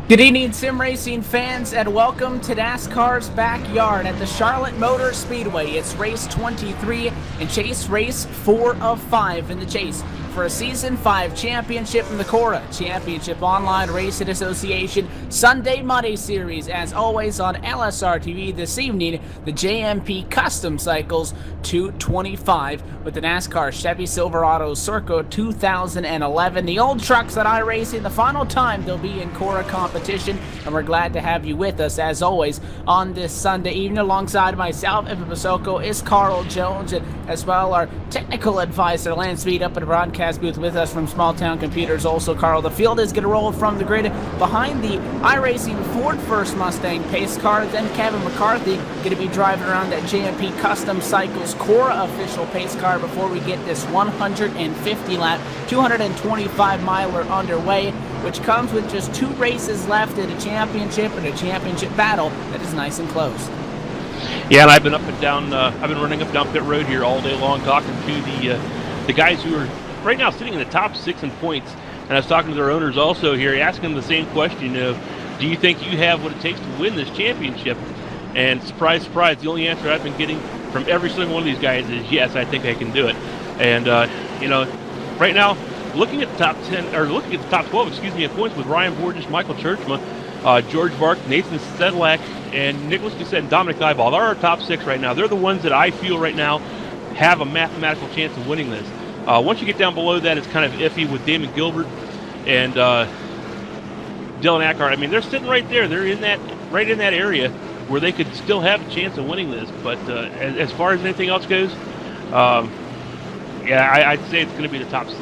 Good evening, sim racing fans, and welcome to NASCAR's backyard at the Charlotte Motor Speedway. It's race 23 and chase race 4 of 5 in the chase for a Season 5 championship in the Cora Championship Online Racing Association Sunday Monday Series. As always on LSRTV this evening, the JMP Custom Cycles 225 with the NASCAR Chevy Silverado Circa 2011. The old trucks that I racing, the final time they'll be in Cora competition, and we're glad to have you with us as always on this Sunday evening. Alongside myself, Evan Basoko, is Carl Jones, and as well our technical advisor Lance Speed up at the broadcast booth with us from Small Town Computers. Also, Carl, the field is going to roll from the grid behind the iRacing Ford First Mustang pace car. Then Kevin McCarthy going to be driving around that JMP Custom Cycles Cora official pace car before we get this 150 lap 225 miler underway, which comes with just 2 races left in a championship and a championship battle that is nice and close. Yeah, and I've been up and down. I've been running up and down pit road here all day long, talking to the guys who are right now sitting in the top 6 in points. And I was talking to their owners also here, asking them the same question of, do you think you have what it takes to win this championship? And surprise, surprise, the only answer I've been getting from every single one of these guys is yes, I think I can do it. And right now, looking at the top 10 or looking at the top 12, in points with Ryan Borges, Michael Churchma, George Bark, Nathan Sedlak, and Nicholas Doucette and Dominic Thibault. They're our top 6 right now. They're the ones that I feel right now have a mathematical chance of winning this. Once you get down below that, it's kind of iffy with Damon Gilbert and Dylan Ackar. I mean, they're sitting right there. They're in that area where they could still have a chance of winning this. But as far as anything else goes, I'd say it's going to be the top 6.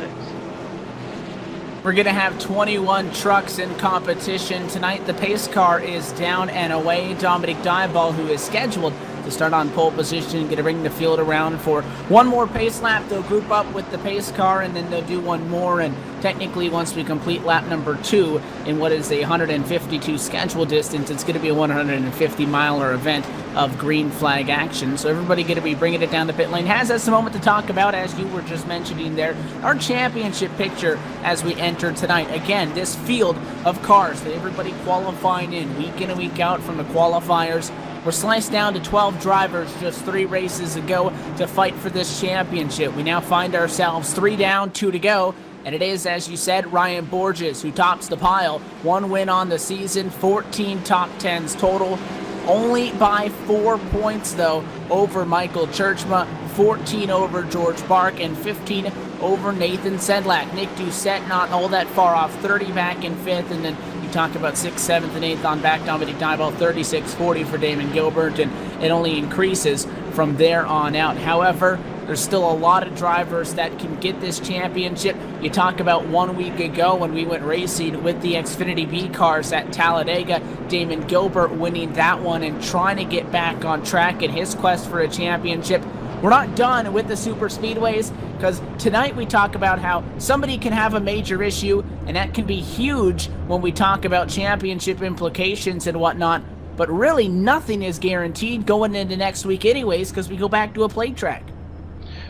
We're going to have 21 trucks in competition tonight. The pace car is down and away. Dominic Thibault, who is scheduled to start on pole position, going to bring the field around for one more pace lap. They'll group up with the pace car, and then they'll do one more. And technically, once we complete lap number 2 in what is a 152 schedule distance, it's going to be a 150-miler event of green flag action. So everybody going to be bringing it down the pit lane. Has us a moment to talk about, as you were just mentioning there, our championship picture as we enter tonight. Again, this field of cars that everybody qualifying in week in and week out from the qualifiers. We're sliced down to 12 drivers just 3 races ago to fight for this championship. We now find ourselves 3 down, 2 to go. And it is, as you said, Ryan Borges who tops the pile. 1 win on the season, 14 top 10s total. Only by 4 points, though, over Michael Churchma, 14 over George Bark, and 15 over Nathan Sedlak. Nick Doucette not all that far off, 30 back in 5th, and then you talk about 6th, 7th, and 8th on back. Dominic Thibault, 36-40 for Damon Gilbert, and it only increases from there on out. However, there's still a lot of drivers that can get this championship. You talk about 1 week ago when we went racing with the Xfinity B cars at Talladega, Damon Gilbert winning that one and trying to get back on track in his quest for a championship. We're not done with the super speedways, because tonight we talk about how somebody can have a major issue, and that can be huge when we talk about championship implications and whatnot. But really nothing is guaranteed going into next week anyways, because we go back to a plate track.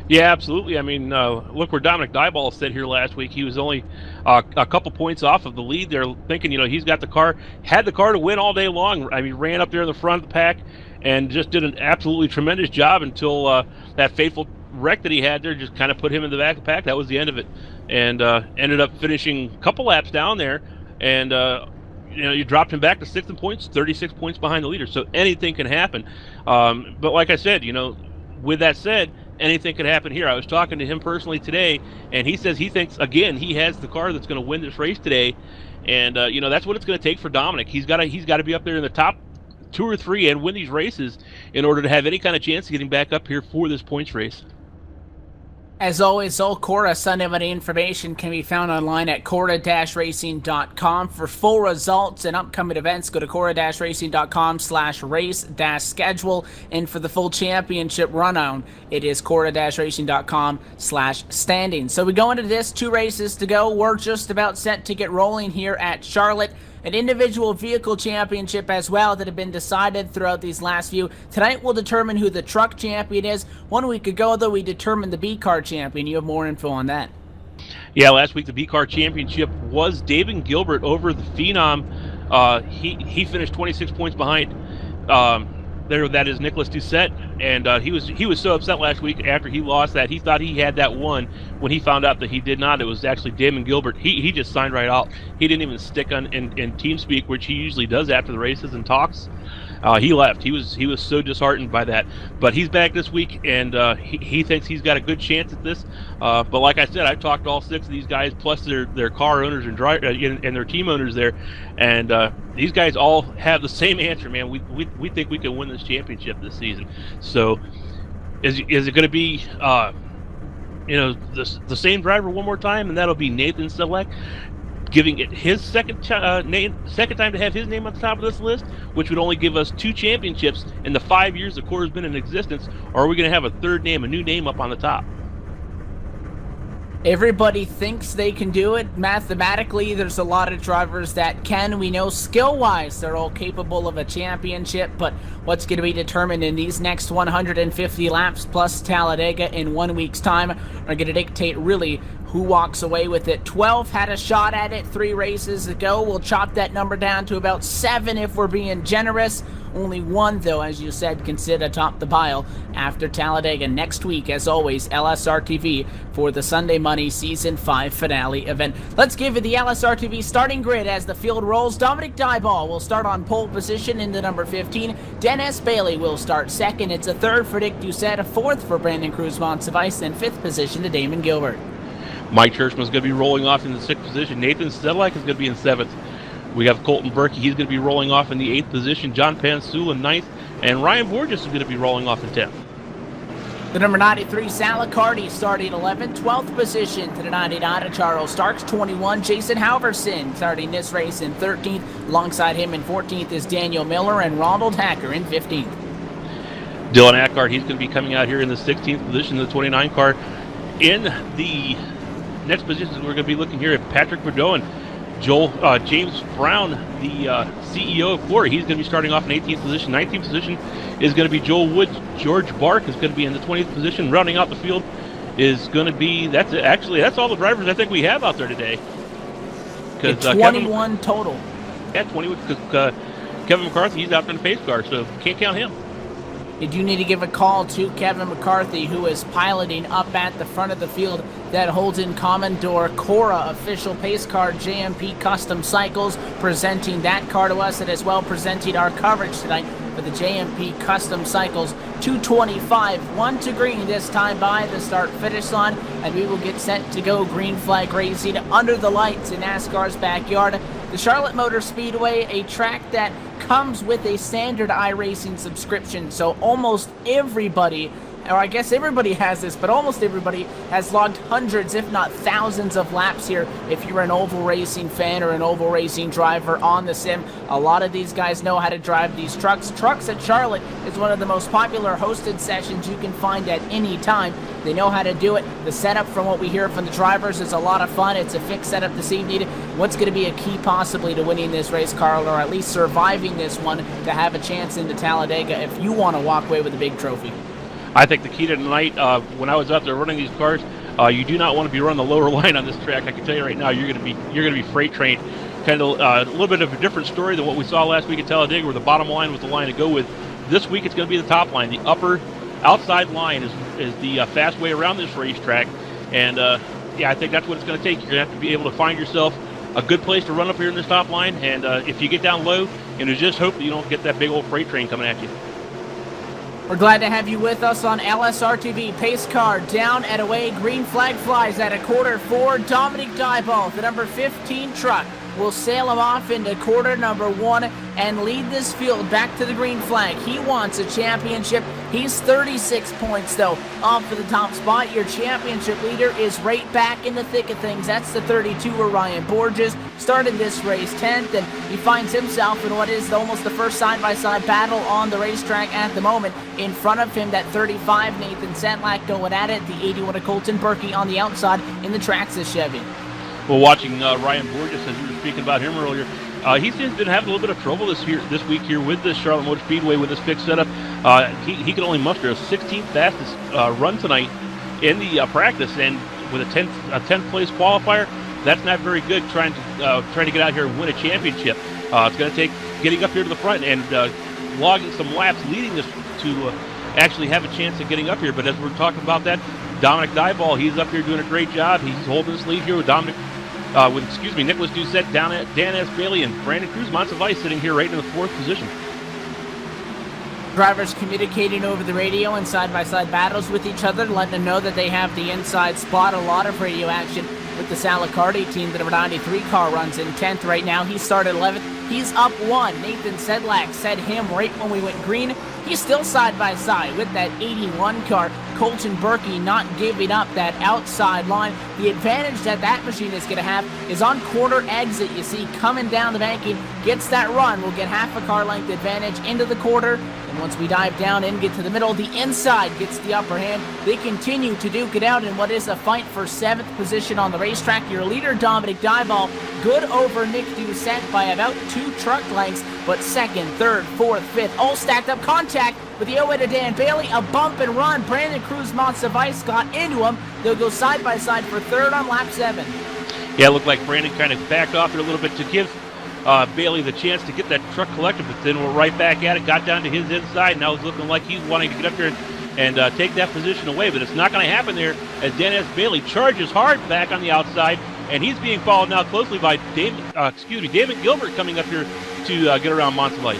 Yeah, absolutely. I mean, look where Dominic Thibault said here last week. He was only a couple points off of the lead there, thinking, he's got the car, had the car to win all day long. I mean, ran up there in the front of the pack and just did an absolutely tremendous job until that fateful wreck that he had there just kind of put him in the back of the pack. That was the end of it. And ended up finishing a couple laps down there. And, you dropped him back to 6th in points, 36 points behind the leader. So anything can happen. But like I said, with that said, anything could happen here. I was talking to him personally today, and he says he thinks, again, he has the car that's going to win this race today. And, that's what it's going to take for Dominic. He's got to be up there in the top 2 or 3 and win these races in order to have any kind of chance of getting back up here for this points race. As always, all Cora Sunday Monday information can be found online at Cora-Racing.com. For full results and upcoming events, go to Cora-Racing.com/race-schedule. And for the full championship run-on, it is Cora-Racing.com/standings. So we go into this, 2 races to go. We're just about set to get rolling here at Charlotte. An individual vehicle championship as well that have been decided throughout these last few. Tonight we'll determine who the truck champion is. 1 week ago, though, we determined the B-Car champion. You have more info on that. Yeah, last week the B-Car championship was David Gilbert over the Phenom He finished 26 points behind. That is Nicholas Doucette, and he was so upset last week after he lost that he thought he had that one. When he found out that he did not, it was actually Damon Gilbert. He just signed right out. He didn't even stick on in team speak, which he usually does after the races and talks. He left. He was so disheartened by that. But he's back this week, and he thinks he's got a good chance at this. But like I said, I've talked to all 6 of these guys, plus their car owners and their team owners there, and these guys all have the same answer, man. We think we can win this championship this season. So is it going to be the same driver one more time, and that'll be Nathan Sedlak, giving it his second time to have his name on the top of this list, which would only give us 2 championships in the 5 years the Cora's been in existence, or are we going to have a third name, a new name up on the top? Everybody thinks they can do it. Mathematically, there's a lot of drivers that can. We know skill-wise they're all capable of a championship, but what's going to be determined in these next 150 laps plus Talladega in 1 week's time are going to dictate really who walks away with it. 12 had a shot at it 3 races ago. We'll chop that number down to about 7 if we're being generous. Only 1, though, as you said, can sit atop the pile after Talladega next week. As always, LSRTV for the Sunday Money Season 5 finale event. Let's give you the LSRTV starting grid as the field rolls. Dominic Dyball will start on pole position in the number 15. Dennis Bailey will start second. It's a third for Dick Doucette, a fourth for Brandon Cruz-Monsivice, and 5th position to Damon Gilbert. Mike Churchman's going to be rolling off in the 6th position. Nathan Sedlak is going to be in 7th. We have Colton Berkey. He's going to be rolling off in the 8th position. John Pansul in 9th. And Ryan Borges is going to be rolling off in 10th. The number 93, Salicardi, starting 11th. 12th position to the 99 of Charles Starks. 21, Jason Halverson, starting this race in 13th. Alongside him in 14th is Daniel Miller and Ronald Hacker in 15th. Dylan Ackard, he's going to be coming out here in the 16th position, the 29 car. In the next positions, we're going to be looking here at Patrick Verdoen. James Brown, the CEO of Cora, he's going to be starting off in 18th position. 19th position is going to be Joel Woods. George Bark is going to be in the 20th position. Rounding out the field is going to be, that's all the drivers I think we have out there today. 21 total. Yeah, 21, because Kevin McCarthy, he's out in the pace car, so can't count him. You do need to give a call to Kevin McCarthy, who is piloting up at the front of the field that holds in Commodore Cora official pace car JMP Custom Cycles, presenting that car to us, and as well presenting our coverage tonight for the JMP Custom Cycles 225, 1 to green this time by the start-finish line, and we will get set to go green flag racing under the lights in NASCAR's backyard. The Charlotte Motor Speedway, a track that comes with a standard iRacing subscription, so almost everybody, or I guess everybody has this, but almost everybody has logged hundreds, if not thousands of laps here. If you're an oval racing fan or an oval racing driver on the sim, a lot of these guys know how to drive these trucks. Trucks at Charlotte is one of the most popular hosted sessions you can find at any time. They know how to do it. The setup, from what we hear from the drivers, is a lot of fun. It's a fixed setup this evening. What's going to be a key possibly to winning this race, Carl, or at least surviving this one to have a chance into Talladega if you want to walk away with a big trophy? I think the key to tonight, when I was out there running these cars, you do not want to be running the lower line on this track. I can tell you right now, you're going to be freight trained. Kind of a little bit of a different story than what we saw last week at Talladega, where the bottom line was the line to go with. This week it's going to be the top line. The upper outside line is the fast way around this racetrack, and yeah, I think that's what it's going to take. You're going to have to be able to find yourself a good place to run up here in this top line, and if you get down low, just hope that you don't get that big old freight train coming at you. We're glad to have you with us on LSRTV. Pace car down and away. Green flag flies at 1/4 Dominic Dyball, the number 15 truck, will sail him off into quarter number 1 and lead this field back to the green flag. He wants a championship. He's 36 points, though, off for the top spot. Your championship leader is right back in the thick of things. That's the 32 where Ryan Borges started this race 10th, and he finds himself in what is almost the first side-by-side battle on the racetrack at the moment. In front of him, that 35, Nathan Sedlak going at it. The 81 of Colton Berkey on the outside in the Traxxas Chevy. Well, watching Ryan Borges, as we were speaking about him earlier, he's been having a little bit of trouble this week here with this Charlotte Motor Speedway with this fixed setup. He could only muster a 16th fastest run tonight in the practice, and with a 10th place qualifier, that's not very good. Trying to get out here and win a championship. It's going to take getting up here to the front and logging some laps, leading us to actually have a chance of getting up here. But as we're talking about that, Dominic Dieball, he's up here doing a great job. He's holding his lead here with Nicholas Doucette, Dan S. Bailey, and Brandon Cruz Monsivais sitting here right in the 4th position. Drivers communicating over the radio and side-by-side battles with each other, letting them know that they have the inside spot. A lot of radio action with the Salicardi team. The number 93 car runs in 10th right now. He started 11th. He's up 1. Nathan Sedlak set him right when we went green. He's still side-by-side with that 81 car. Colton Berkey not giving up that outside line. The advantage that machine is going to have is on corner exit. You see coming down the banking, gets that run. We'll get half a car length advantage into the quarter. And once we dive down and get to the middle, the inside gets the upper hand. They continue to duke it out in what is a fight for 7th position on the racetrack. Your leader, Dominic Dieball, good over Nick Doucette by about 2 truck lengths, but 2nd, 3rd, 4th, 5th, all stacked up. Contact with the 08 to Dan Bailey, a bump and run. Brandon Cruz Monsivais got into him. They'll go side by side for 3rd on lap 7. Yeah, it looked like Brandon kind of backed off it a little bit to give Bailey the chance to get that truck collected, but then we're right back at it, got down to his inside. Now it's looking like he's wanting to get up here and take that position away, but it's not going to happen there as Dan S. Bailey charges hard back on the outside, and he's being followed now closely by David Gilbert coming up here to get around Monsivais.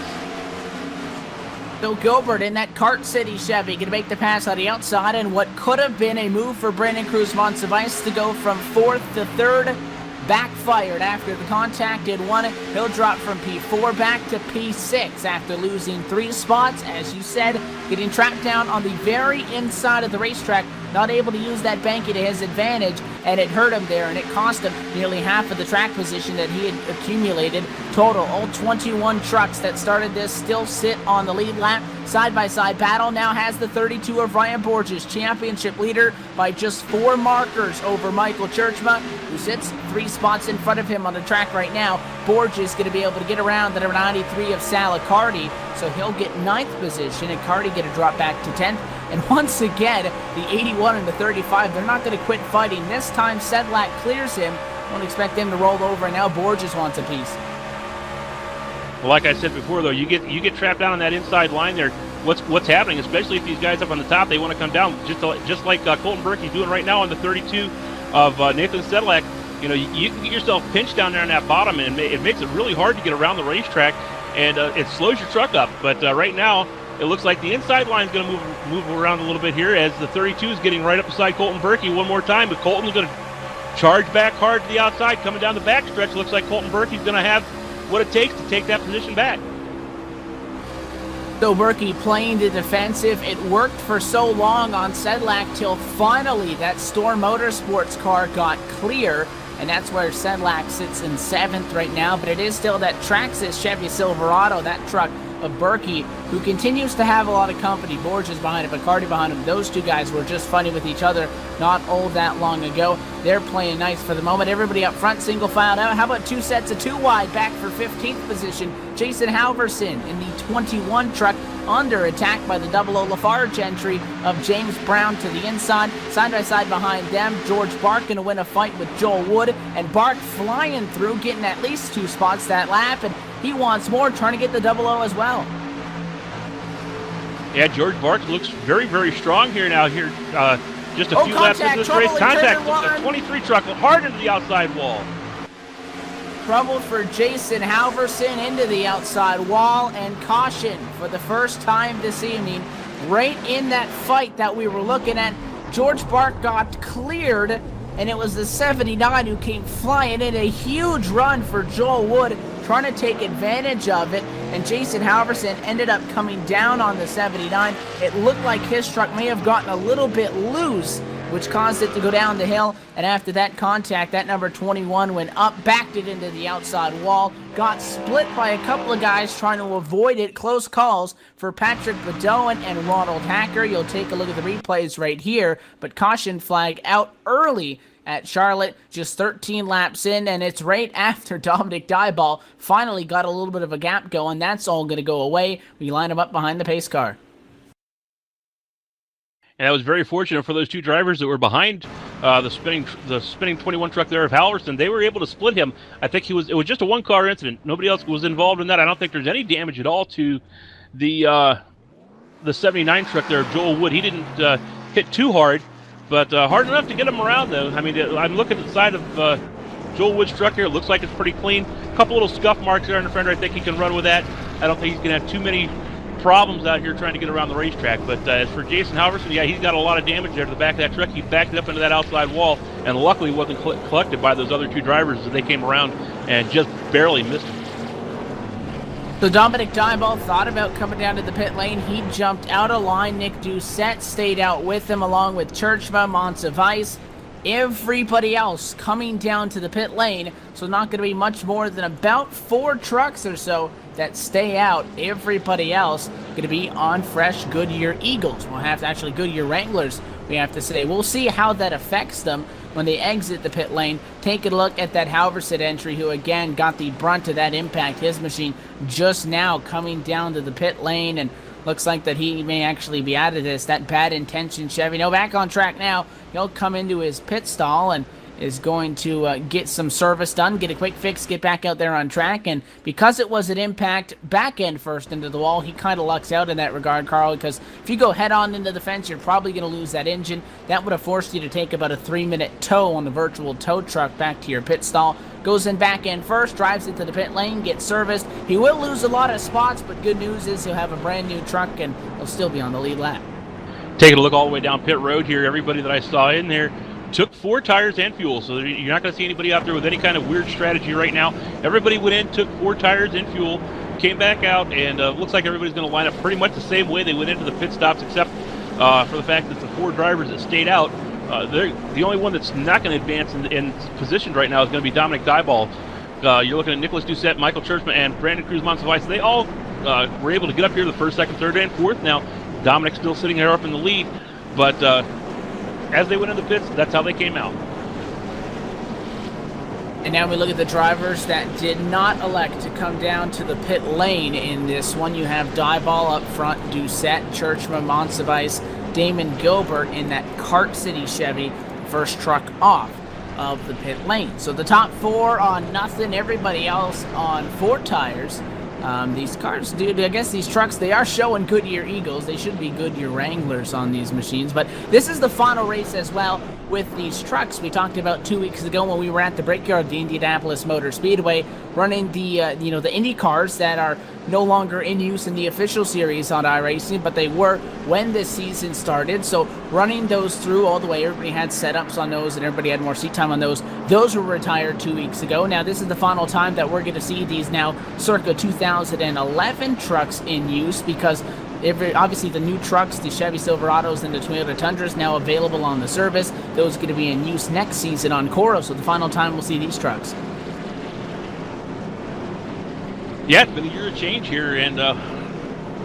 So Gilbert in that Kart City Chevy going to make the pass on the outside, and what could have been a move for Brandon Cruz Monsivais to go from 4th to 3rd backfired after the contact in 1. He'll drop from P4 back to P6 after losing 3 spots. As you said, getting trapped down on the very inside of the racetrack, not able to use that banking to his advantage, and it hurt him there, and it cost him nearly half of the track position that he had accumulated. Total, all 21 trucks that started this still sit on the lead lap. Side-by-side battle now has the 32 of Ryan Borges, championship leader by just 4 markers over Michael Churchma, who sits 3 spots in front of him on the track right now. Borges going to be able to get around the number 93 of Salicardi, so he'll get 9th position, and Cardi going to drop back to 10th. And once again, the 81 and the 35, they're not going to quit fighting. This time, Sedlak clears him. Don't expect them to roll over, and now Borges wants a piece. Well, like I said before, though, you get trapped down on that inside line there. What's happening, especially if these guys up on the top, they want to come down, just like Colton Berkey's doing right now on the 32 of Nathan Sedlak. You know, you can get yourself pinched down there on that bottom, and it makes it really hard to get around the racetrack, and it slows your truck up. But right now, it looks like the inside line is going to move around a little bit here as the 32 is getting right up beside Colton Berkey one more time, but Colton's going to charge back hard to the outside, coming down the backstretch. Looks like Colton Berkey's going to have what it takes to take that position back. So Berkey playing the defensive. It worked for so long on Sedlak till finally that Storm Motorsports car got clear, and that's where Sedlak sits in 7th right now. But it is still that Traxxas Chevy Silverado, that truck of Berkey, who continues to have a lot of company. Borges behind him, Bacardi behind him. Those two guys were just funny with each other not all that long ago. They're playing nice for the moment. Everybody up front, single filed out. How about 2 sets of 2 wide back for 15th position? Jason Halverson in the 21 truck under attack by the 00 Lafarge entry of James Brown to the inside. Side by side behind them, George Bark going to win a fight with Joel Wood, and Bark flying through, getting at least 2 spots that lap, and he wants more, trying to get the 00 as well. Yeah, George Bark looks very, very strong here now. Just a few laps into this race. Contact, a 23 truck hard into the outside wall. Trouble for Jason Halverson into the outside wall, and caution for the first time this evening. Right in that fight that we were looking at, George Bark got cleared, and it was the 79 who came flying in. A huge run for Joel Wood, trying to take advantage of it, and Jason Halverson ended up coming down on the 79. It looked like his truck may have gotten a little bit loose, which caused it to go down the hill, and after that contact, that number 21 went up, backed it into the outside wall, got split by a couple of guys trying to avoid it. Close calls for Patrick Bedoin and Ronald Hacker. You'll take a look at the replays right here, but caution flag out early at Charlotte, just 13 laps in, and it's right after Dominic Dieball finally got a little bit of a gap going. That's all going to go away. We line him up behind the pace car. And that was very fortunate for those 2 drivers that were behind the spinning 21 truck there of Halverson. They were able to split him. I think it was just a one-car incident. Nobody else was involved in that. I don't think there's any damage at all to the 79 truck there of Joel Wood. He didn't hit too hard, but hard enough to get him around, though. I mean, I'm looking at the side of Joel Wood's truck here. It looks like it's pretty clean. A couple little scuff marks there on the fender. I think he can run with that. I don't think he's going to have too many problems out here trying to get around the racetrack. But as for Jason Halverson, yeah, he's got a lot of damage there to the back of that truck. He backed it up into that outside wall, and luckily wasn't collected by those other two drivers as they came around and just barely missed him. So Dominic Dieball thought about coming down to the pit lane. He jumped out of line. Nick Doucette stayed out with him along with Churchma, Monsivice. Everybody else coming down to the pit lane, so not going to be much more than about 4 trucks or so that stay out. Everybody else going to be on fresh Goodyear Eagles. We'll have to actually Goodyear Wranglers, we have to say. We'll see how that affects them when they exit the pit lane. Take a look at that Halverson entry, who again got the brunt of that impact. His machine just now coming down to the pit lane, and looks like that he may actually be out of this. That bad intention Chevy. No, back on track now. He'll come into his pit stall and is going to get some service done, get a quick fix, get back out there on track. And because it was an impact back end first into the wall, he kind of lucks out in that regard, Carl, because if you go head on into the fence, you're probably going to lose that engine. That would have forced you to take about a 3-minute tow on the virtual tow truck back to your pit stall. Goes in back end first, drives it to the pit lane, gets serviced. He will lose a lot of spots, but good news is he'll have a brand new truck and he'll still be on the lead lap. Taking a look all the way down pit road here, everybody that I saw in there took 4 tires and fuel, so you're not going to see anybody out there with any kind of weird strategy right now. Everybody went in, took 4 tires and fuel, came back out, and looks like everybody's going to line up pretty much the same way they went into the pit stops, except for the fact that the 4 drivers that stayed out, the only one that's not going to advance in position right now is going to be Dominic Dieball. You're looking at Nicholas Doucette, Michael Churchman, and Brandon Cruz Monsivice. They all were able to get up here the 1st, 2nd, 3rd, and 4th. Now, Dominic's still sitting there up in the lead, but as they went in the pits, that's how they came out. And now we look at the drivers that did not elect to come down to the pit lane in this one. You have Dieball up front, Doucette, Churchman, Monsivice, Damon Gilbert in that Cart City Chevy, first truck off of the pit lane. So the top 4 on nothing, everybody else on 4 tires. These cars, dude, I guess these trucks, they are showing Goodyear Eagles. They should be Goodyear Wranglers on these machines. But this is the final race as well with these trucks. We talked about 2 weeks ago when we were at the Brickyard, the Indianapolis Motor Speedway, running the the Indy cars that are no longer in use in the official series on iRacing, but they were when this season started. So running those through all the way, everybody had setups on those and everybody had more seat time on those. Those were retired 2 weeks ago. Now this is the final time that we're going to see these now circa 2011 trucks in use, because obviously the new trucks, the Chevy Silverados and the Toyota Tundras, now available on the service. Those are going to be in use next season on Cora, so the final time we'll see these trucks. Yeah, it's been a year of change here, and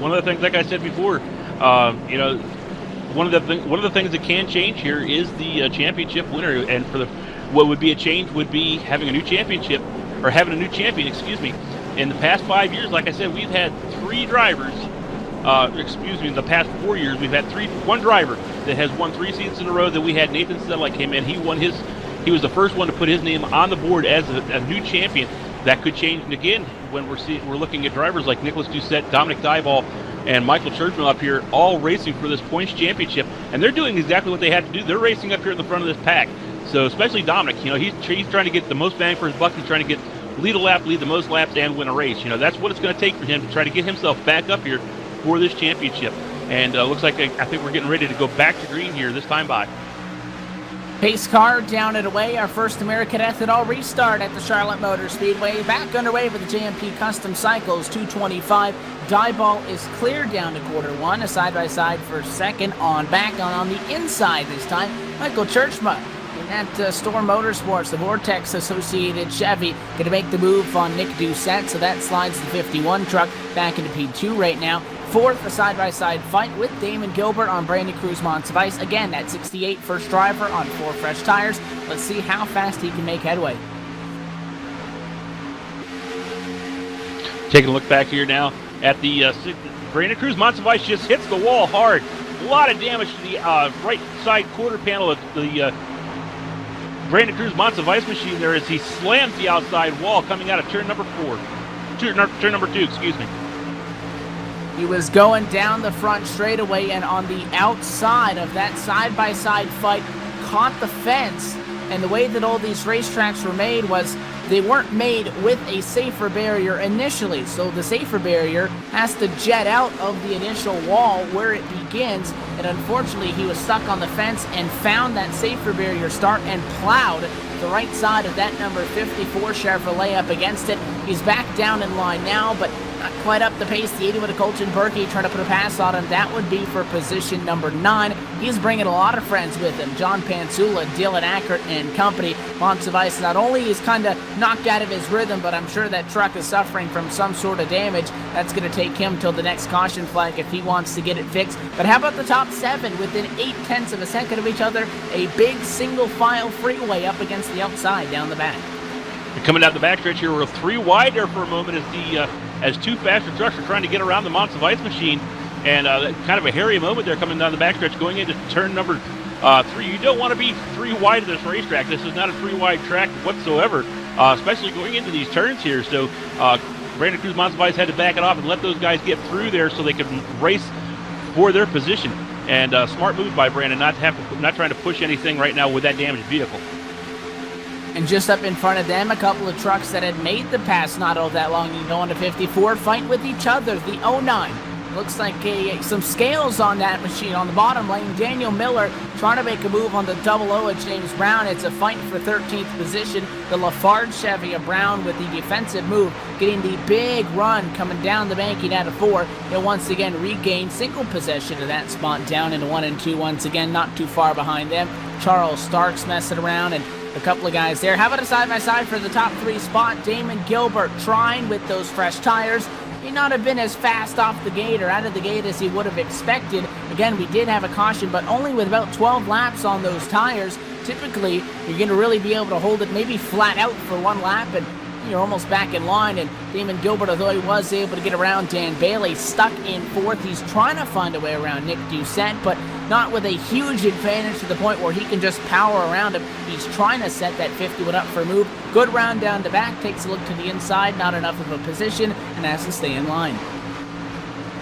one of the things, like I said before, one of the things that can change here is the championship winner, and what would be a change would be having a new championship, or having a new champion, excuse me. In the past 5 years, like I said, we've had 3 drivers. In the past 4 years, we've had one driver that has won 3 seasons in a row. That we had Nathan Sedlak came in. He was the first one to put his name on the board as a new champion. That could change again when we're looking at drivers like Nicholas Doucette, Dominic Dieball, and Michael Churchman up here, all racing for this points championship, and they're doing exactly what they had to do. They're racing up here in the front of this pack. So especially Dominic, he's trying to get the most bang for his buck. He's trying to lead a lap, lead the most laps, and win a race. That's what it's going to take for him to try to get himself back up here for this championship. And looks like I think we're getting ready to go back to green here this time by. Pace car down and away. Our first American Ethanol restart at the Charlotte Motor Speedway. Back underway with the JMP Custom Cycles 225. Dieball is cleared down to quarter 1. A side-by-side for second on the inside this time. Michael Churchma in that Storm Motorsports, the Vortex Associated Chevy, going to make the move on Nick Doucette. So that slides the 51 truck back into P2 right now. 4th, a side-by-side fight with Damon Gilbert on Brandon Cruz Monsivice. Again, that 68 first driver on 4 fresh tires. Let's see how fast he can make headway. Taking a look back here now at the Brandon Cruz Monsivice just hits the wall hard. A lot of damage to the right side quarter panel of the Brandon Cruz monster vice machine there as he slams the outside wall coming out of turn number 4. Turn number 2, excuse me. He was going down the front straightaway, and on the outside of that side-by-side fight, caught the fence. And the way that all these racetracks were made was they weren't made with a safer barrier initially. So the safer barrier has to jet out of the initial wall where it begins. And unfortunately, he was stuck on the fence and found that safer barrier start and plowed the right side of that number 54 Chevrolet up against it. He's back down in line now, but not quite up the pace. The 80 with a Colton Berkey trying to put a pass on him. That would be for position number 9. He's bringing a lot of friends with him. John Pansula, Dylan Ackert, and company. Montsevice not only is kind of knocked out of his rhythm, but I'm sure that truck is suffering from some sort of damage. That's going to take him till the next caution flag if he wants to get it fixed. But how about the top 7 within 0.8 of a second of each other? A big single file freeway up against the outside down the back. And coming down the backstretch here, we're 3 wide there for a moment as 2 faster trucks are trying to get around the Montsevice machine. And kind of a hairy moment there coming down the backstretch going into turn number 3. You don't want to be 3 wide in this racetrack. This is not a 3 wide track whatsoever, especially going into these turns here. So Brandon Cruz Montsevice had to back it off and let those guys get through there so they could race for their position. And smart move by Brandon not trying to push anything right now with that damaged vehicle. And just up in front of them, a couple of trucks that had made the pass not all that long and going to 54 fight with each other. The 09 looks like some scales on that machine on the bottom lane. Daniel Miller trying to make a move on the 00 at James Brown. It's a fight for 13th position. The Lafarge Chevy of Brown with the defensive move, getting the big run coming down the banking out of 4. He'll once again regain single possession of that spot down into 1 and 2 once again, not too far behind them. Charles Starks messing around and a couple of guys there. How about a side-by-side for the top 3 spot? Damon Gilbert trying with those fresh tires. May not have been as fast off the gate or out of the gate as he would have expected. Again, we did have a caution, but only with about 12 laps on those tires. Typically, you're going to really be able to hold it maybe flat out for 1 lap, and you're almost back in line. And Damon Gilbert, although he was able to get around Dan Bailey, stuck in 4th. He's trying to find a way around Nick Doucette, but not with a huge advantage to the point where he can just power around him. He's trying to set that 51 up for a move. Good round down the back, takes a look to the inside, not enough of a position, and has to stay in line.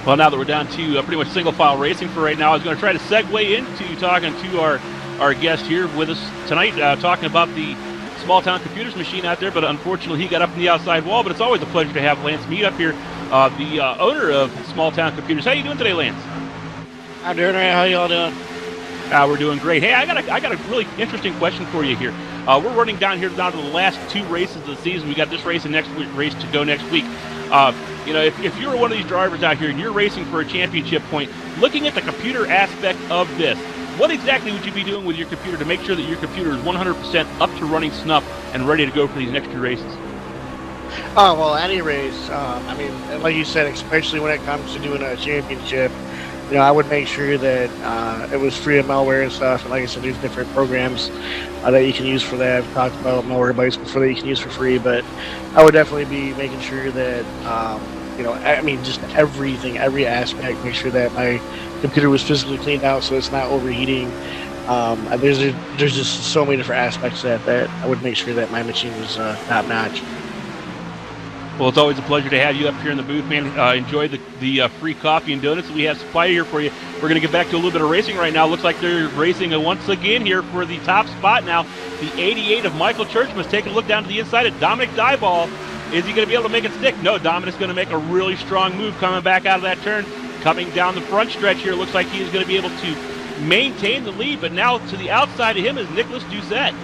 Well, now that we're down to pretty much single file racing for right now, I was going to try to segue into talking to our guest here with us tonight, talking about the Small Town Computers machine out there, but unfortunately he got up in the outside wall. But it's always a pleasure to have Lance Mead up here, the owner of Small Town Computers. How you doing today, Lance? I'm doing all right. How y'all doing? We're doing great. Hey, I got a really interesting question for you here. We're running down to the last 2 races of the season. We got this race and next race to go next week. If you're one of these drivers out here and you're racing for a championship point, looking at the computer aspect of this, what exactly would you be doing with your computer to make sure that your computer is 100% up to running snuff and ready to go for these next 2 races? Oh, well, any race. Like you said, especially when it comes to doing a championship, I would make sure that it was free of malware and stuff. And like I said, there's different programs that you can use for that. I've talked about malware bytes before that you can use for free, but I would definitely be making sure that, just everything, every aspect, make sure that my computer was physically cleaned out so it's not overheating. There's just so many different aspects that I would make sure that my machine was top-notch. Well, it's always a pleasure to have you up here in the booth, man. Enjoy the free coffee and donuts that we have supplied here for you. We're going to get back to a little bit of racing right now. Looks like they're racing once again here for the top spot now. The 88 of Michael Churchman's taking a look down to the inside at Dominic Dyball. Is he going to be able to make it stick? No, Dominic's going to make a really strong move coming back out of that turn. Coming down the front stretch here, looks like he's going to be able to maintain the lead, but now to the outside of him is Nicholas Doucette.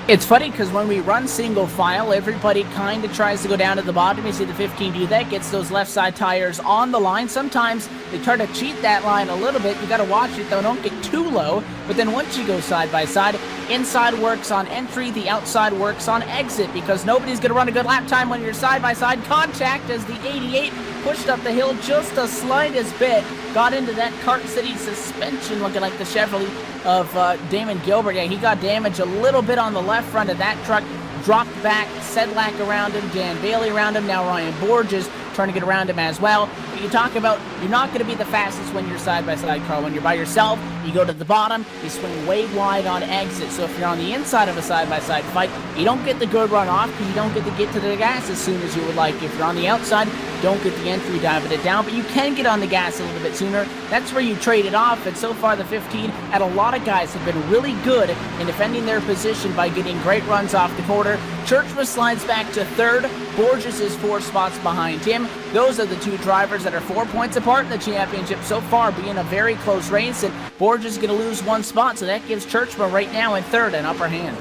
It's funny because when we run single file, everybody kind of tries to go down to the bottom. You see the 15 do that, gets those left side tires on the line. Sometimes they try to cheat that line a little bit. You got to watch it though, don't get too low. But then once you go side by side, inside works on entry, the outside works on exit, because nobody's going to run a good lap time when you're side by side contact. As the 88 pushed up the hill just the slightest bit, got into that Kart City suspension looking like the Chevrolet of Damon Gilbert. Yeah, he got damaged a little bit on the left front of that truck, dropped back, Sedlak around him, Dan Bailey around him, now Ryan Borges trying to get around him as well. But you talk about you're not going to be the fastest when you're side-by-side car. When you're by yourself, you go to the bottom, you swing way wide on exit. So if you're on the inside of a side-by-side fight, you don't get the good run off because you don't get to get to the gas as soon as you would like. If you're on the outside, you don't get the entry diving it down, but you can get on the gas a little bit sooner. That's where you trade it off, and so far the 15 and a lot of guys have been really good in defending their position by getting great runs off the quarter. Churchma slides back to third. Borges is 4 spots behind him. Those are the 2 drivers that are 4 points apart in the championship so far, being a very close race, and Borges is going to lose 1 spot, so that gives Churchma right now in third an upper hand.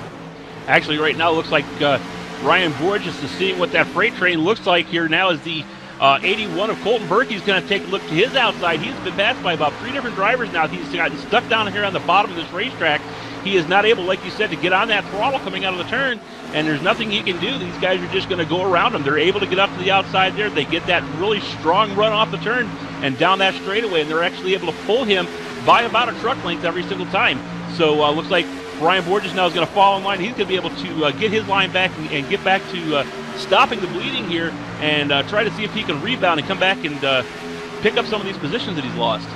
Actually, right now it looks like Ryan Borges is seeing what that freight train looks like here now as the 81 of Colton Berkey's going to take a look to his outside. He's been passed by about 3 different drivers now. He's gotten stuck down here on the bottom of this racetrack. He is not able, like you said, to get on that throttle coming out of the turn, and there's nothing he can do. These guys are just going to go around him. They're able to get up to the outside there. They get that really strong run off the turn and down that straightaway, and they're actually able to pull him by about a truck length every single time. So looks like Ryan Borges now is going to fall in line. He's going to be able to get his line back and get back to stopping the bleeding here and try to see if he can rebound and come back and pick up some of these positions that he's lost.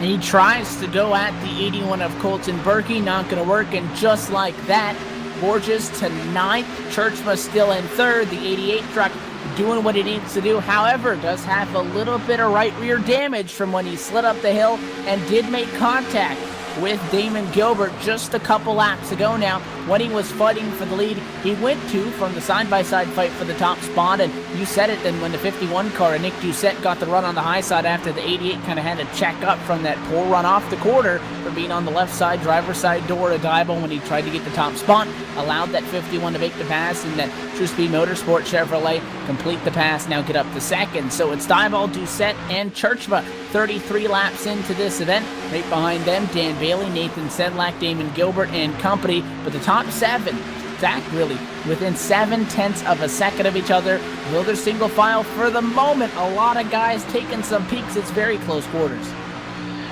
And he tries to go at the 81 of Colton Berkey, not going to work, and just like that, Borges to 9th, Churchma still in 3rd, the 88 truck doing what it needs to do, however, does have a little bit of right rear damage from when he slid up the hill and did make contact with Damon Gilbert just a couple laps ago now. When he was fighting for the lead, he went to from the side-by-side fight for the top spot, and you said it then when the 51 car and Nick Doucette got the run on the high side after the 88 kind of had to check up from that poor run off the quarter for being on the left side, driver's side door of Diebel when he tried to get the top spot, allowed that 51 to make the pass, and that True Speed Motorsport Chevrolet complete the pass, now get up to second. So it's Diebel, Doucette, and Churchma 33 laps into this event. Right behind them, Dan Bailey, Nathan Sedlak, Damon Gilbert, and company. But the top 7, Zach really, within 7/10 of a second of each other. Will they're single file for the moment? A lot of guys taking some peeks. It's very close quarters.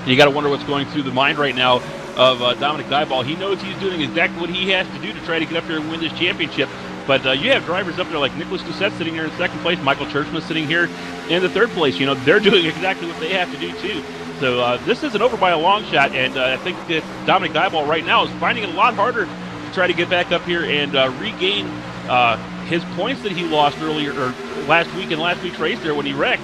You got to wonder what's going through the mind right now of Dominic Diebel. He knows he's doing exactly what he has to do to try to get up there and win this championship. But you have drivers up there like Nicholas Doucette sitting here in 2nd place, Michael Churchma sitting here in the 3rd place. You know, they're doing exactly what they have to do too. So this isn't over by a long shot, and I think that Dominic Diebel right now is finding it a lot harder to try to get back up here and regain his points that he lost earlier or last week in last week's race there when he wrecked.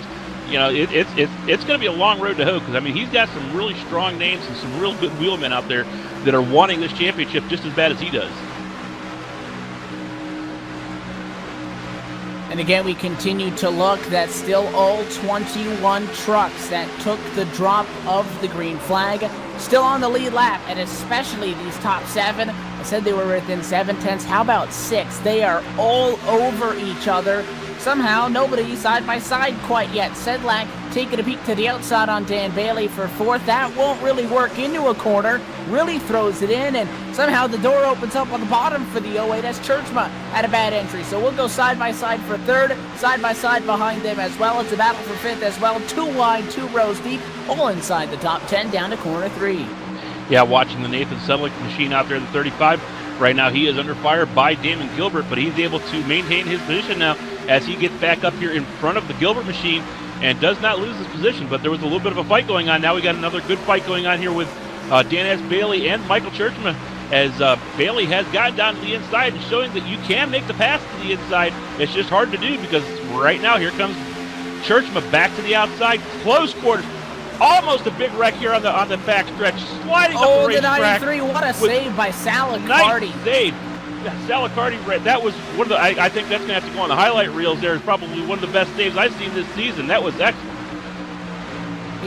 You know, it's going to be a long road to hoe because, I mean, he's got some really strong names and some real good wheelmen out there that are wanting this championship just as bad as he does. And again, we continue to look. That's still all 21 trucks that took the drop of the green flag. Still on the lead lap, and especially these top 7. I said they were within 7/10. How about 6? They are all over each other. Somehow, nobody side by side quite yet. Sedlak taking a peek to the outside on Dan Bailey for 4th. That won't really work into a corner. Really throws it in, and somehow the door opens up on the bottom for the 08. That's Churchma at a bad entry. So we'll go side by side for 3rd, side by side behind them as well. It's a battle for 5th as well. 2 wide, 2 rows deep, all inside the top 10 down to corner 3. Yeah, watching the Nathan Sedlak machine out there in the 35. Right now he is under fire by Damon Gilbert, but he's able to maintain his position now as he gets back up here in front of the Gilbert machine and does not lose his position. But there was a little bit of a fight going on. Now we got another good fight going on here with Dan S. Bailey and Michael Churchma, as Bailey has gotten down to the inside and showing that you can make the pass to the inside. It's just hard to do because right now here comes Churchma back to the outside, close quarters. Almost a big wreck here on the back stretch, sliding up the racetrack. The 93, what a save by Salacardi. Nice save. Salacardi, that was one of the, I think that's going to have to go on the highlight reels there. It's probably one of the best saves I've seen this season. That was excellent.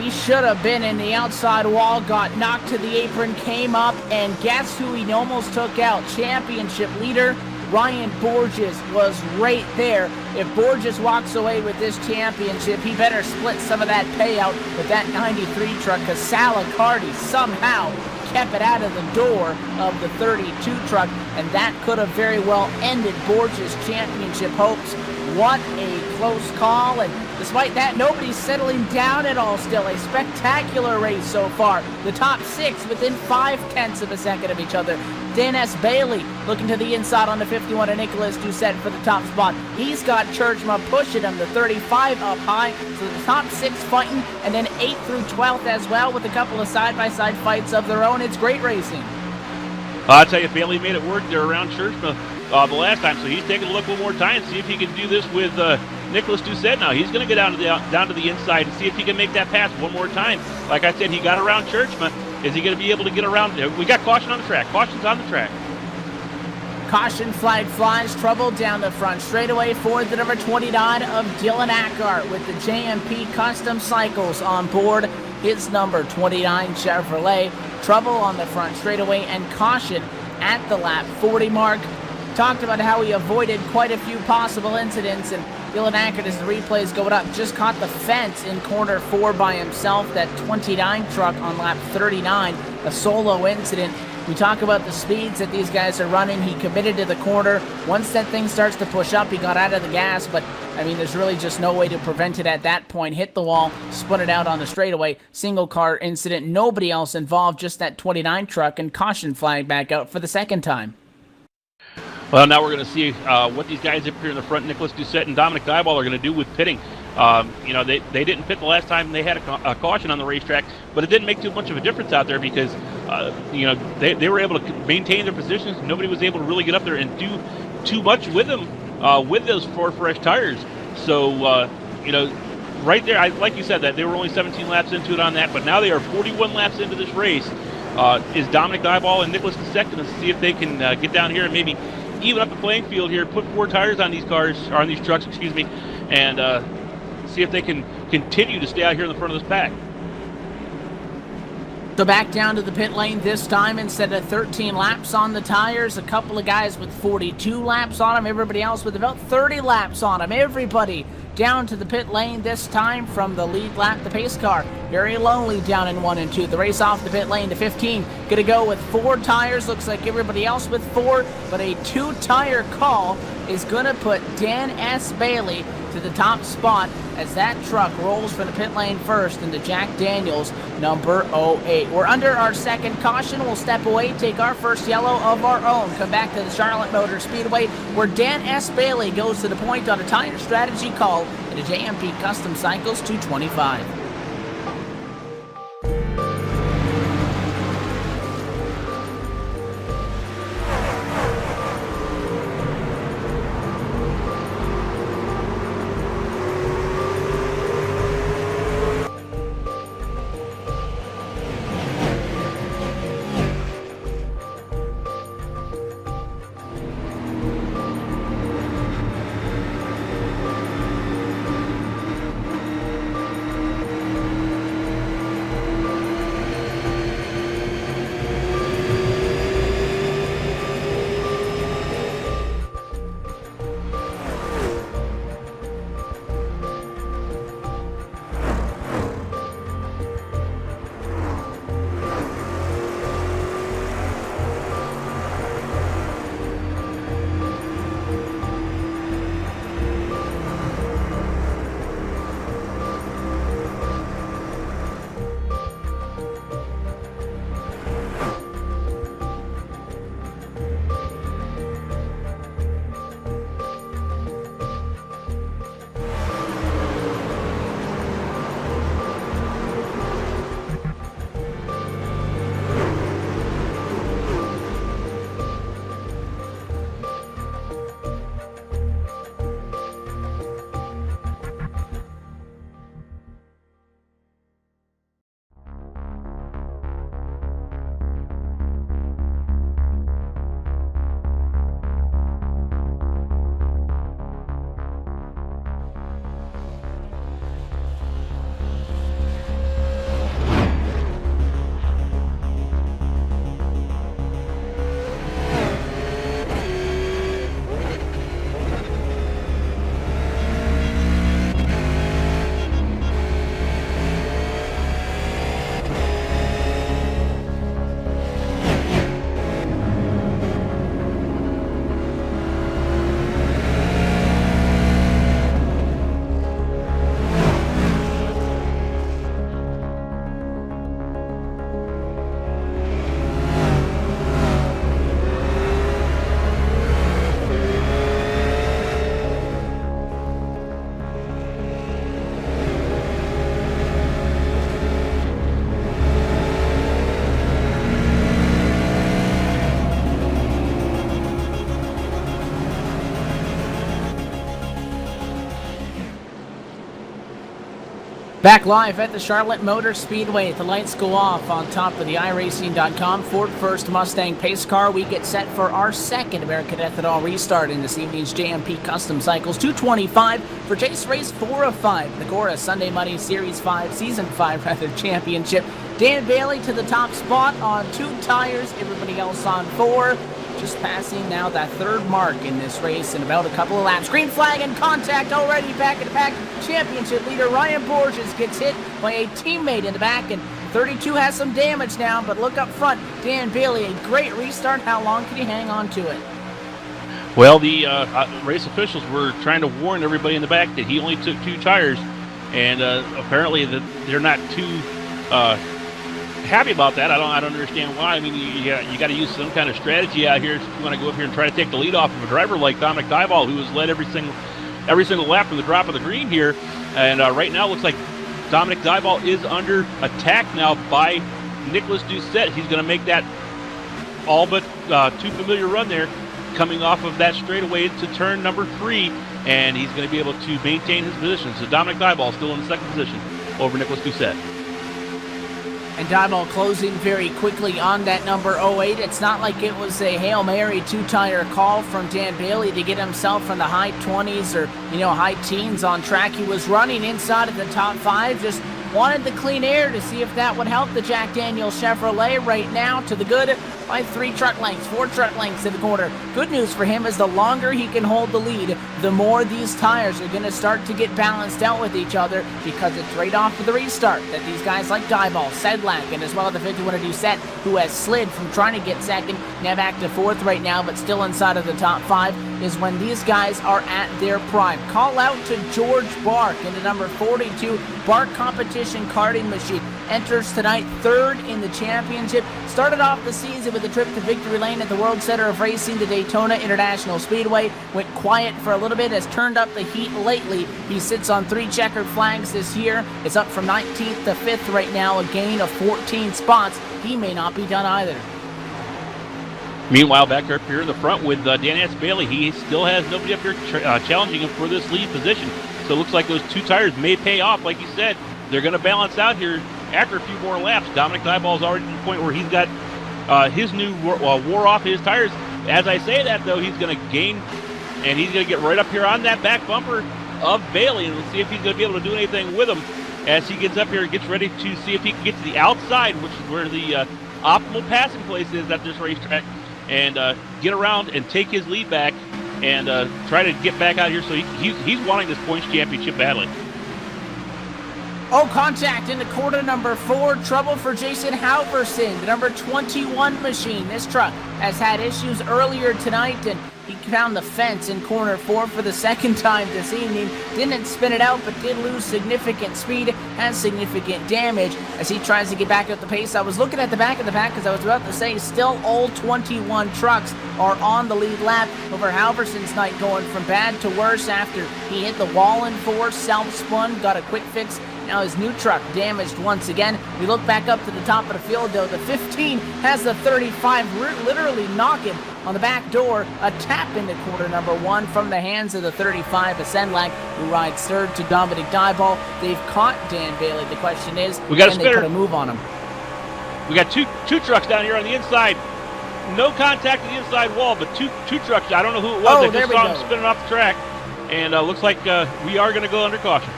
He should have been in the outside wall, got knocked to the apron, came up, and guess who he almost took out? Championship leader Ryan Borges was right there. If Borges walks away with this championship, he better split some of that payout with that 93 truck, because Salacardi somehow kept it out of the door of the 32 truck, and that could have very well ended Borges' championship hopes. What a close call, and despite that, nobody's settling down at all still. A spectacular race so far. The top 6 within 0.5 of a second of each other. Dan S. Bailey looking to the inside on the 51 of Nicholas Doucette for the top spot. He's got Churchma pushing him, the 35 up high, so the top 6 fighting, and then 8 through 12th as well with a couple of side-by-side fights of their own. It's great racing. I'll tell you, Bailey made it work there around Churchma the last time, so he's taking a look one more time, see if he can do this with Nicholas Doucette now. He's going to get down to the inside and see if he can make that pass one more time. Like I said, he got around Churchma. Is he going to be able to get around? We got caution on the track. Caution's on the track. Caution flag flies, trouble down the front straightaway for the number 29 of Dylan Ackart with the JMP Custom Cycles on board. His number 29 Chevrolet. Trouble on the front straightaway and caution at the lap 40 mark. Talked about how he avoided quite a few possible incidents, and Dylan Ackart, as the replays going up, just caught the fence in corner 4 by himself. That 29 truck on lap 39, a solo incident. We talk about the speeds that these guys are running. He committed to the corner. Once that thing starts to push up, he got out of the gas, but I mean, there's really just no way to prevent it at that point. Hit the wall, spun it out on the straightaway. Single car incident, nobody else involved, just that 29 truck, and caution flag back out for the second time. Well, now we're going to see what these guys up here in the front, Nicholas Doucette and Dominic Dieball, are going to do with pitting. You know, they didn't pit the last time they had a caution on the racetrack, but it didn't make too much of a difference out there because, you know, they were able to maintain their positions. Nobody was able to really get up there and do too much with them with those 4 fresh tires. So, you know, right there, like you said, that they were only 17 laps into it on that, but now they are 41 laps into this race. Is Dominic Dieball and Nicholas Doucette going to see if they can get down here and maybe even up the playing field here, put 4 tires on these cars, or on these trucks, excuse me, and see if they can continue to stay out here in the front of this pack. So back down to the pit lane this time, instead of 13 laps on the tires, a couple of guys with 42 laps on them, everybody else with about 30 laps on them. Everybody down to the pit lane this time from the lead lap, the pace car. Very lonely down in 1 and 2. The race off the pit lane to 15. Gonna go with 4 tires. Looks like everybody else with 4, but a 2-tire call is gonna put Dan S. Bailey to the top spot as that truck rolls for the pit lane first into Jack Daniels, number 08. We're under our second caution. We'll step away, take our first yellow of our own. Come back to the Charlotte Motor Speedway where Dan S. Bailey goes to the point on a tire strategy call in a JMP Custom Cycles 225. Back live at the Charlotte Motor Speedway. The lights go off on top of the iRacing.com Ford First Mustang pace car. We get set for our second American Ethanol restart in this evening's JMP Custom Cycles 225 for Chase Race 4 of 5. The Cora Sunday Money Series 5, Season 5 championship. Dan Bailey to the top spot on 2 tires, everybody else on 4. Just passing now that 3rd mark in this race in about a couple of laps. Green flag and contact already back in the pack. Championship leader Ryan Borges gets hit by a teammate in the back, and 32 has some damage now, but look up front. Dan Bailey, a great restart. How long can he hang on to it? Well, the race officials were trying to warn everybody in the back that he only took 2 tires, and apparently they're not too happy about that. I don't understand why. I mean, you got to use some kind of strategy out here if you want to go up here and try to take the lead off of a driver like Dominic Dieball, who has led every single lap from the drop of the green here. And right now it looks like Dominic Dieball is under attack now by Nicholas Doucette. He's going to make that all but too familiar run there, coming off of that straightaway into turn number 3, and he's going to be able to maintain his position. So Dominic Dieball still in the 2nd position over Nicholas Doucette. And Dieball closing very quickly on that number 08. It's not like it was a Hail Mary 2-tire call from Dan Bailey to get himself from the high 20s or, high teens on track. He was running inside of the top 5, just wanted the clean air to see if that would help the Jack Daniels Chevrolet. Right now to the good by 3 truck lengths, 4 truck lengths in the corner. Good news for him is the longer he can hold the lead, the more these tires are going to start to get balanced out with each other, because it's right off of the restart that these guys like Dieball, Sedlak, and as well the 51er Doucette, who has slid from trying to get 2nd, now back to 4th right now, but still inside of the top 5, is when these guys are at their prime. Call out to George Bark into number 42. Bark Competition Karting Machine enters tonight 3rd in the championship. Started off the season with a trip to Victory Lane at the World Center of Racing to Daytona International Speedway. Went quiet for a little bit, has turned up the heat lately. He sits on 3 checkered flags this year. It's up from 19th to 5th right now, a gain of 14 spots. He may not be done either. Meanwhile, back up here in the front with Dan S. Bailey, he still has nobody up here challenging him for this lead position. So it looks like those 2 tires may pay off. Like you said, they're going to balance out here after a few more laps. Dominic Dieball is already to the point where he's got his new wore off his tires. As I say that, though, he's going to gain, and he's going to get right up here on that back bumper of Bailey, and we'll see if he's going to be able to do anything with him as he gets up here and gets ready to see if he can get to the outside, which is where the optimal passing place is at this racetrack, and get around and take his lead back and try to get back out here. So he's wanting this points championship badly. Oh, contact in the quarter number 4. Trouble for Jason Halverson, the number 21 machine. This truck has had issues earlier tonight, and he found the fence in corner 4 for the 2nd time this evening. Didn't spin it out, but did lose significant speed, has significant damage as he tries to get back up the pace. I was looking at the back of the pack because I was about to say still all 21 trucks are on the lead lap over Halverson's night, going from bad to worse after he hit the wall in 4, self-spun, got a quick fix. Now his new truck damaged once again. We look back up to the top of the field, though. The 15 has the 35 literally knocking on the back door. A tap into quarter number 1 from the hands of the 35, a Sedlak, who rides 3rd to Dominic Dieball. They've caught Dan Bailey. The question is, can they put a move on him? We got two trucks down here on the inside. No contact with the inside wall, but two trucks. I don't know who it was. I just saw him spinning off the track. And looks like we are going to go under caution.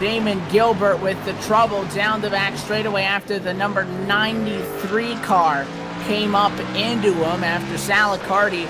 Damon Gilbert with the trouble down the back straightaway after the number 93 car came up into him after Sal Accardi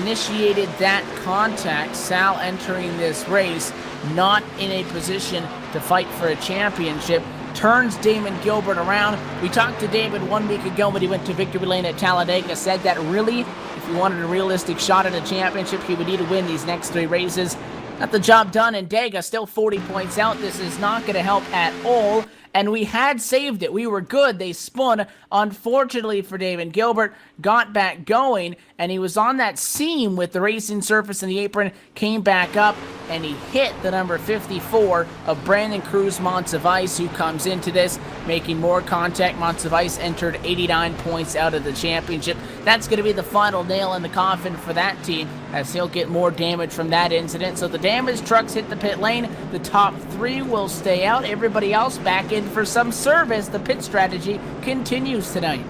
initiated that contact. Sal entering this race not in a position to fight for a championship. Turns Damon Gilbert around. We talked to David 1 week ago when he went to Victory Lane at Talladega, said that really, if he wanted a realistic shot at a championship, he would need to win these next 3 races. Got the job done in Dega, still 40 points out. This is not going to help at all. And we had saved it. We were good. They spun. Unfortunately for David Gilbert, got back going, and he was on that seam with the racing surface in the apron, came back up, and he hit the number 54 of Brandon Cruz Monsivice, who comes into this, making more contact. Monsivice entered 89 points out of the championship. that's going to be the final nail in the coffin for that team, as he'll get more damage from that incident. So the damaged trucks hit the pit lane. The top 3 will stay out. Everybody else back in for some service. The pit strategy continues tonight.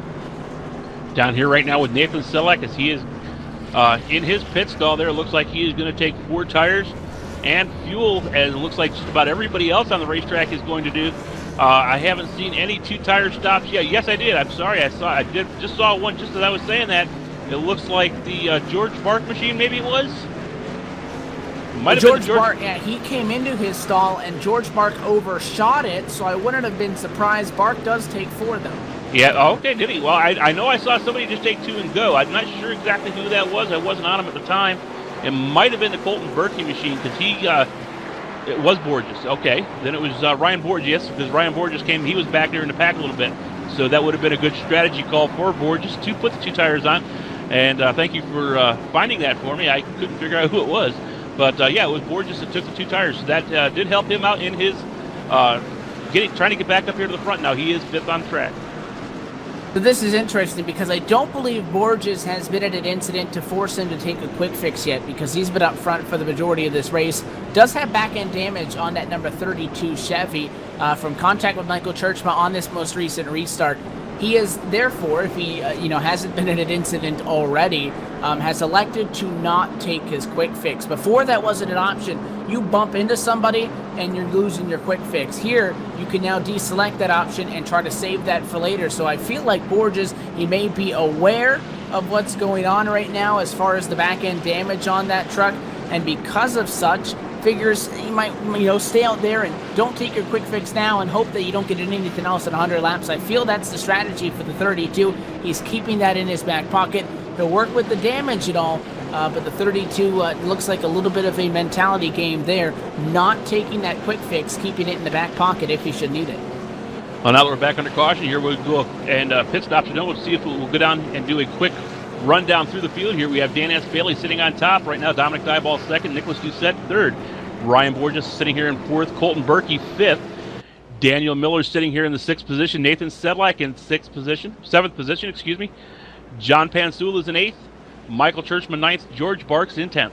Down here right now with Nathan Selleck, as he is in his pit stall there. It looks like he is going to take 4 tires and fuel, as it looks like just about everybody else on the racetrack is going to do. I haven't seen any 2-tire stops yet. Yes, I did. I'm sorry. I just saw one just as I was saying that. It looks like the George Bark machine, maybe it was. Might have been George Bark. Yeah, he came into his stall and George Bark overshot it, so I wouldn't have been surprised. Bark does take 4 though. Yeah. Okay. Did he? Well, I know I saw somebody just take 2 and go. I'm not sure exactly who that was. I wasn't on him at the time. It might have been the Colton Berkey machine, because it was Borges. Okay. Then it was Ryan Borges, because Ryan Borges came. He was back there in the pack a little bit. So that would have been a good strategy call for Borges to put the 2 tires on. And thank you for finding that for me. I couldn't figure out who it was. But, yeah, it was Borges that took the 2 tires. So that did help him out in his trying to get back up here to the front. Now he is 5th on track. So this is interesting, because I don't believe Borges has been at an incident to force him to take a quick fix yet, because he's been up front for the majority of this race. Does have back-end damage on that number 32 Chevy from contact with Michael Churchma on this most recent restart. He is, therefore, if he hasn't been in an incident already, has elected to not take his quick fix. Before, that wasn't an option. You bump into somebody and you're losing your quick fix. Here, you can now deselect that option and try to save that for later. So I feel like Borges, he may be aware of what's going on right now as far as the back-end damage on that truck, and because of such, figures he might stay out there and don't take your quick fix now and hope that you don't get anything else at 100 laps. I feel that's the strategy for the 32. He's keeping that in his back pocket. He'll work with the damage and all, but the 32 looks like a little bit of a mentality game there, not taking that quick fix, keeping it in the back pocket if he should need it. Well, now that we're back under caution here, we'll go and pit stops are done. We'll see if we'll go down and do a quick run down through the field here. We have Dan S. Bailey sitting on top right now. Dominic Dieball 2nd. Nicholas Doucette 3rd. Ryan Borges sitting here in 4th. Colton Berkey 5th. Daniel Miller sitting here in the 6th position. Nathan Sedlak in 7th position, excuse me. John Pansul is in 8th. Michael Churchman 9th. George Barks in 10th.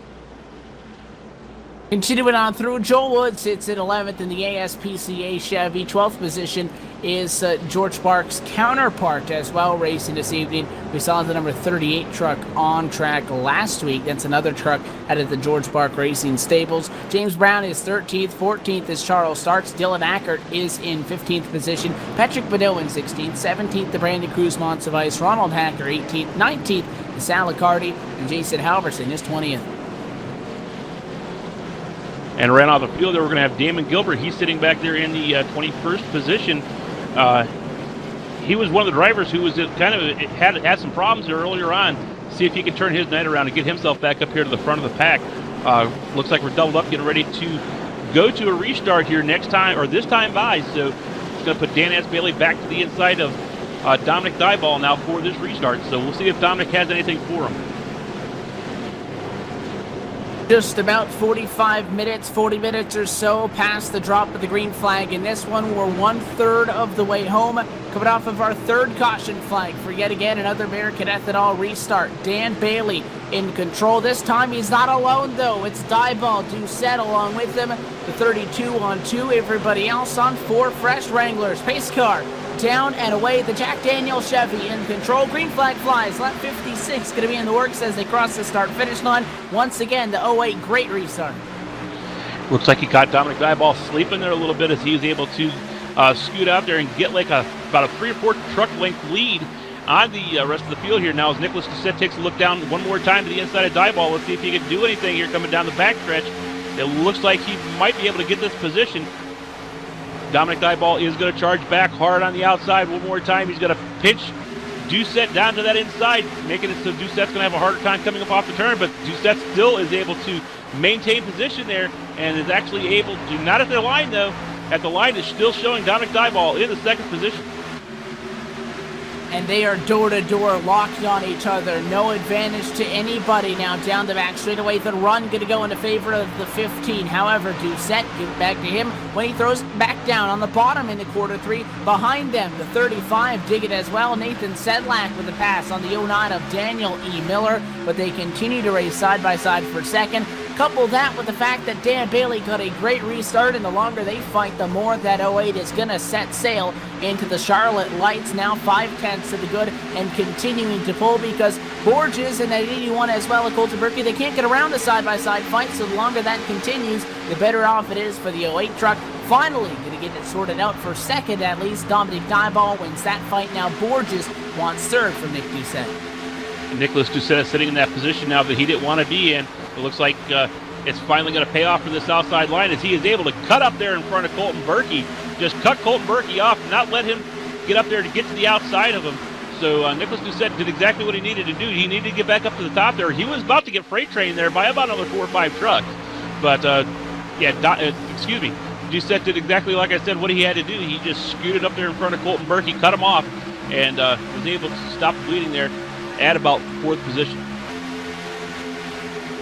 Continuing on through, Joel Wood sits in 11th in the ASPCA Chevy. 12th position is George Barks' counterpart as well, racing this evening. We saw the number 38 truck on track last week. That's another truck out of the George Bark Racing stables. James Brown is 13th. 14th is Charles Starks. Dylan Ackert is in 15th position. Patrick Bedell in 16th. 17th, the Brandon Cruz Montsevice. Ronald Hacker 18th. 19th, the Sal Accardi. And Jason Halverson is 20th. And right out of the field there, we're going to have Damon Gilbert. He's sitting back there in the 21st position. He was one of the drivers who was kind of had some problems there earlier on. See if he can turn his night around and get himself back up here to the front of the pack. Looks like we're doubled up, getting ready to go to a restart here next time, or this time by. So it's going to put Dan S. Bailey back to the inside of Dominic Dieball now for this restart. So we'll see if Dominic has anything for him. Just about 40 minutes or so past the drop of the green flag. In this one, we're 1/3 of the way home, coming off of our 3rd caution flag for yet again another American Ethanol restart. Dan Bailey in control. This time he's not alone, though. It's Dieball, Doucette along with him. The 32 on 2, everybody else on 4 fresh Wranglers. Pace car down and away. The Jack Daniel Chevy in control. Green flag flies. Lap 56 going to be in the works as they cross the start-finish line. Once again, the 08 great restart. Looks like he caught Dominic Dieball sleeping there a little bit as he was able to scoot out there and get like about a 3 or 4 truck length lead on the rest of the field here. Now as Nicholas Doucette takes a look down one more time to the inside of Dieball, let's see if he can do anything here coming down the backstretch. It looks like he might be able to get this position. Dominic Dieball is going to charge back hard on the outside one more time. He's going to pitch Doucette down to that inside, making it so Doucette's going to have a harder time coming up off the turn, but Doucette still is able to maintain position there and is actually able to, not at the line though, at the line is still showing Dominic Dieball in the 2nd position. And they are door-to-door, locked on each other. No advantage to anybody now. Down the back straightaway, the run going to go into favor of the 15. However, Doucette, give it back to him when he throws it back down on the bottom into quarter 3. Behind them, the 35 dig it as well. Nathan Sedlak with the pass on the 09 of Daniel E. Miller, but they continue to race side by side for second. Couple that with the fact that Dan Bailey got a great restart, and the longer they fight, the more that 08 is going to set sail into the Charlotte Lights. Now 5/10 to the good and continuing to pull, because Borges and that 81 as well, Colton Berkey, they can't get around the side-by-side fight, so the longer that continues, the better off it is for the 08 truck. Finally going to get it sorted out for second at least. Dominic Dyball wins that fight. Now Borges wants third from Nick Doucette. Nicholas Doucette is sitting in that position now that he didn't want to be in. It looks like it's finally going to pay off for this outside line, as he is able to cut up there in front of Colton Berkey. Just cut Colton Berkey off, not let him get up there to get to the outside of him. So Nicholas Doucette did exactly what he needed to do. He needed to get back up to the top there. He was about to get freight trained there by about another 4 or 5 trucks. But, Doucette did exactly like I said what he had to do. He just scooted up there in front of Colton Berkey, cut him off, and was able to stop the bleeding there at about 4th position.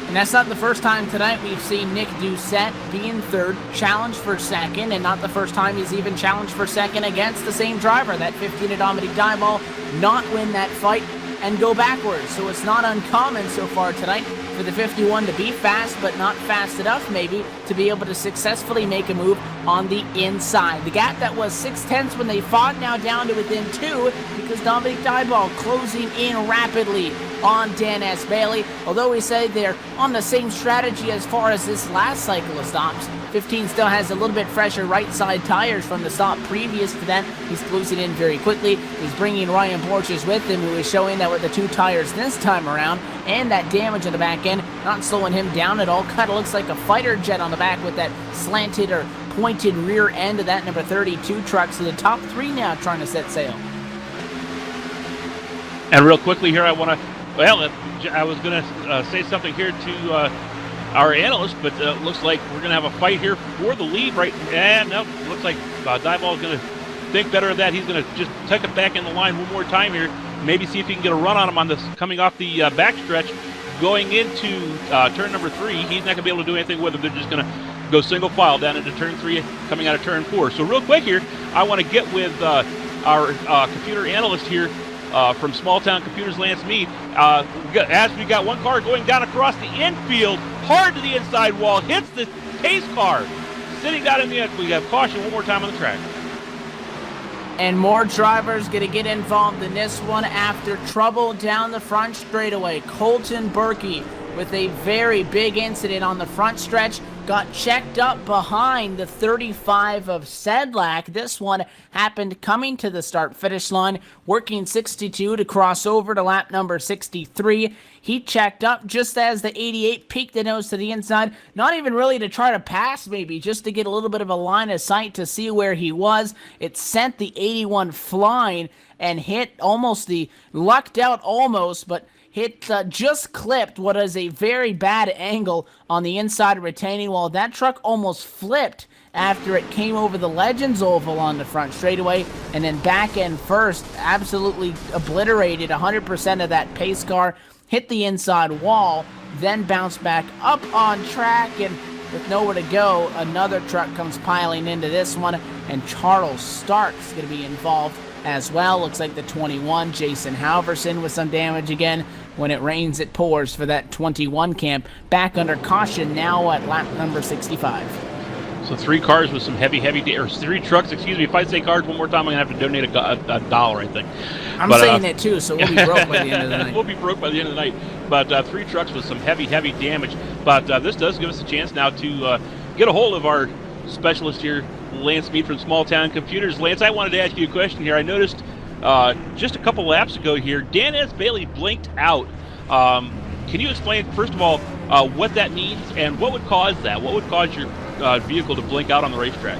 And that's not the first time tonight we've seen Nick Doucette be in third, challenge for second, and not the first time he's even challenged for second against the same driver. That 15 of Dominic Dyball, not win that fight and go backwards. So it's not uncommon so far tonight for the 51 to be fast, but not fast enough maybe to be able to successfully make a move on the inside. The gap that was 6/10 when they fought, now down to within 2, because Dominic Dyball closing in rapidly on Dan S. Bailey. Although we say they're on the same strategy as far as this last cycle of stops, 15 still has a little bit fresher right side tires from the stop previous to that. He's closing in very quickly. He's bringing Ryan Borges with him, who is showing that with the 2 tires this time around, and that damage on the back end, not slowing him down at all. Kind of looks like a fighter jet on the back with that slanted or pointed rear end of that number 32 truck. So the top 3 now trying to set sail. And real quickly here, I was going to say something here to our analyst, but looks like we're going to have a fight here for the lead right. And no, looks like Dyball is going to think better of that. He's going to just tuck it back in the line one more time here. Maybe see if he can get a run on him on this coming off the backstretch, going into turn number 3. He's not going to be able to do anything with him. They're just going to go single file down into turn 3, coming out of turn 4. So real quick here, I want to get with our computer analyst here from Small Town Computers, Lance Mead. As we got one car going down across the infield, hard to the inside wall, hits the pace car, sitting down in the end. We have caution one more time on the track. And more drivers going to get involved in this one after trouble down the front straightaway. Colton Berkey with a very big incident on the front stretch. Got checked up behind the 35 of Sedlak. This one happened coming to the start-finish line, working 62 to cross over to lap number 63. He checked up just as the 88 peeked the nose to the inside, not even really to try to pass maybe, just to get a little bit of a line of sight to see where he was. It sent the 81 flying and hit almost lucked out almost, but hit just clipped what is a very bad angle on the inside retaining wall. That truck almost flipped after it came over the Legends Oval on the front straightaway, and then back end first absolutely obliterated 100% of that pace car, hit the inside wall, then bounced back up on track, and with nowhere to go, another truck comes piling into this one, and Charles Stark's going to be involved as well. Looks like the 21, Jason Halverson, with some damage again. When it rains, it pours for that 21 camp. Back under caution now at lap number 65. So 3 cars with some heavy, or 3 trucks, excuse me. If I say cars one more time, I'm going to have to donate a dollar, I think. I'm saying it too, so we'll be broke by the end of the night. We'll be broke by the end of the night. But 3 trucks with some heavy damage. But this does give us a chance now to get a hold of our specialist here, Lance Mead from Small Town Computers. Lance, I wanted to ask you a question here. I noticed just a couple laps ago here, Dan S. Bailey blinked out. Can you explain, first of all, what that means and what would cause that? What would cause your vehicle to blink out on the racetrack?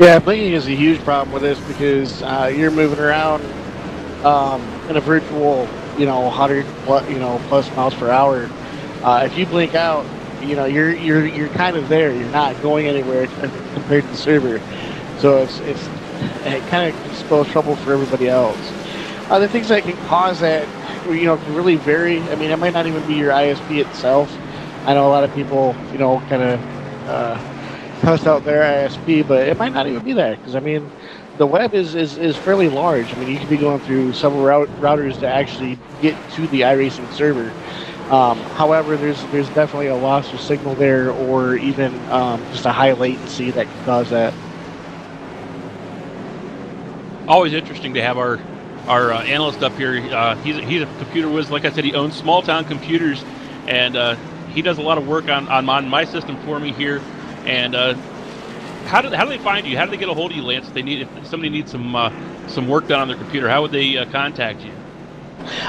Yeah, blinking is a huge problem with this because you're moving around in a virtual, 100 plus miles per hour. If you blink out, you're kind of there. You're not going anywhere compared to the server. So it's and it kind of can spell trouble for everybody else. The things that can cause that, can really vary. I mean, it might not even be your ISP itself. I know a lot of people, kind of cuss out their ISP, but it might not even be that, because I mean, the web is fairly large. I mean, you could be going through several routers to actually get to the iRacing server. However, there's definitely a loss of signal there, or even just a high latency that can cause that. Always interesting to have our analyst up here. He's a computer whiz. Like I said, he owns Small Town Computers, and he does a lot of work on my system for me here. And how do they find you? How do they get a hold of you, Lance? If somebody needs some work done on their computer, how would they contact you?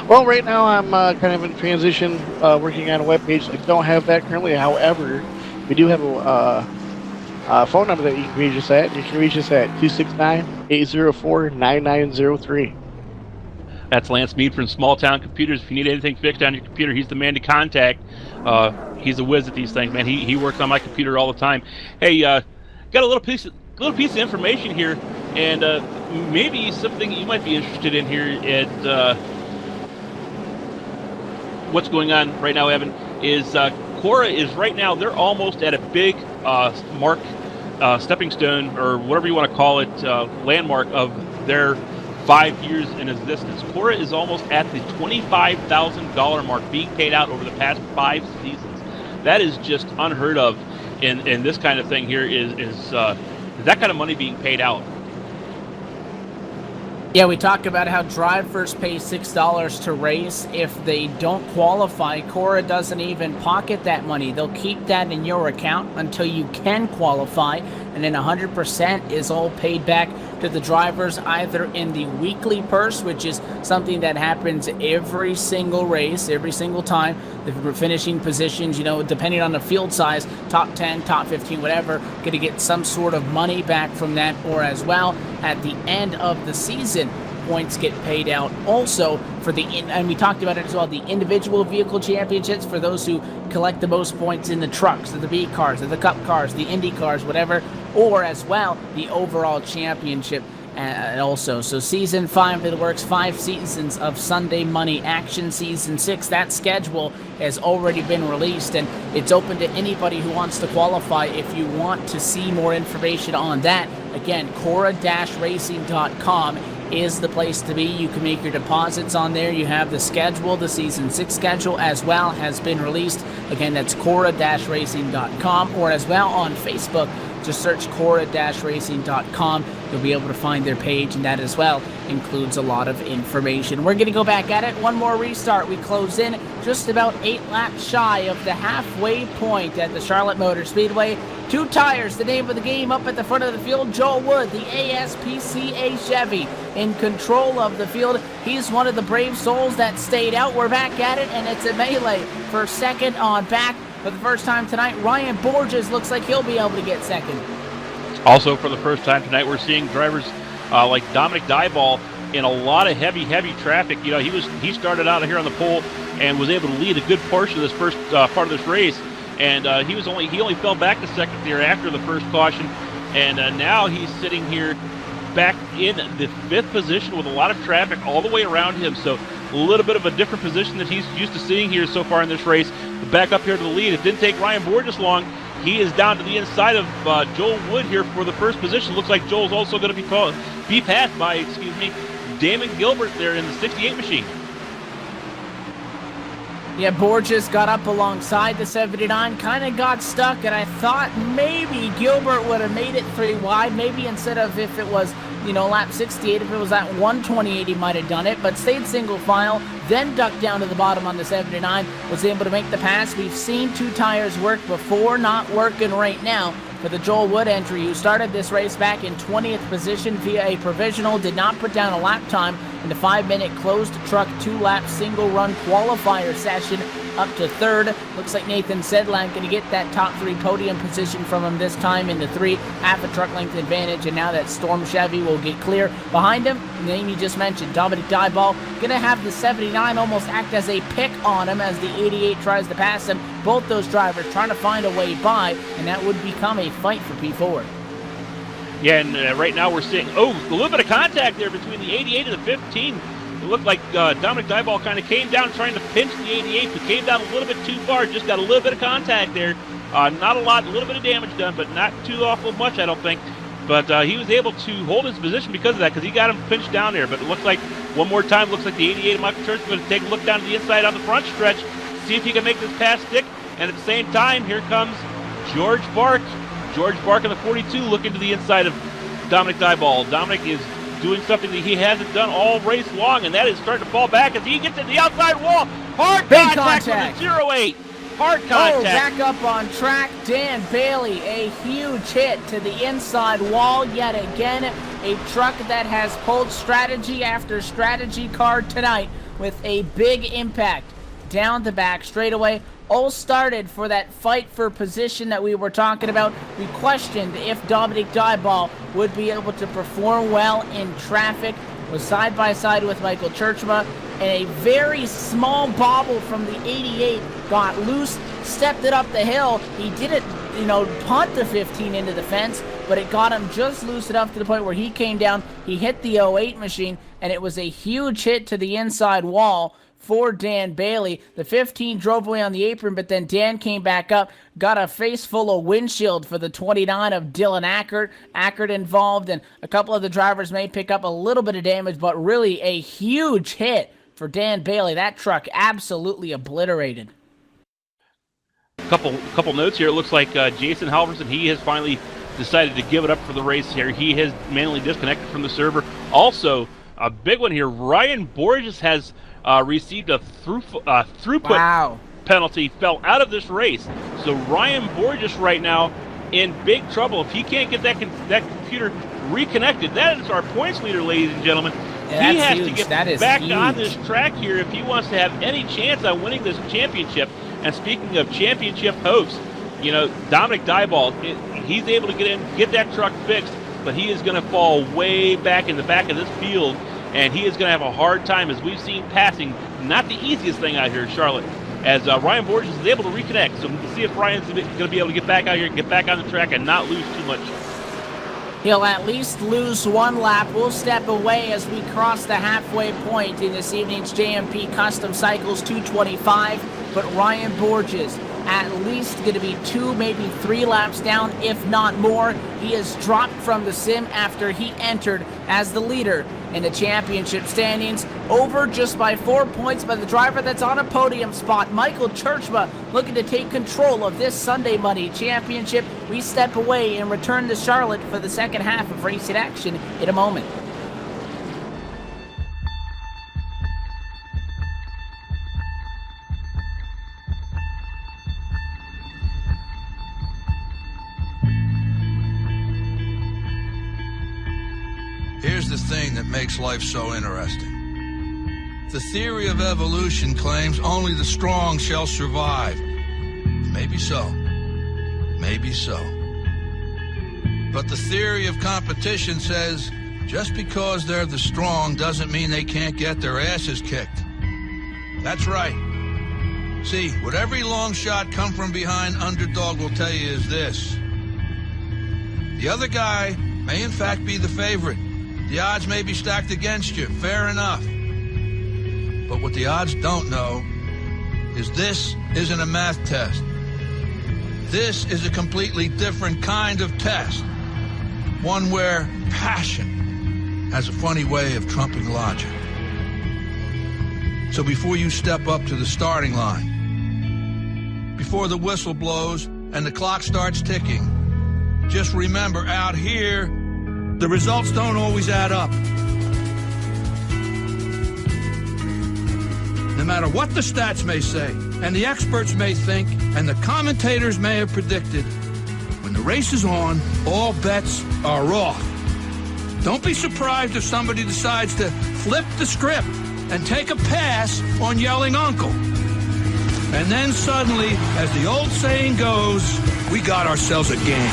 Well, right now I'm kind of in transition, working on a web page. I don't have that currently. However, we do have a phone number that you can reach us at. You can reach us at 269-804-9903. That's Lance Mead from Small Town Computers. If you need anything fixed on your computer, he's the man to contact. He's a whiz at these things, man. He works on my computer all the time. Hey, got a little piece of information here, and maybe something you might be interested in here at what's going on right now, Evan, is Cora is right now, they're almost at a big mark, stepping stone, or whatever you want to call it, landmark of their 5 years in existence. Cora is almost at the $25,000 mark being paid out over the past 5 seasons. That is just unheard of in this kind of thing here, is that kind of money being paid out. Yeah, we talk about how drivers pay $6 to race. If they don't qualify, Cora doesn't even pocket that money. They'll keep that in your account until you can qualify, and then 100% is all paid back to the drivers, either in the weekly purse, which is something that happens every single race, every single time. The finishing positions, depending on the field size, top 10, top 15, whatever, going to get some sort of money back from that, or as well, at the end of the season, points get paid out also for and we talked about it as well, the individual vehicle championships for those who collect the most points in the trucks, or the B cars, or the Cup cars, the Indy cars, whatever, or as well, the overall championship also. So season 5 of the works, 5 seasons of Sunday Money action. Season 6, that schedule has already been released, and it's open to anybody who wants to qualify. If you want to see more information on that, again, Cora-Racing.com is the place to be. You can make your deposits on there. You have the schedule, the season 6 schedule as well has been released. Again, that's Cora-Racing.com, or as well on Facebook, just search Cora-Racing.com. You'll be able to find their page, and that as well includes a lot of information. We're going to go back at it. One more restart. We close in just about 8 laps shy of the halfway point at the Charlotte Motor Speedway. 2 tires, the name of the game, up at the front of the field. Joel Wood, the ASPCA Chevy, in control of the field. He's one of the brave souls that stayed out. We're back at it, and it's a melee for second on back. For the first time tonight, Ryan Borges looks like he'll be able to get second. Also, for the first time tonight, we're seeing drivers like Dominic Dyball in a lot of heavy traffic. He started out here on the pole and was able to lead a good portion of this first part of this race, and he only fell back to second there after the first caution, and now he's sitting here back in the 5th position with a lot of traffic all the way around him. So a little bit of a different position that he's used to seeing here so far in this race. Back up here to the lead. It didn't take Ryan Borges long. He is down to the inside of Joel Wood here for the first position. Looks like Joel's also going to be passed by, Damon Gilbert there in the 68 machine. Yeah, Borges got up alongside the 79, kind of got stuck, and I thought maybe Gilbert would have made it 3 wide. Maybe instead of, if it was, lap 68, if it was at 128, he might have done it, but stayed single file, then ducked down to the bottom on the 79, was able to make the pass. We've seen 2 tires work before, not working right now for the Joel Wood entry, who started this race back in 20th position via a provisional, did not put down a lap time in the 5-minute closed truck 2-lap single-run qualifier session up to 3rd. Looks like Nathan Sedlan going to get that top 3 podium position from him this time in the 3, half a truck length advantage, and now that Storm Chevy will get clear. Behind him, the name you just mentioned, Dominic Dyball, going to have the 79 almost act as a pick on him as the 88 tries to pass him. Both those drivers trying to find a way by, and that would become a fight for P4. Yeah, and right now we're seeing, a little bit of contact there between the 88 and the 15. It looked like Dominic Dieball kind of came down trying to pinch the 88, but came down a little bit too far. Just got a little bit of contact there. Not a lot, a little bit of damage done, but not too awful much, I don't think. But he was able to hold his position because of that, because he got him pinched down there. But it looks like, one more time, looks like the 88 of Michael Church is going to take a look down to the inside on the front stretch, see if he can make this pass stick. And at the same time, here comes George Bark. George Bark on the 42 looking to the inside of Dominic Dieball. Dominic is doing something that he hasn't done all race long, and that is starting to fall back as he gets to the outside wall. Hard Big contact with a 0-8. Hard contact. Back up on track. Dan Bailey, a huge hit to the inside wall yet again. A truck that has pulled strategy after strategy card tonight with a big impact down the back straightaway. All started for that fight for position that we were talking about. We questioned if Dominic Dieball would be able to perform well in traffic. Was side by side with Michael Churchma, and a very small bobble from the 88 got loose, stepped it up the hill. He didn't, punt the 15 into the fence, but it got him just loose enough to the point where he came down. He hit the 08 machine, and it was a huge hit to the inside wall for Dan Bailey. The 15 drove away on the apron, but then Dan came back up, got a face full of windshield for the 29 of Dylan Ackert. Ackert involved, and a couple of the drivers may pick up a little bit of damage, but really a huge hit for Dan Bailey. That truck absolutely obliterated. Couple notes here. It looks like Jason Halverson, he has finally decided to give it up for the race here. He has manually disconnected from the server. Also, a big one here, Ryan Borges has received a throughput penalty, fell out of this race. So Ryan Borges right now in big trouble. If he can't get that computer reconnected, that is our points leader, ladies and gentlemen. Yeah, he has huge. to get that back huge. on this track here if he wants to have any chance on winning this championship. And speaking of championship hopes, Dominic Dieball, he's able to get that truck fixed, but he is going to fall way back in the back of this field, and he is going to have a hard time, as we've seen passing. Not the easiest thing out here in Charlotte, as Ryan Borges is able to reconnect. So we'll see if Ryan's going to be able to get back out here and get back on the track and not lose too much. He'll at least lose one lap. We'll step away as we cross the halfway point in this evening's JMP Custom Cycles 225. But Ryan Borges at least going to be 2, maybe 3 laps down, if not more. He is dropped from the sim after he entered as the leader in the championship standings, over just by 4 points by the driver that's on a podium spot, Michael Churchma, looking to take control of this Sunday Money Championship. We step away and return to Charlotte for the second half of Racing Action in a moment. Here's the thing that makes life so interesting. The theory of evolution claims only the strong shall survive. Maybe so. Maybe so. But the theory of competition says just because they're the strong doesn't mean they can't get their asses kicked. That's right. See, what every long shot come from behind underdog will tell you is this. The other guy may in fact be the favorite. The odds may be stacked against you, fair enough. But what the odds don't know is this isn't a math test. This is a completely different kind of test. One where passion has a funny way of trumping logic. So before you step up to the starting line, before the whistle blows and the clock starts ticking, just remember out here, the results don't always add up. No matter what the stats may say, and the experts may think, and the commentators may have predicted, when the race is on, all bets are off. Don't be surprised if somebody decides to flip the script and take a pass on yelling uncle. And then suddenly, as the old saying goes, we got ourselves a game.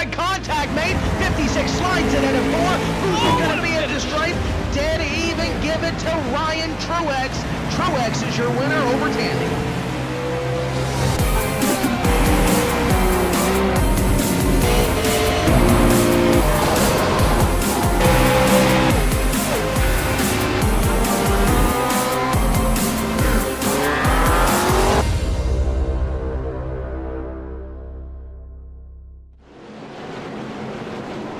red contact made. 56 slides it into 4. Who's going to be at the stripe? Dead even. Give it to Ryan Truex. Truex is your winner over Tandy.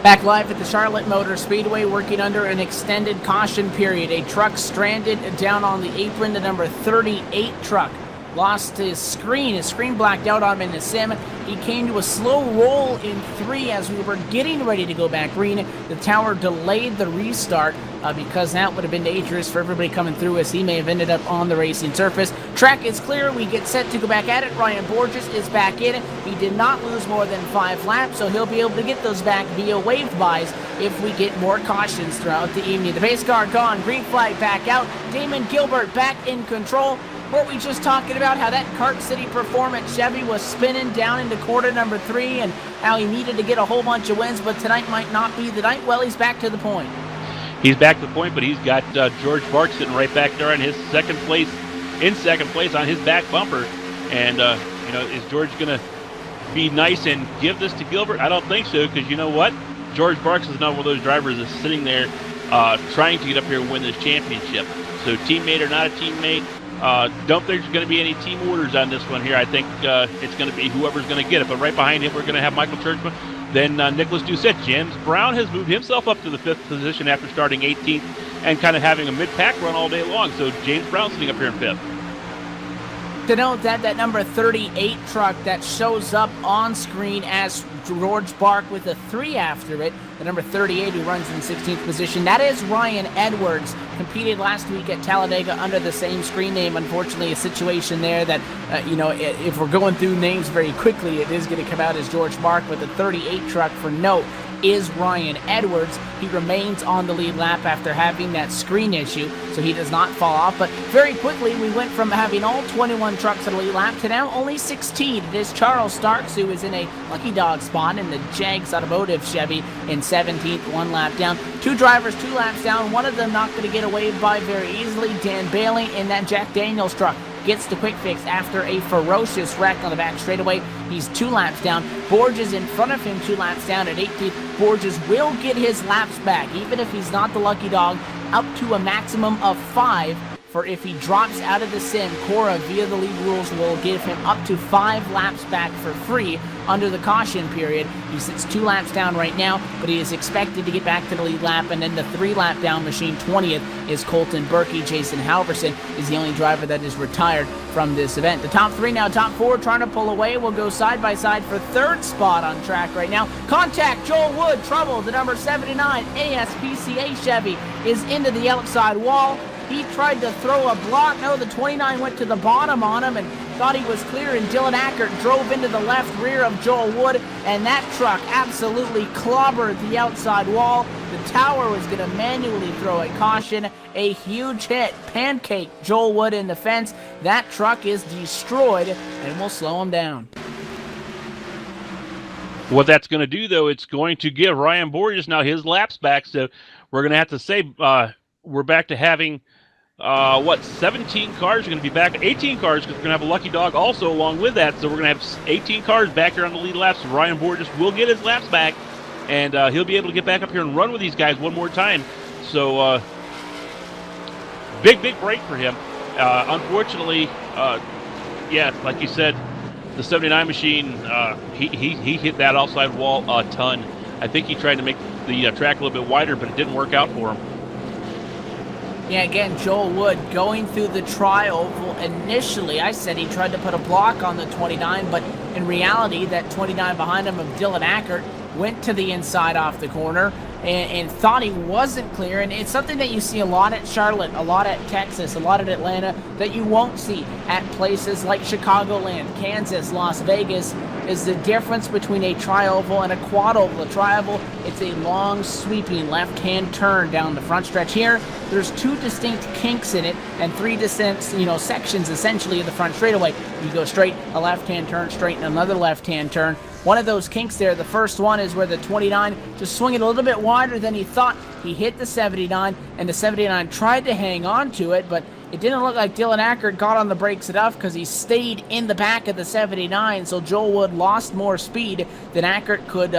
Back live at the Charlotte Motor Speedway, working under an extended caution period. A truck stranded down on the apron, the number 38 truck. Lost his screen blacked out on him in the sim. He came to a slow roll in 3 as we were getting ready to go back green. The tower delayed the restart because that would have been dangerous for everybody coming through, as he may have ended up on the racing surface. Track is clear. We get set to go back at it. Ryan Borges is back in. He did not lose more than 5 laps, so he'll be able to get those back via wave buys if we get more cautions throughout the evening. The pace car gone. Green flag back out. Damon Gilbert back in control. Weren't we just talking about how that Kart City Performance Chevy was spinning down into quarter number 3 and how he needed to get a whole bunch of wins, but tonight might not be the night? Well, he's back to the point. He's back to the point, but he's got George Bark sitting right back there in second place on his back bumper. And, is George going to be nice and give this to Gilbert? I don't think so, because you know what? George Barks is not one of those drivers that's sitting there trying to get up here and win this championship. So teammate or not a teammate, don't think there's going to be any team orders on this one here. I think it's going to be whoever's going to get it. But right behind him, we're going to have Michael Churchman, then Nicholas Doucette. James Brown has moved himself up to the 5th position after starting 18th and kind of having a mid-pack run all day long. So James Brown sitting up here in 5th. To note that number 38 truck that shows up on screen as George Bark with a 3 after it, the number 38 who runs in 16th position, that is Ryan Edwards. Competed last week at Talladega under the same screen name. Unfortunately, a situation there that, if we're going through names very quickly, it is going to come out as George Bark, but the 38 truck for note is Ryan Edwards. He remains on the lead lap after having that screen issue, so he does not fall off. But very quickly, we went from having all 21 trucks at the lead lap to now only 16. It is Charles Starks who is in a lucky dog spot in the Jags Automotive Chevy in 17th, 1 lap down. 2 drivers, 2 laps down. One of them not going to get away by very easily. Dan Bailey in that Jack Daniels truck gets the quick fix after a ferocious wreck on the back straightaway. He's 2 laps down. Borges in front of him 2 laps down at 18th. Borges will get his laps back, even if he's not the lucky dog, up to a maximum of 5. For if he drops out of the sim, Cora, via the league rules, will give him up to 5 laps back for free under the caution period. He sits 2 laps down right now, but he is expected to get back to the lead lap, and then the 3 lap down machine, 20th, is Colton Berkey. Jason Halverson is the only driver that is retired from this event. The top 3 now, top 4 trying to pull away. We'll go side by side for 3rd spot on track right now. Contact, Joel Wood, trouble. The number 79 ASPCA Chevy is into the outside wall. He tried to throw a block. No, the 29 went to the bottom on him and thought he was clear, and Dylan Ackert drove into the left rear of Joel Wood, and that truck absolutely clobbered the outside wall. The tower was going to manually throw a caution. A huge hit, pancake Joel Wood in the fence. That truck is destroyed and will slow him down. What that's going to do, though, it's going to give Ryan Borges now his laps back. So we're going to have to say we're back to having 17 cars are going to be back, 18 cars, because we're going to have a lucky dog also along with that. So we're going to have 18 cars back here on the lead laps. So Ryan Borges will get his laps back, and he'll be able to get back up here and run with these guys one more time. So big break for him. Unfortunately, like you said, the 79 machine, he hit that outside wall a ton. I think he tried to make the track a little bit wider, but it didn't work out for him. Yeah, again, Joel Wood going through the tri-oval. Initially, I said he tried to put a block on the 29, but in reality, that 29 behind him of Dylan Ackert went to the inside off the corner and thought he wasn't clear. And it's something that you see a lot at Charlotte, a lot at Texas, a lot at Atlanta, that you won't see at places like Chicagoland, Kansas, Las Vegas, is the difference between a tri-oval and a quad-oval. A tri-oval, it's a long, sweeping left-hand turn down the front stretch. Here, there's 2 distinct kinks in it and 3 distinct, sections essentially of the front straightaway. You go straight, a left-hand turn, straight, and another left-hand turn. One of those kinks there, the first one, is where the 29 just swung it a little bit wider than he thought. He hit the 79, and the 79 tried to hang on to it, but it didn't look like Dylan Ackert got on the brakes enough because he stayed in the back of the 79, so Joel Wood lost more speed than Ackert could,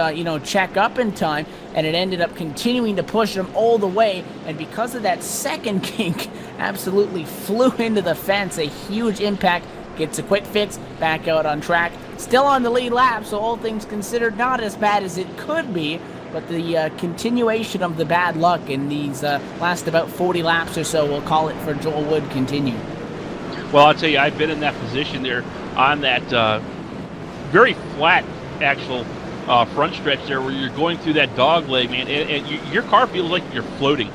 check up in time, and it ended up continuing to push him all the way, and because of that second kink, absolutely flew into the fence, a huge impact, gets a quick fix, back out on track, still on the lead lap, so all things considered not as bad as it could be, but the continuation of the bad luck in these last about 40 laps or so, we'll call it, for Joel Wood continue. Well, I'll tell you, I've been in that position there on that very flat actual front stretch there where you're going through that dog leg, man, and your car feels like you're floating,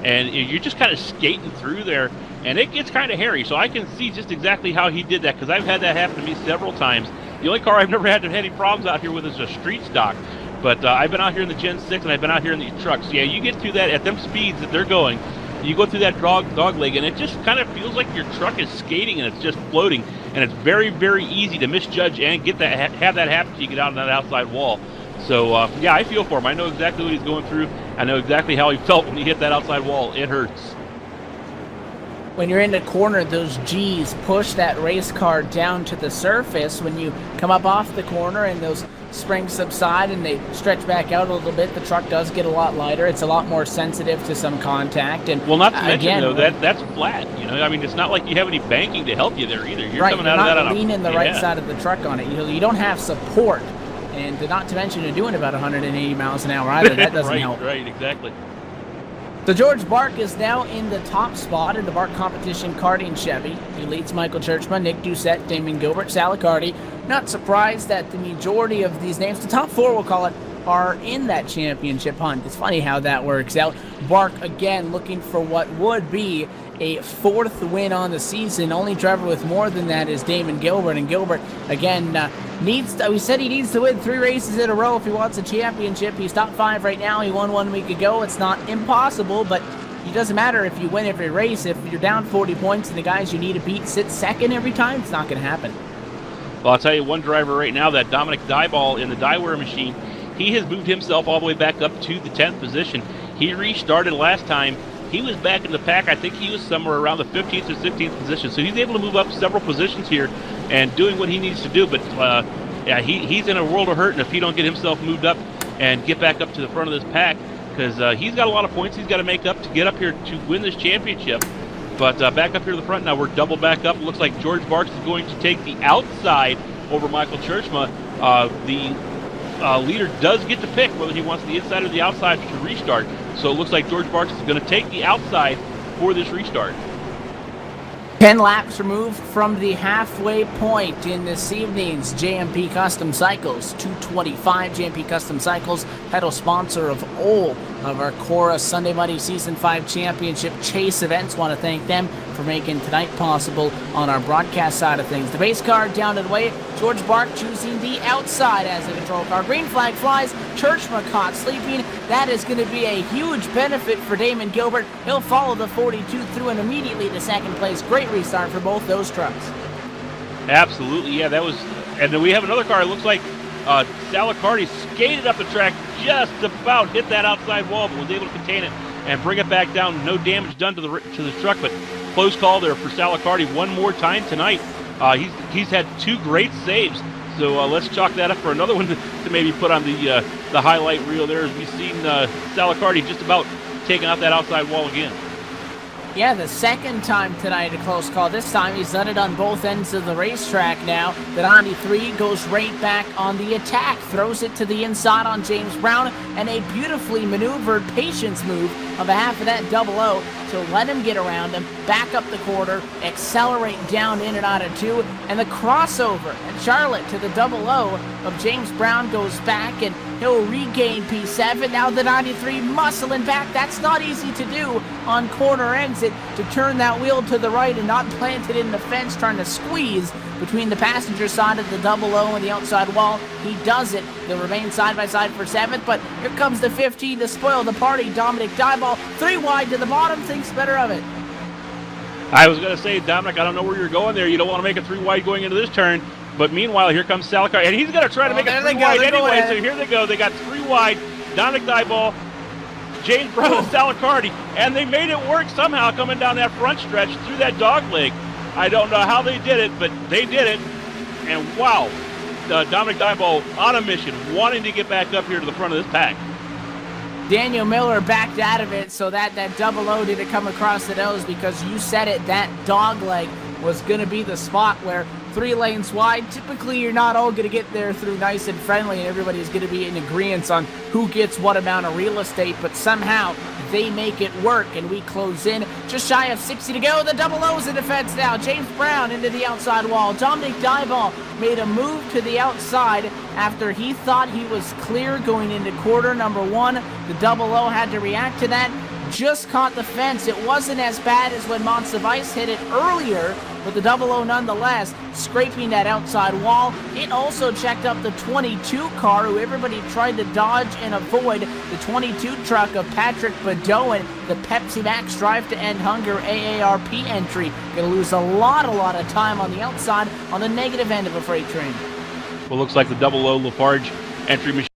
and you're just kind of skating through there, and it gets kind of hairy, so I can see just exactly how he did that, because I've had that happen to me several times. The only car I've never had any problems out here with is a street stock. But I've been out here in the Gen 6, and I've been out here in these trucks. Yeah, you get through that at them speeds that they're going. You go through that dog leg, and it just kind of feels like your truck is skating, and it's just floating. And it's very, very easy to misjudge and get that have that happen to you get out on that outside wall. So, yeah, I feel for him. I know exactly what he's going through. I know exactly how he felt when he hit that outside wall. It hurts. When you're in the corner, those G's push that race car down to the surface. When you come up off the corner and those springs subside and they stretch back out a little bit, the truck does get a lot lighter. It's a lot more sensitive to some contact. And well, not to mention, though, that's flat. I mean, it's not like you have any banking to help you there either. You're coming out of that on a... leaning the right side of the truck on it. You don't have support. And not to mention you're doing about 180 miles an hour either. That doesn't help. Right, exactly. So George Bark is now in the top spot in the Bark Competition karting Chevy. He leads Michael Churchman, Nick Doucette, Damon Gilbert, Sal Liccardi. Not surprised that the majority of these names, the top 4 we'll call it, are in that championship hunt. It's funny how that works out. Bark, again, looking for what would be a 4th win on the season. Only driver with more than that is Damon Gilbert, and Gilbert, again, we said he needs to win 3 races in a row if he wants a championship. He's top 5 right now. He won 1 week ago. It's not impossible, but it doesn't matter if you win every race. If you're down 40 points and the guys you need to beat sit second every time, it's not going to happen. Well, I'll tell you, one driver right now, that Dominic Dyball in the Dyewear machine, he has moved himself all the way back up to the 10th position. He restarted last time. He was back in the pack. I think he was somewhere around the 15th or 16th position. So he's able to move up several positions here and doing what he needs to do. But, yeah, he's in a world of hurt, and if he don't get himself moved up and get back up to the front of this pack, because he's got a lot of points he's got to make up to get up here to win this championship. But back up here to the front now, we're double back up. It looks like George Barks is going to take the outside over Michael Churchma. The leader does get to pick whether he wants the inside or the outside to restart. So it looks like George Barks is going to take the outside for this restart. 10 laps removed from the halfway point in this evening's JMP Custom Cycles 225. JMP Custom Cycles, title sponsor of all of our Cora Sunday Money Season 5 Championship Chase events. Want to thank them for making tonight possible on our broadcast side of things. The base car down and away. George Bark choosing the outside as the control car. Green flag flies. Churchman caught sleeping. That is going to be a huge benefit for Damon Gilbert. He'll follow the 42 through and immediately to second place. Great restart for both those trucks. Absolutely, yeah, that was... And then we have another car. It looks like Sal Liccardi skated up the track, just about hit that outside wall, but was able to contain it and bring it back down. No damage done to the truck, but close call there for Sal Liccardi one more time tonight. He's had 2 great saves, so let's chalk that up for another one to maybe put on the highlight reel there, as we've seen Sal Liccardi just about taking out that outside wall again. Yeah, the second time tonight a close call. This time he's done it on both ends of the racetrack now. The 93 goes right back on the attack, throws it to the inside on James Brown, and a beautifully maneuvered patience move of a half of that 00 to let him get around him, back up the quarter, accelerate down in and out of 2, and the crossover at Charlotte to the 00 of James Brown goes back, and He'll regain P7. Now the 93 muscling back. That's not easy to do on corner exit, to turn that wheel to the right and not plant it in the fence, trying to squeeze between the passenger side of the 00 and the outside wall. He does it. They'll remain side by side for 7th, but here comes the 15 to spoil the party. Dominic Dieball, 3 wide to the bottom, thinks better of it. I was going to say, Dominic, I don't know where you're going there. You don't want to make a 3 wide going into this turn. But meanwhile, here comes Salakar, and he's going to try to make it 3 wide anyway. So here they go. They got 3 wide. Dominic Dieball, James Brown, and Salacardi, and they made it work somehow coming down that front stretch through that dog leg. I don't know how they did it, but they did it. And wow, Dominic Dieball on a mission, wanting to get back up here to the front of this pack. Daniel Miller backed out of it, so that 00 didn't come across the nose, because you said it, that dog leg was going to be the spot where 3 lanes wide, typically you're not all going to get there through nice and friendly, and everybody's going to be in agreement on who gets what amount of real estate, but somehow they make it work, and we close in just shy of 60 to go. The 00's in defense now. James Brown into the outside wall. Dominic Dieball made a move to the outside after he thought he was clear going into quarter number 1. The 00 had to react to that. Just caught the fence. It wasn't as bad as when Monsivice hit it earlier, but the 00 nonetheless scraping that outside wall. It also checked up the 22 car, who everybody tried to dodge and avoid. The 22 truck of Patrick Bedoin, the Pepsi Max Drive to End Hunger AARP entry. Gonna lose a lot of time on the outside on the negative end of a freight train. Well, looks like the 00 Lafarge entry machine.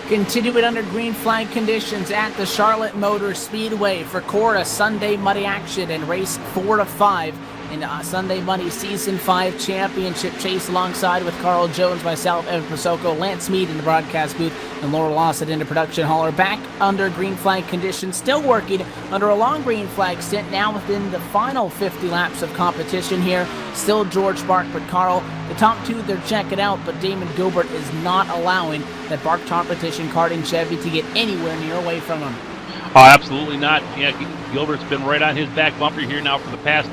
Continue it under green flag conditions at the Charlotte Motor Speedway for Cora Sunday Muddy action in race 4 to 5 in Sunday Muddy Season 5 Championship Chase, alongside with Carl Jones, myself, Evan Prosoko, Lance Mead in the broadcast booth, and Laura Lawson in the production hall. Are back under green flag conditions, still working under a long green flag stint, now within the final 50 laps of competition here. Still George Bark, but Carl, the top 2, they're checking out, but Damon Gilbert is not allowing that Bark Competition karting Chevy to get anywhere near away from him. Oh, absolutely not. Yeah, Gilbert's been right on his back bumper here now for the past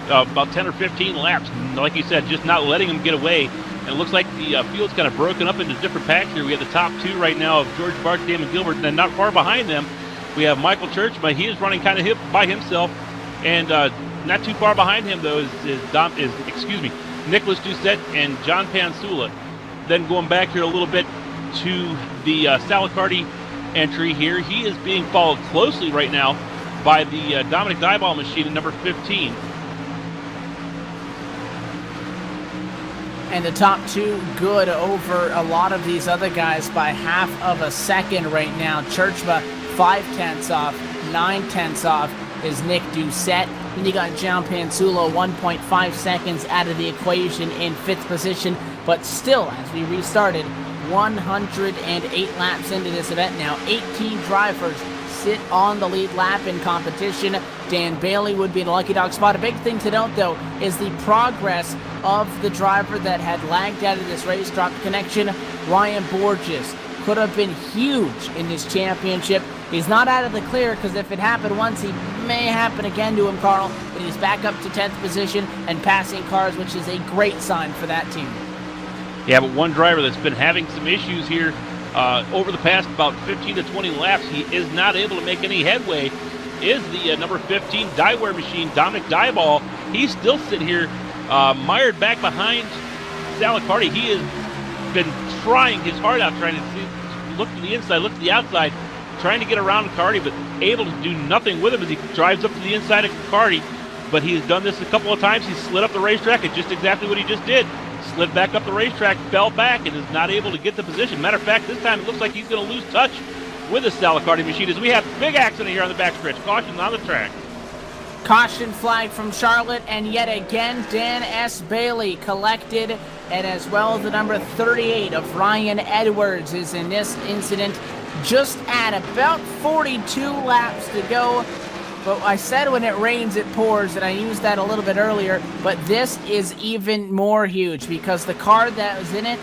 about 10 or 15 laps. And like you said, just not letting him get away. And it looks like the field's kind of broken up into different packs here. We have the top 2 right now of George Bark, Damon Gilbert, and then not far behind them, we have Michael Church, but he is running kind of by himself. And not too far behind him, though, is Nicholas Doucette and John Pansula. Then going back here a little bit to the Salacardi entry here, he is being followed closely right now by the Dominic Dieball machine at number 15. And the top 2 good over a lot of these other guys by half of a second right now. Churchma 5/10 off, 9/10 off is Nick Doucette. Then you got John Pansulo 1.5 seconds out of the equation in 5th position, but still, as we restarted, 108 laps into this event now. 18 drivers sit on the lead lap in competition. Dan Bailey would be in a lucky dog spot. A big thing to note, though, is the progress of the driver that had lagged out of this race, dropped connection. Ryan Borges could have been huge in this championship. He's not out of the clear, because if it happened once, it may happen again to him, Carl. But he's back up to 10th position and passing cars, which is a great sign for that team. Yeah, but one driver that's been having some issues here over the past about 15 to 20 laps, he is not able to make any headway, is the number 15 Dieware machine, Dominic Dieball. He's still sitting here mired back behind Salacardi. He has been trying his heart out, trying to look to the inside, look to the outside, trying to get around Cardi, but able to do nothing with him as he drives up to the inside of Cardi. But he's done this a couple of times. He's slid up the racetrack, and just exactly what he just did. Slid back up the racetrack, fell back, and is not able to get the position. Matter of fact, this time it looks like he's going to lose touch with the Salacardi machine as we have big accident here on the backstretch. Caution on the track. Caution flag from Charlotte, and yet again, Dan S. Bailey collected and as well as the number 38 of Ryan Edwards is in this incident just at about 42 laps to go. But I said when it rains, it pours, and I used that a little bit earlier, but this is even more huge because the car that was in it,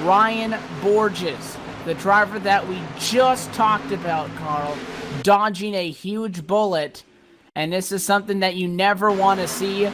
Ryan Borges, the driver that we just talked about, Carl, dodging a huge bullet, and this is something that you never want to see,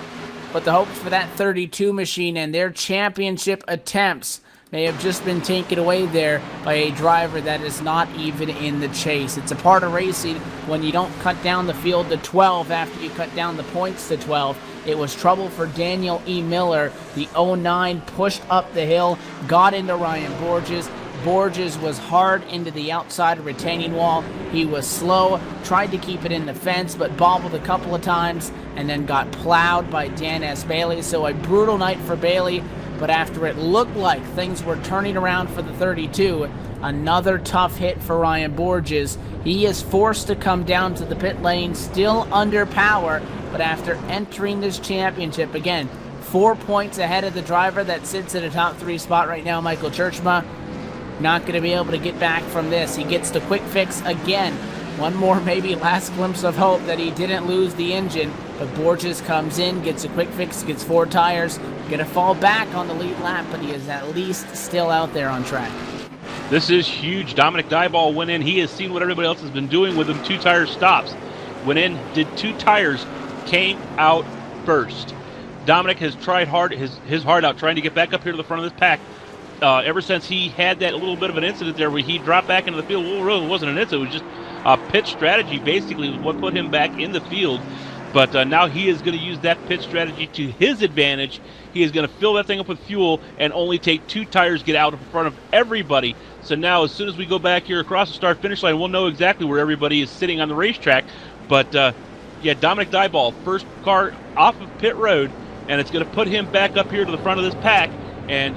but the hopes for that 32 machine and their championship attempts may have just been taken away there by a driver that is not even in the chase. It's a part of racing when you don't cut down the field to 12 after you cut down the points to 12. It was trouble for Daniel E. Miller. The 09 pushed up the hill, got into Ryan Borges. Borges was hard into the outside retaining wall. He was slow, tried to keep it in the fence, but bobbled a couple of times and then got plowed by Dan S. Bailey. So a brutal night for Bailey, but after it looked like things were turning around for the 32, another tough hit for Ryan Borges. He is forced to come down to the pit lane, still under power, but after entering this championship, again, 4 points ahead of the driver that sits in a top 3 spot right now, Michael Churchma. Not going to be able to get back from this. He gets the quick fix again. One more maybe last glimpse of hope that he didn't lose the engine. But Borges comes in, gets a quick fix, gets 4 tires. Going to fall back on the lead lap, but he is at least still out there on track. This is huge. Dominic Dyball went in. He has seen what everybody else has been doing with them 2-tire stops. Went in, did 2 tires, came out first. Dominic has tried hard, his heart out, trying to get back up here to the front of this pack. Ever since he had that little bit of an incident there where he dropped back into the field. Well, it really wasn't an incident. It was just pit strategy, basically, was what put him back in the field. But now he is going to use that pit strategy to his advantage. He is going to fill that thing up with fuel and only take 2 tires, get out in front of everybody. So now as soon as we go back here across the start-finish line, we'll know exactly where everybody is sitting on the racetrack. But, yeah, Dominic Dyball, first car off of pit road, and it's going to put him back up here to the front of this pack. And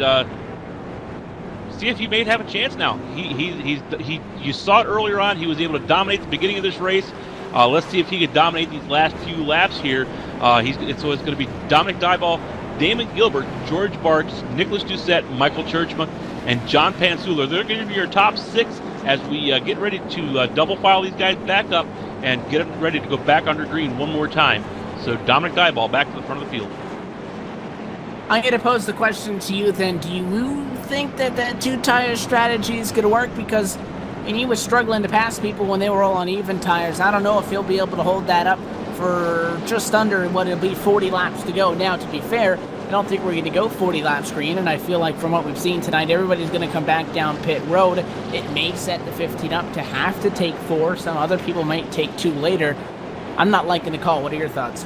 see if he may have a chance now. You saw it earlier on. He was able to dominate the beginning of this race. Let's see if he can dominate these last few laps here. So it's going to be Dominic Dyball, Damon Gilbert, George Barks, Nicholas Doucette, Michael Churchma, and John Pansuler. They're going to be your top 6 as we get ready to double file these guys back up and get them ready to go back under green one more time. So Dominic Dyball back to the front of the field. I'm going to pose the question to you then. Do you think that 2-tire strategy is going to work? Because he was struggling to pass people when they were all on even tires. I don't know if he'll be able to hold that up for just under what it'll be 40 laps to go. Now, to be fair, I don't think we're going to go 40 laps green, and I feel like from what we've seen tonight, everybody's going to come back down pit road. It may set the 15 up to have to take 4. Some other people might take 2 later. I'm not liking the call. What are your thoughts?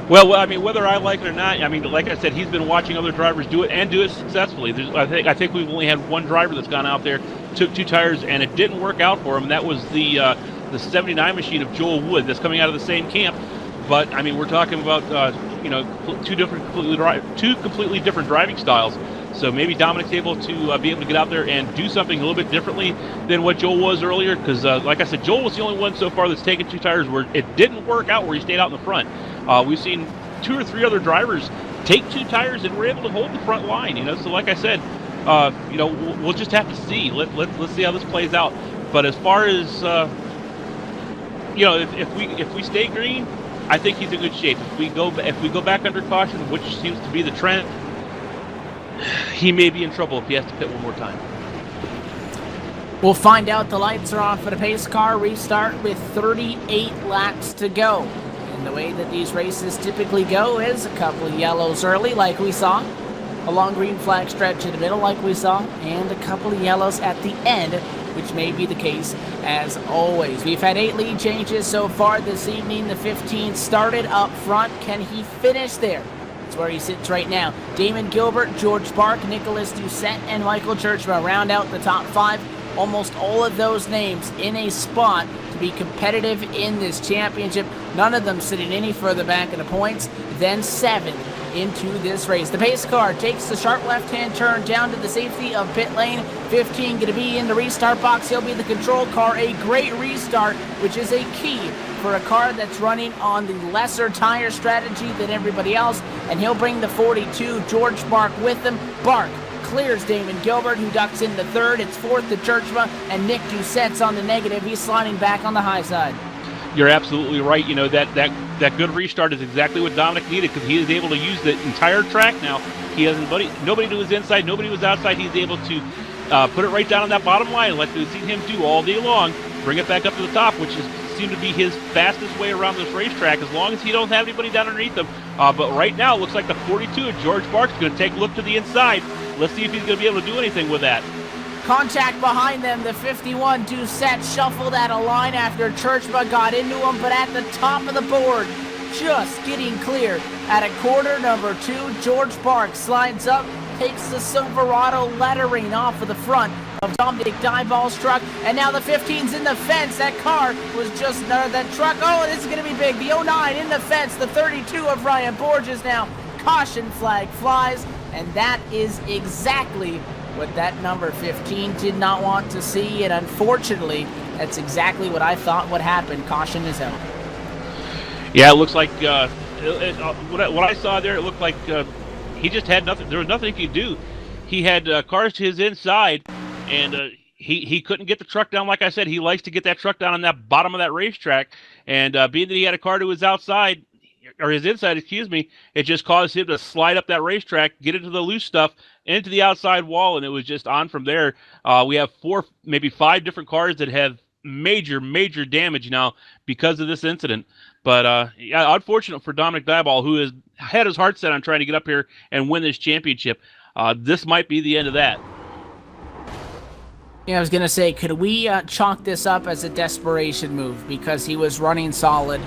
Well, I mean, whether I like it or not, I mean, like I said, he's been watching other drivers do it and do it successfully. I think we've only had one driver that's gone out there, took 2 tires, and it didn't work out for him. And that was the 79 machine of Joel Wood that's coming out of the same camp. But I mean, we're talking about two completely different driving styles. So maybe Dominic's able to be able to get out there and do something a little bit differently than what Joel was earlier. Because like I said, Joel was the only one so far that's taken 2 tires where it didn't work out, where he stayed out in the front. We've seen 2 or 3 other drivers take 2 tires and were able to hold the front line. So like I said, we'll just have to see. Let's see how this plays out. But as far as if we stay green, I think he's in good shape. If we go back under caution, which seems to be the trend, he may be in trouble if he has to pit one more time. We'll find out. The lights are off for the pace car. Restart with 38 laps to go. And the way that these races typically go is a couple of yellows early, like we saw, a long green flag stretch in the middle, like we saw, and a couple of yellows at the end, which may be the case as always. We've had 8 lead changes so far this evening. The 15 started up front. Can he finish there? That's where he sits right now. Damon Gilbert, George Bark, Nicholas Doucette, and Michael Churchma round out the top 5. almost all of those names in a spot to be competitive in this championship. None of them sitting any further back in the points than 7 into this race. The pace car takes the sharp left-hand turn down to the safety of pit lane. 15 going to be in the restart box. He'll be the control car. A great restart, which is a key for a car that's running on the lesser tire strategy than everybody else. And he'll bring the 42, George Bark, with him. Bark clears Damon Gilbert, who ducks into third. It's fourth to Churchma, and Nick Doucette's on the negative. He's sliding back on the high side. You're absolutely right. You know, that good restart is exactly what Dominic needed, because he is able to use the entire track now. He has nobody to his inside, nobody was outside. He's able to put it right down on that bottom line and let we've seen him do all day long. Bring it back up to the top, which seemed to be his fastest way around this racetrack, as long as he don't have anybody down underneath him. But right now, it looks like the 42 of George Bark's going to take a look to the inside. Let's see if he's going to be able to do anything with that. Contact behind them, the 51, Doucette shuffled out of line after Churchma got into him, but at the top of the board, just getting clear. At a quarter, number 2, George Bark slides up, takes the Silverado lettering off of the front of Dominic Dyball's truck, and now the 15's in the fence. That car was just that truck. Oh, this is going to be big. The 09 in the fence, the 32 of Ryan Borges now. Caution flag flies, and that is exactly what that number 15 did not want to see, and unfortunately, that's exactly what I thought would happen. Caution is out. Yeah, it looks like what I saw there, it looked like he just had nothing. There was nothing he could do. He had cars to his inside, and he couldn't get the truck down. Like I said, he likes to get that truck down on that bottom of that racetrack, and being that he had a car to his outside, or his inside, excuse me, it just caused him to slide up that racetrack, get into the loose stuff, into the outside wall, and it was just on from there. We have 4, maybe 5 different cars that have major damage now because of this incident. But yeah, unfortunate for Dominic Dyball, who has had his heart set on trying to get up here and win this championship. This might be the end of that. Yeah, I was going to say, could we chalk this up as a desperation move? Because he was running solid,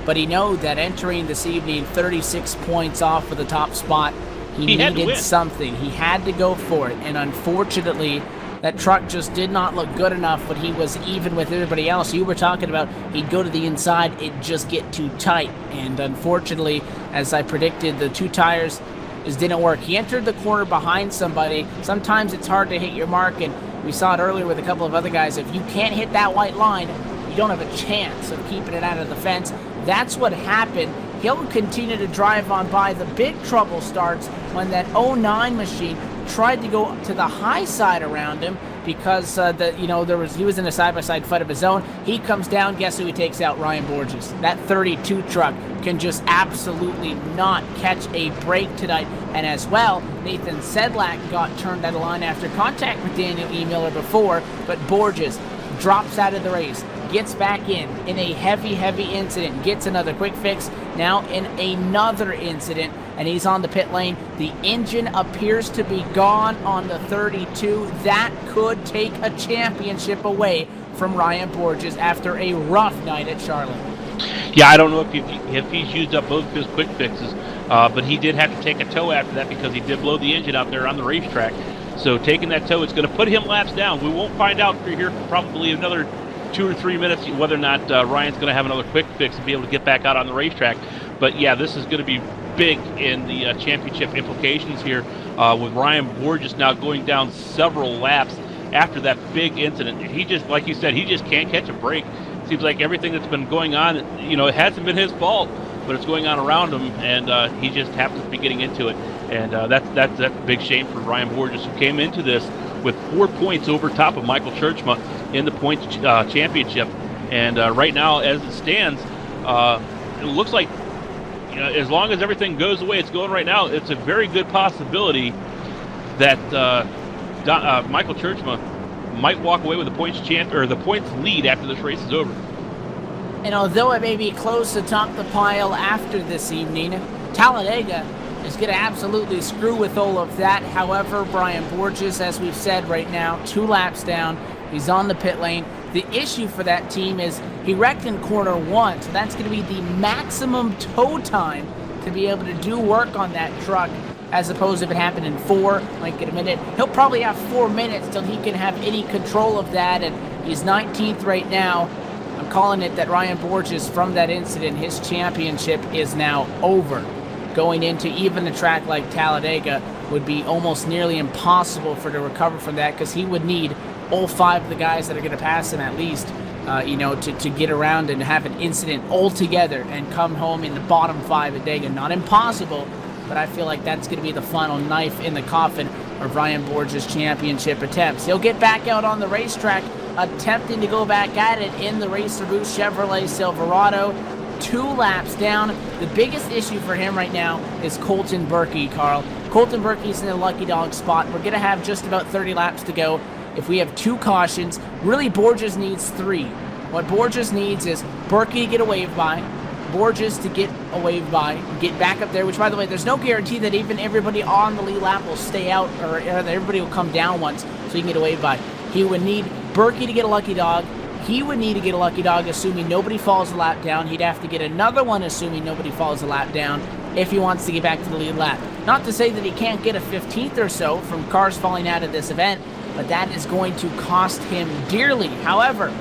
but he knew that entering this evening 36 points off of the top spot, he needed something. He had to go for it, and unfortunately, that truck just did not look good enough, but he was even with everybody else. You were talking about he'd go to the inside, it'd just get too tight, and unfortunately, as I predicted, the 2 tires just didn't work. He entered the corner behind somebody. Sometimes it's hard to hit your mark, and we saw it earlier with a couple of other guys. If you can't hit that white line, you don't have a chance of keeping it out of the fence. That's what happened. He'll continue to drive on by. The big trouble starts when that 09 machine tried to go to the high side around him, because he was in a side-by-side fight of his own. He comes down. Guess who he takes out? Ryan Borges. That 32 truck can just absolutely not catch a break tonight. And as well, Nathan Sedlak got turned out of line after contact with Daniel E. Miller before, but Borges drops out of the race, gets back in a heavy incident, gets another quick fix, now in another incident, and he's on the pit lane. The engine appears to be gone on the 32. That could take a championship away from Ryan Borges after a rough night at Charlotte. Yeah, I don't know if he's used up both of his quick fixes, but he did have to take a tow after that because he did blow the engine out there on the racetrack. So taking that tow, it's going to put him laps down. We won't find out for here for probably another 2 or 3 minutes whether or not Ryan's going to have another quick fix and be able to get back out on the racetrack. But yeah, this is going to be big in the championship implications here, with Ryan Borges now going down several laps after that big incident. He just, like you said, he just can't catch a break. Seems like everything that's been going on, it hasn't been his fault, but it's going on around him, and he just happens to be getting into it. And that's a big shame for Ryan Borges, who came into this with 4 points over top of Michael Churchma in the points championship. And right now, as it stands, it looks like, as long as everything goes the way it's going right now, it's a very good possibility that Michael Churchma might walk away with the points lead after this race is over. And although it may be close to top the pile after this evening, Talladega is going to absolutely screw with all of that. However, Brian Borges, as we've said right now, 2 laps down. He's on the pit lane. The issue for that team is he wrecked in corner 1, so that's going to be the maximum tow time to be able to do work on that truck. as opposed to if it happened in 4, might get a minute. He'll probably have 4 minutes till he can have any control of that, and he's 19th right now. I'm calling it that Ryan Borges, from that incident, his championship is now over. Going into even a track like Talladega would be almost nearly impossible for to recover from that, because he would need all 5 of the guys that are going to pass him at least, to get around and have an incident altogether and come home in the bottom 5 at Dega. Not impossible, but I feel like that's going to be the final knife in the coffin of Ryan Borges' championship attempts. He'll get back out on the racetrack, attempting to go back at it in the Racer Boost Chevrolet Silverado. 2 laps down. The biggest issue for him right now is Colton Berkey, Carl. Colton Berkey's in the lucky dog spot. We're going to have just about 30 laps to go. If we have 2 cautions, really Borges needs 3. What Borges needs is Berkey to get a wave by, Borges to get a wave by, get back up there, which, by the way, there's no guarantee that even everybody on the lead lap will stay out, or that everybody will come down once so he can get a wave by. He would need Berkey to get a lucky dog. He would need to get a lucky dog, assuming nobody falls the lap down. He'd have to get another one, assuming nobody falls the lap down, if he wants to get back to the lead lap. Not to say that he can't get a 15th or so from cars falling out of this event, but that is going to cost him dearly. However,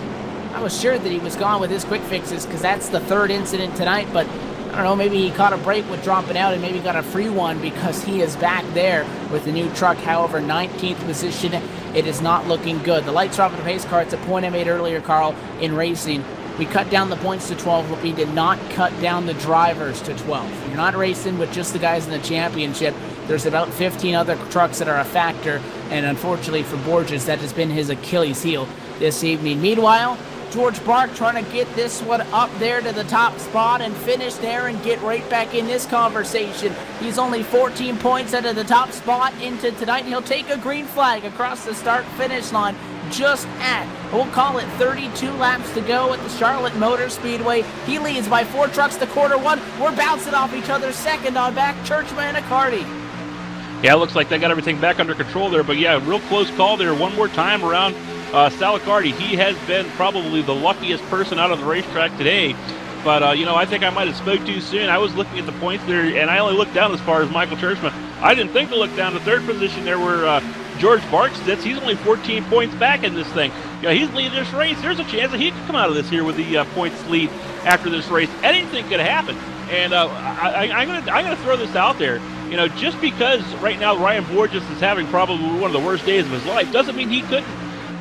I was sure that he was gone with his quick fixes, because that's the 3rd incident tonight, but I don't know, maybe he caught a break with dropping out and maybe got a free one, because he is back there with the new truck. However, 19th position, it is not looking good. The lights are off of the pace car. It's a point I made earlier, Carl, in racing. We cut down the points to 12, but we did not cut down the drivers to 12. You're not racing with just the guys in the championship. There's about 15 other trucks that are a factor, and unfortunately for Borges, that has been his Achilles heel this evening. Meanwhile, George Bark trying to get this one up there to the top spot and finish there and get right back in this conversation. He's only 14 points out of the top spot into tonight. He'll take a green flag across the start-finish line just at, we'll call it 32 laps to go at the Charlotte Motor Speedway. He leads by 4 trucks to quarter 1. We're bouncing off each other second on back, Churchman and Accardi. Yeah, it looks like they got everything back under control there, but yeah, real close call there one more time around Salicardi. He has been probably the luckiest person out of the racetrack today, but I think I might have spoke too soon. I was looking at the points there, and I only looked down as far as Michael Churchman. I didn't think to look down to 3rd position there where George Bark sits. He's only 14 points back in this thing. He's leading this race. There's a chance that he could come out of this here with the points lead after this race. Anything could happen, and I'm gonna throw this out there. Just because right now Ryan Borges is having probably one of the worst days of his life doesn't mean he couldn't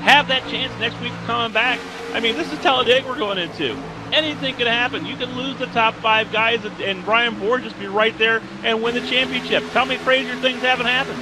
have that chance next week coming back. I mean, this is Talladega we're going into. Anything could happen. You can lose the top 5 guys and Ryan Borges be right there and win the championship. Tell me crazier things haven't happened.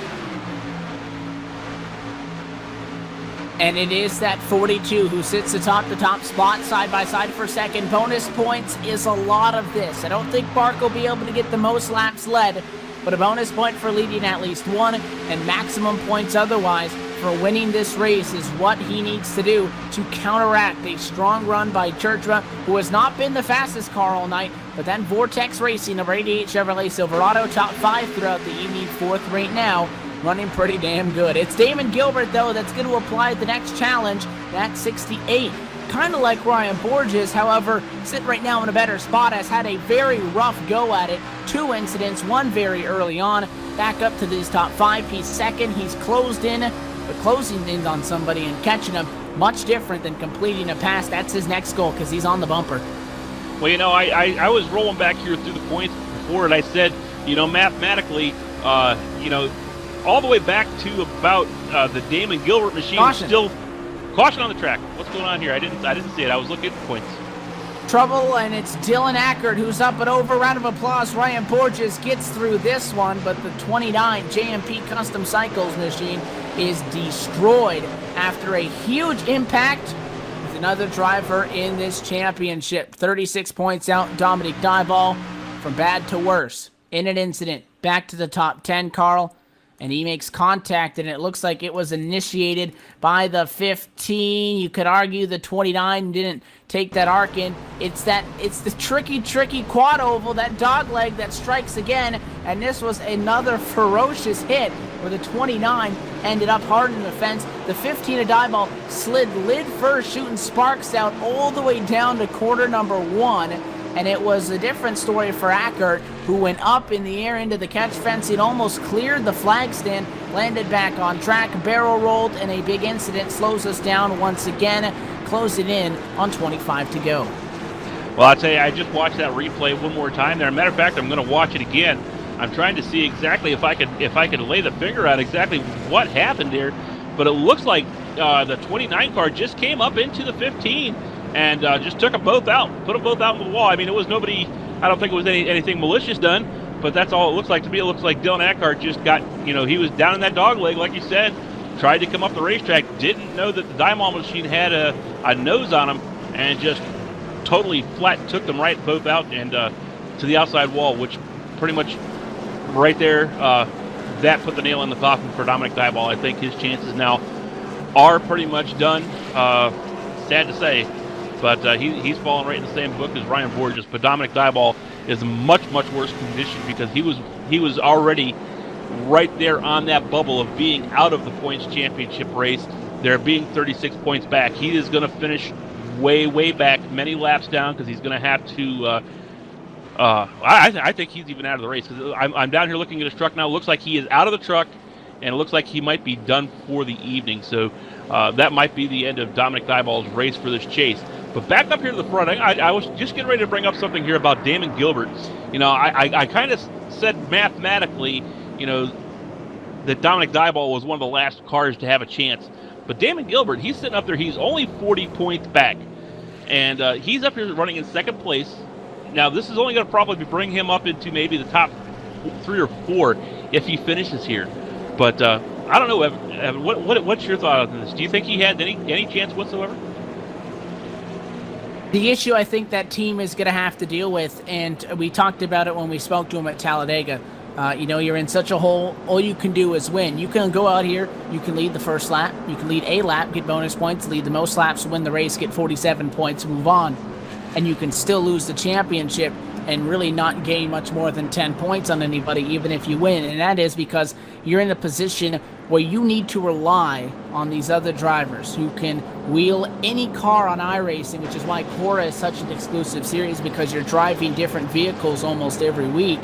And it is that 42 who sits atop the top spot side by side for second. Bonus points is a lot of this. I don't think Bark will be able to get the most laps led, but a bonus point for leading at least 1 and maximum points otherwise for winning this race is what he needs to do to counteract a strong run by Churchman, who has not been the fastest car all night, but then Vortex Racing, number 88 Chevrolet Silverado, top 5 throughout the evening, 4th right now, running pretty damn good. It's Damon Gilbert, though, that's going to apply the next challenge, that's 68. Kind of like Ryan Borges, however, sitting right now in a better spot, has had a very rough go at it. 2 incidents, 1 very early on, back up to these top 5. He's second, he's closed in, but closing in on somebody and catching him, much different than completing a pass. That's his next goal, because he's on the bumper. Well, I was rolling back here through the points before, and I said, mathematically, all the way back to about the Damon Gilbert machine. Caution. Still caution on the track. What's going on here? I didn't see it. I was looking at the points. Trouble, and it's Dylan Ackert who's up and over. Round of applause. Ryan Borges gets through this one, but the 29 JMP Custom Cycles machine is destroyed after a huge impact with another driver in this championship. 36 points out, Dominic Dyball, from bad to worse in an incident. Back to the top 10, Carl. And he makes contact, and it looks like it was initiated by the 15. You could argue the 29 didn't take that arc in. It's the tricky quad oval, that dog leg that strikes again, and this was another ferocious hit where the 29 ended up hard in the fence. The 15 of Dyball slid lid first, shooting sparks out all the way down to quarter number 1. and it was a different story for Ackert, who went up in the air into the catch fencing, almost cleared the flag stand, landed back on track, barrel rolled, and a big incident slows us down once again, close it in on 25 to go. Well, I'll tell you, I just watched that replay one more time there. Matter of fact, I'm going to watch it again. I'm trying to see exactly if I could lay the finger on exactly what happened here. But it looks like the 29 car just came up into the 15 and just took them both out, put them both out on the wall. I mean, it was nobody. I don't think it was anything malicious done, but that's all it looks like to me. It looks like Dylan Eckhart just got, he was down in that dog leg, like you said, tried to come up the racetrack, didn't know that the Diamond machine had a nose on him, and just totally flat took them right both out and to the outside wall, which pretty much right there, that put the nail in the coffin for Dominic Dieball. I think his chances now are pretty much done. Sad to say, but he's fallen right in the same book as Ryan Borges. But Dominic Dieball is much worse condition because he was already right there on that bubble of being out of the points championship race. They're being 36 points back. He is going to finish way back, many laps down, because he's going to have to. I think he's even out of the race. Cause I'm down here looking at his truck now. It looks like he is out of the truck, and it looks like he might be done for the evening. So that might be the end of Dominic Dieball's race for this chase. But back up here to the front, I was just getting ready to bring up something here about Damon Gilbert. I kind of said mathematically, that Dominic Dieball was one of the last cars to have a chance. But Damon Gilbert, he's sitting up there. He's only 40 points back, and he's up here running in second place. Now, this is only going to probably bring him up into maybe the top 3 or 4 if he finishes here. But I don't know, Evan, what's your thought on this? Do you think he had any chance whatsoever? The issue I think that team is going to have to deal with, and we talked about it when we spoke to him at Talladega, you're in such a hole, all you can do is win. You can go out here, you can lead the first lap, you can lead a lap, get bonus points, lead the most laps, win the race, get 47 points, move on. And you can still lose the championship and really not gain much more than 10 points on anybody, even if you win. And that is because you're in a position where you need to rely on these other drivers who can wheel any car on iRacing, which is why Cora is such an exclusive series, because you're driving different vehicles almost every week.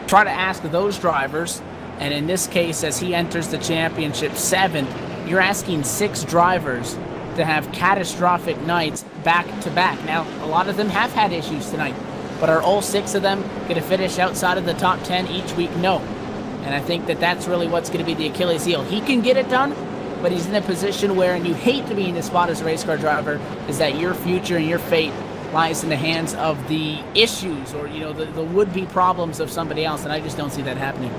Try to ask those drivers, and in this case, as he enters the championship 7th, you're asking 6 drivers to have catastrophic nights back to back. Now, a lot of them have had issues tonight, but are all 6 of them going to finish outside of the top 10 each week? No. And I think that that's really what's going to be the Achilles heel. He can get it done, but he's in a position where, and you hate to be in this spot as a race car driver, is that your future and your fate lies in the hands of the issues or, the would-be problems of somebody else, and I just don't see that happening.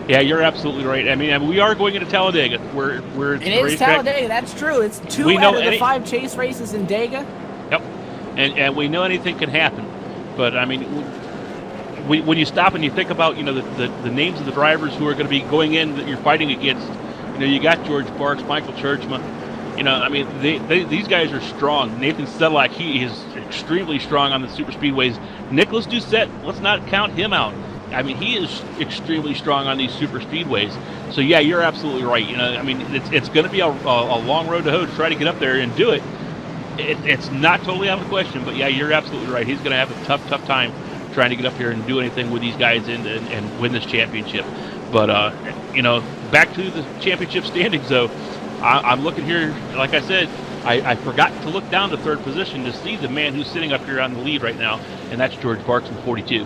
Yeah, you're absolutely right. I mean, we are going into Talladega. It is Talladega, that's true. It's 2 out of the 5 chase races in Dega. Yep, and we know anything can happen. But, I mean, when you stop and you think about, the names of the drivers who are going to be going in that you're fighting against, you got George Barks, Michael Churchman. These guys are strong. Nathan Sedlak, he is extremely strong on the super speedways. Nicholas Doucette, let's not count him out. I mean, he is extremely strong on these super speedways. So, yeah, you're absolutely right. It's going to be a long road to hoe to try to get up there and do it. It's not totally out of the question, but, yeah, you're absolutely right. He's going to have a tough time trying to get up here and do anything with these guys and win this championship. But, back to the championship standings, though. I'm looking here, like I said, I forgot to look down to 3rd position to see the man who's sitting up here on the lead right now, and that's George Barks in 42.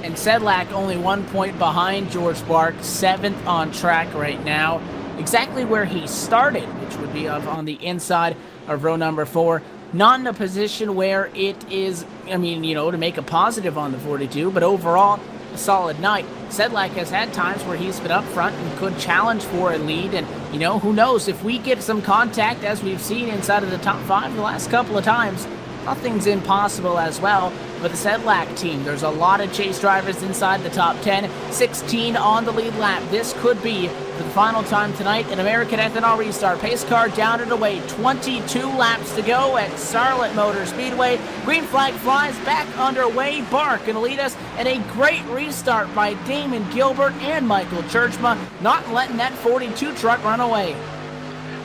And Sedlak only 1 point behind George Barks, 7th on track right now, exactly where he started, which would be on the inside of row number 4. Not in a position where it is, to make a positive on the 42, but overall, a solid night. Sedlak has had times where he's been up front and could challenge for a lead, and, who knows, if we get some contact, as we've seen inside of the top 5 the last couple of times, nothing's impossible as well. For the Sedlak team, there's a lot of chase drivers inside the top 10, 16 on the lead lap. This could be, for the final time tonight, an American Ethanol Restart. Pace car down and away, 22 laps to go at Charlotte Motor Speedway. Green flag flies, back underway. Bark going to lead us, and a great restart by Damon Gilbert and Michael Churchma, not letting that 42 truck run away.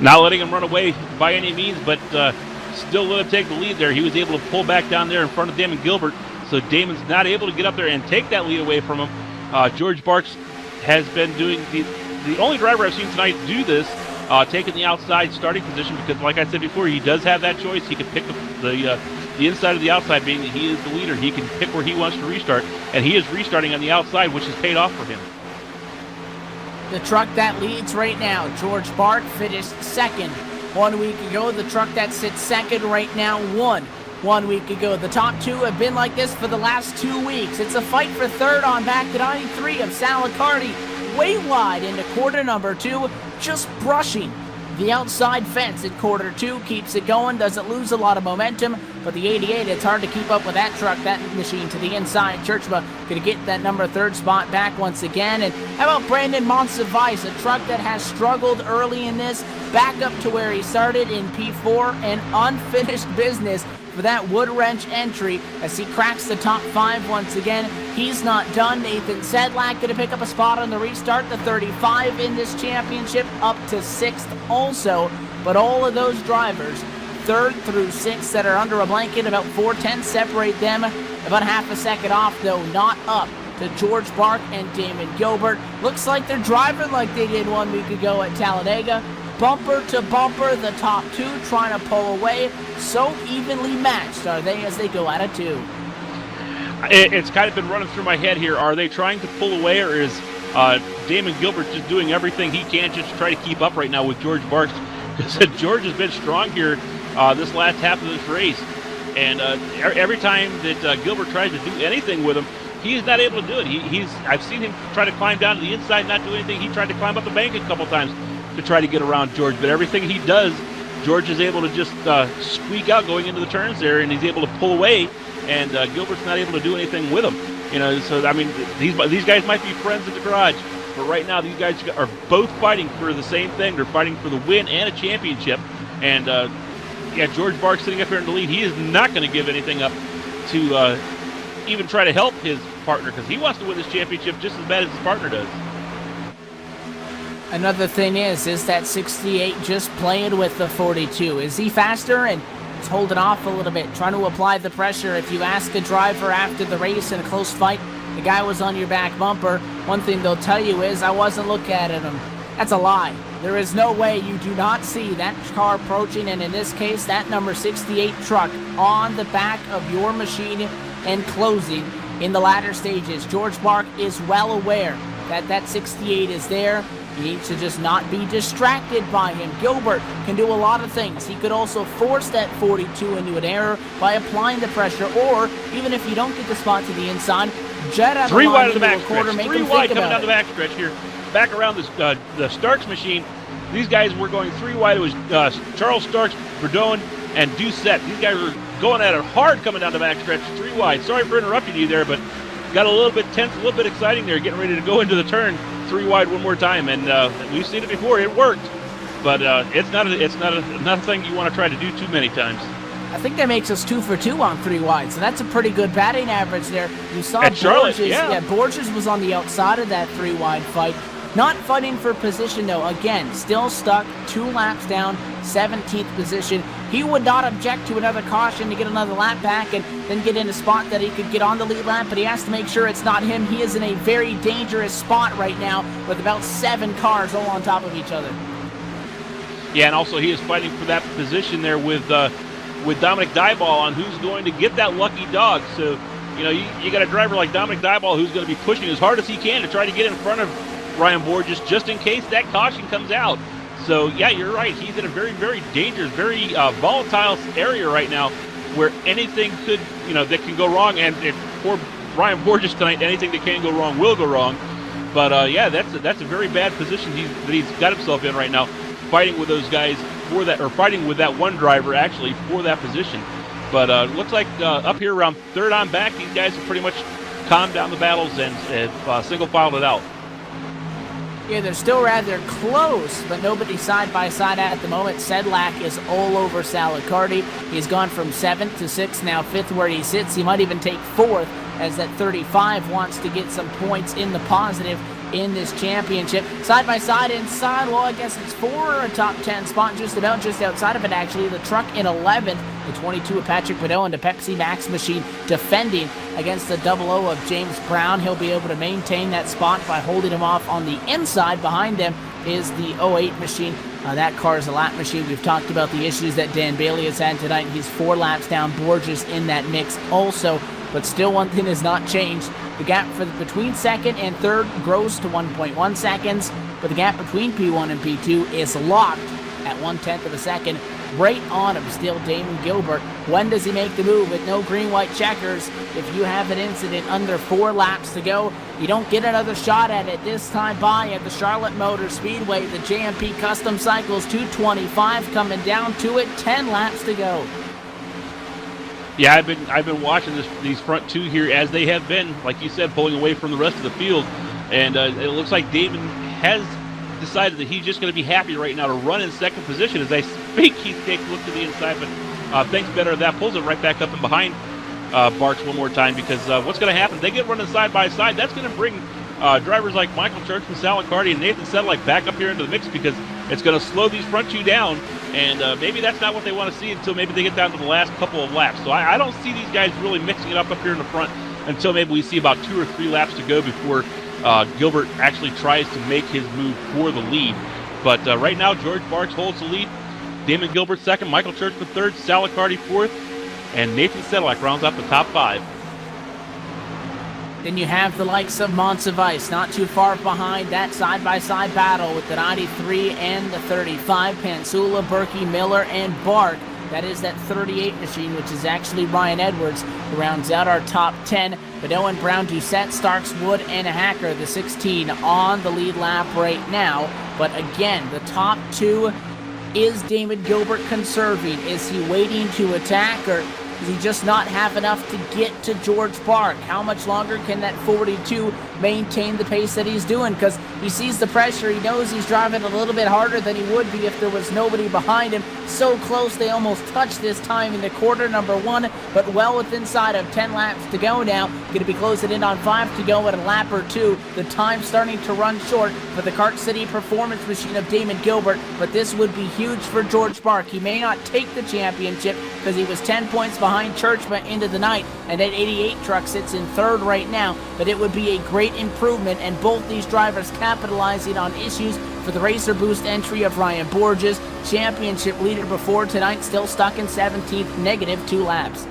Not letting him run away by any means, but still going to take the lead there. He was able to pull back down there in front of Damon Gilbert, so Damon's not able to get up there and take that lead away from him. George Barks has been doing the only driver I've seen tonight do this, taking the outside starting position, because like I said before, he does have that choice. He can pick the inside or the outside, being that he is the leader. He can pick where he wants to restart, and he is restarting on the outside, which has paid off for him. The truck that leads right now, George Bark, finished second 1 week ago. The truck that sits second right now won 1 week ago. The top two have been like this for the last 2 weeks. It's a fight for third on back to 93 of Salicardi, way wide into quarter number 2, just brushing the outside fence in quarter 2. Keeps it going, doesn't lose a lot of momentum, but the 88, it's hard to keep up with that truck, that machine to the inside. Churchma going to get that number 3 spot back once again. And how about Brandon Monsivice, a truck that has struggled early in this, back up to where he started in P4, and unfinished business for that wood wrench entry as he cracks the top 5 once again. He's not done. Nathan Sedlak going to pick up a spot on the restart, the 35 in this championship, up to 6th also. But all of those drivers, 3rd through 6th, that are under a blanket, about 4/10 separate them. About half a second off, though, not up to George Bark and Damon Gilbert. Looks like they're driving like they did 1 week ago at Talladega. Bumper to bumper, the top 2 trying to pull away. So evenly matched are they as they go out of 2. It's kind of been running through my head here. Are they trying to pull away, or is Damon Gilbert just doing everything he can just to try to keep up right now with George Barks? Because George has been strong here this last half of this race. And every time that Gilbert tries to do anything with him, he's not able to do it. I've seen him try to climb down to the inside, not do anything. He tried to climb up the bank a couple times to try to get around George, but everything he does, George is able to just squeak out going into the turns there, and he's able to pull away, and Gilbert's not able to do anything with him. You know, so I mean, these guys might be friends in the garage, but right now these guys are both fighting for the same thing. They're fighting for the win and a championship, and yeah, George Bark sitting up here in the lead, he is not going to give anything up to even try to help his partner, because he wants to win this championship just as bad as his partner does. Another thing is that 68 just playing with the 42? Is he faster? And he's holding off a little bit, trying to apply the pressure. If you ask a driver after the race in a close fight, the guy was on your back bumper, one thing they'll tell you is, I wasn't looking at him. That's a lie. There is no way you do not see that car approaching, and in this case, that number 68 truck on the back of your machine and closing in the latter stages. George Bark is well aware that that 68 is there. He needs to just not be distracted by him. Gilbert can do a lot of things. He could also force that 42 into an error by applying the pressure, or even if you don't get the spot to the inside, jet out 3 wide of of the backstretch. 3 wide coming down the backstretch here. Back around the Starks machine, these guys were going 3 wide. It was Charles Starks, Verdone, and Doucette. These guys were going at it hard coming down the backstretch, 3 wide. Sorry for interrupting you there, but got a little bit tense, a little bit exciting there, getting ready to go into the turn 3 wide one more time, and we've seen it before. It worked, but it's not a thing you want to try to do too many times. I think that makes us 2 for 2 on 3 wide, so that's a pretty good batting average there. You saw at Charlotte, Borges, yeah. Borges was on the outside of that 3 wide fight. Not fighting for position though. Again, still stuck 2 laps down, 17th position. He would not object to another caution to get another lap back and then get in a spot that he could get on the lead lap, but he has to make sure it's not him. He is in a very dangerous spot right now with about 7 cars all on top of each other. Yeah, and also he is fighting for that position there with Dominic Dyball on who's going to get that lucky dog. So, you know, you got a driver like Dominic Dyball who's going to be pushing as hard as he can to try to get in front of Ryan Borges just in case that caution comes out. So, yeah, you're right. He's in a very, very dangerous, very volatile area right now where anything could, you know, that can go wrong. And for Ryan Borges tonight, anything that can go wrong will go wrong. But, yeah, that's a very bad position that he's got himself in right now, fighting with those guys for that, or fighting with that one driver actually for that position. But looks like up here around 3rd on back, these guys have pretty much calmed down the battles and single-filed it out. Yeah, they're still rather close, but nobody side by side at the moment. Sedlak is all over Salicardi. He's gone from 7th to 6th, now 5th where he sits. He might even take 4th as that 35 wants to get some points in the positive in this championship. Side by side inside, well, I guess it's for a top 10 spot, just outside of it, actually. The truck in 11th, the 22 of Patrick Bedell and the Pepsi Max machine defending against the 00 of James Brown. He'll be able to maintain that spot by holding him off on the inside. Behind them is the 08 machine. That car is a lap machine. We've talked about the issues that Dan Bailey has had tonight. He's 4 laps down. Borges in that mix also. But still, one thing has not changed. The gap between second and third grows to 1.1 seconds, but the gap between P1 and P2 is locked at 1/10 of a second. Right on him still, Damon Gilbert. When does he make the move with no green-white checkers? If you have an incident under 4 laps to go, you don't get another shot at it. This time by at the Charlotte Motor Speedway, the JMP Custom Cycles 225 coming down to it, 10 laps to go. Yeah, I've been watching these front two here as they have been, like you said, pulling away from the rest of the field, and it looks like Damon has decided that he's just going to be happy right now to run in second position. As I speak, he's taking a look to the inside, but thinks better of that, pulls it right back up and behind Barks one more time, because what's going to happen? They get running side by side. That's going to bring drivers like Michael Churchman, Sal Accardi, and Nathan Sedlak back up here into the mix, because it's going to slow these front two down. And maybe that's not what they want to see until maybe they get down to the last couple of laps. So I don't see these guys really mixing it up here in the front until maybe we see about 2 or 3 laps to go before Gilbert actually tries to make his move for the lead. But right now, George Barks holds the lead. Damon Gilbert second, Michael Churchman third, Sal Accardi fourth, and Nathan Sedlak rounds out the top 5. Then you have the likes of Monsivice, not too far behind that side-by-side battle with the 93 and the 35. Pansula, Berkey, Miller, and Bark. That is that 38 machine, which is actually Ryan Edwards, who rounds out our top 10. But Owen Brown, Doucette, Starks, Wood, and Hacker, the 16 on the lead lap right now. But again, the top 2, is Damon Gilbert conserving? Is he waiting to attack, or does he just not have enough to get to George Bark? How much longer can that 42 maintain the pace that he's doing? Because he sees the pressure. He knows he's driving a little bit harder than he would be if there was nobody behind him. So close, they almost touched this time in the quarter number 1, but well within inside of 10 laps to go now. Going to be closing in on 5 to go at a lap or 2. The time starting to run short for the Kart City performance machine of Damon Gilbert, but this would be huge for George Bark. He may not take the championship because he was 10 points behind Churchman into the night, and that 88 truck sits in 3rd right now, but it would be a great improvement, and both these drivers capitalizing on issues for the Racer Boost entry of Ryan Borges, championship leader before tonight, still stuck in 17th, negative 2 laps.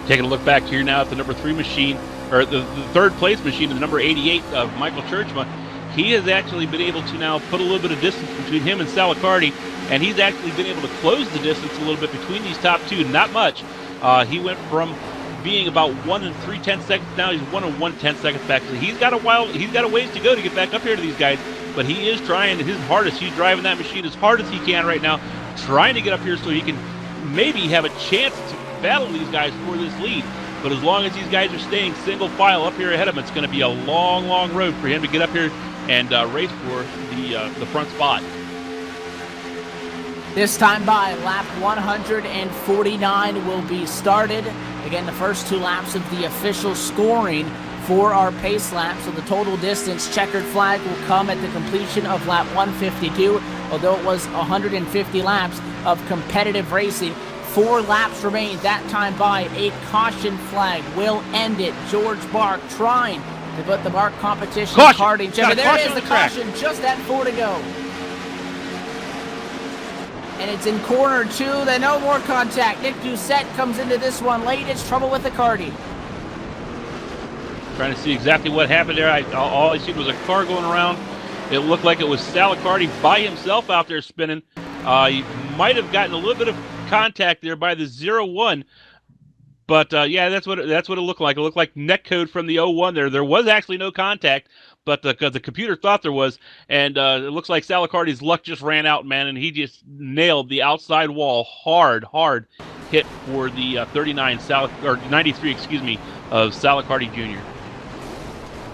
Taking a look back here now at the number 3 machine, or the 3rd place machine, the number 88 of Michael Churchman. He has actually been able to now put a little bit of distance between him and Sal Accardi, and he's actually been able to close the distance a little bit between these top 2. Not much. He went from being about 1 3/10 seconds. Now he's 1 1/10 seconds back. So he's got a ways to go to get back up here to these guys, but he is trying his hardest. He's driving that machine as hard as he can right now, trying to get up here so he can maybe have a chance to battle these guys for this lead. But as long as these guys are staying single file up here ahead of him, it's going to be a long, long road for him to get up here and race for the front spot. This time by lap 149 will be started. Again, the first 2 laps of the official scoring for our pace lap. So the total distance checkered flag will come at the completion of lap 152. Although it was 150 laps of competitive racing, 4 laps remain. That time by, a caution flag will end it. George Bark trying to put the Bark competition card in check. There is the caution, just at 4 to go. And it's in corner 2, then no more contact. Nick Doucette comes into this one late. It's trouble with Accardi. Trying to see exactly what happened there. All I seen was a car going around. It looked like it was Sal Accardi by himself out there spinning. He might have gotten a little bit of contact there by the 01. But yeah, that's what it looked like. It looked like net code from the 01 there. There was actually no contact, but the computer thought there was, and it looks like Sal Accardi's luck just ran out, man, and he just nailed the outside wall hard hit for the 93, excuse me, of Sal Accardi Jr.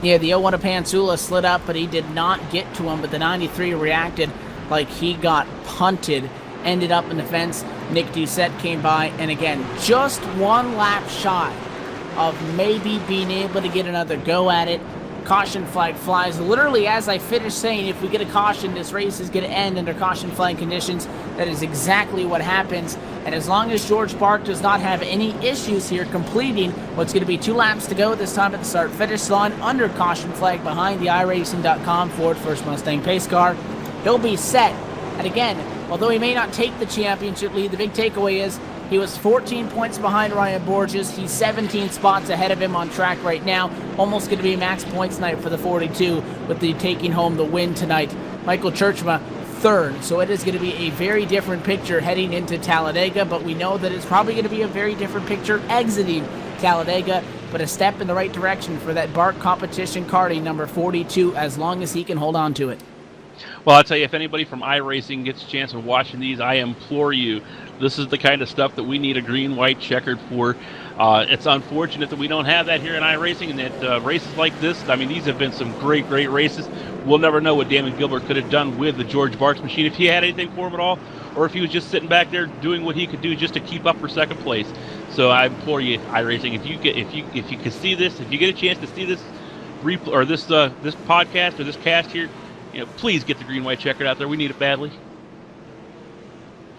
Yeah, the 01 of Pansula slid up, but he did not get to him, but the 93 reacted like he got punted, ended up in the fence. Nick Doucette came by, and again, just 1 lap shy of maybe being able to get another go at it. caution flag flies. Literally, as I finished saying, if we get a caution, this race is going to end under caution flag conditions. That is exactly what happens. And as long as George Bark does not have any issues here completing what's going to be 2 laps to go this time at the start-finish line under caution flag behind the iRacing.com Ford First Mustang pace car, he'll be set. And again, although he may not take the championship lead, the big takeaway is he was 14 points behind Ryan Borges. He's 17 spots ahead of him on track right now. Almost going to be max points night for the 42 with the taking home the win tonight. Michael Churchma, 3rd. So it is going to be a very different picture heading into Talladega, but we know that it's probably going to be a very different picture exiting Talladega, but a step in the right direction for that Bark Competition karting number 42 as long as he can hold on to it. Well, I'll tell you, if anybody from iRacing gets a chance of watching these, I implore you, this is the kind of stuff that we need a green-white checkered for. It's unfortunate that we don't have that here in iRacing, and that races like this, I mean, these have been some great, great races. We'll never know what Damon Gilbert could have done with the George Barks machine, if he had anything for him at all, or if he was just sitting back there doing what he could do just to keep up for 2nd place. So I implore you, iRacing, if you can see this, if you get a chance to see this this podcast or this cast here, please get the green-white checkered out there. We need it badly.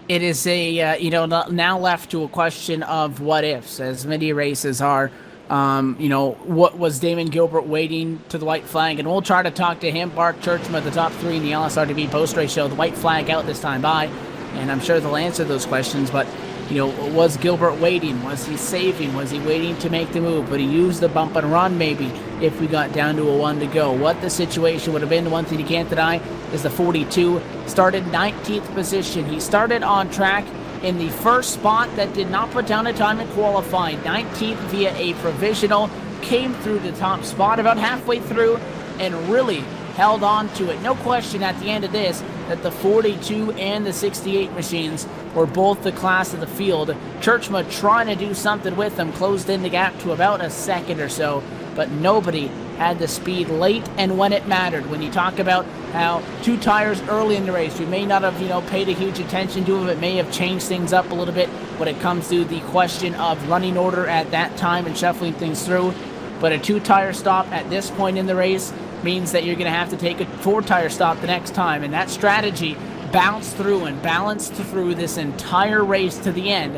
It is now left to a question of what ifs, as many races are. What was Damon Gilbert waiting to the white flag? And we'll try to talk to him, Bark, Churchman, the top 3 in the LSRTV post-race show. The white flag out this time by, and I'm sure they'll answer those questions. But, was Gilbert waiting? Was he saving? Was he waiting to make the move? Would he use the bump and run maybe if we got down to a 1 to go? What the situation would have been, one thing you can't deny, is the 42 started 19th position. He started on track in the first spot that did not put down a time in qualifying. 19th via a provisional, came through the top spot about halfway through and really held on to it. No question at the end of this that the 42 and the 68 machines were both the class of the field. Churchma trying to do something with them, closed in the gap to about a second or so, but nobody had the speed late and when it mattered. When you talk about how 2 tires early in the race, we may not have, paid a huge attention to them. It may have changed things up a little bit when it comes to the question of running order at that time and shuffling things through. But a 2-tire stop at this point in the race means that you're going to have to take a 4-tire stop the next time. And that strategy bounced through and balanced through this entire race to the end.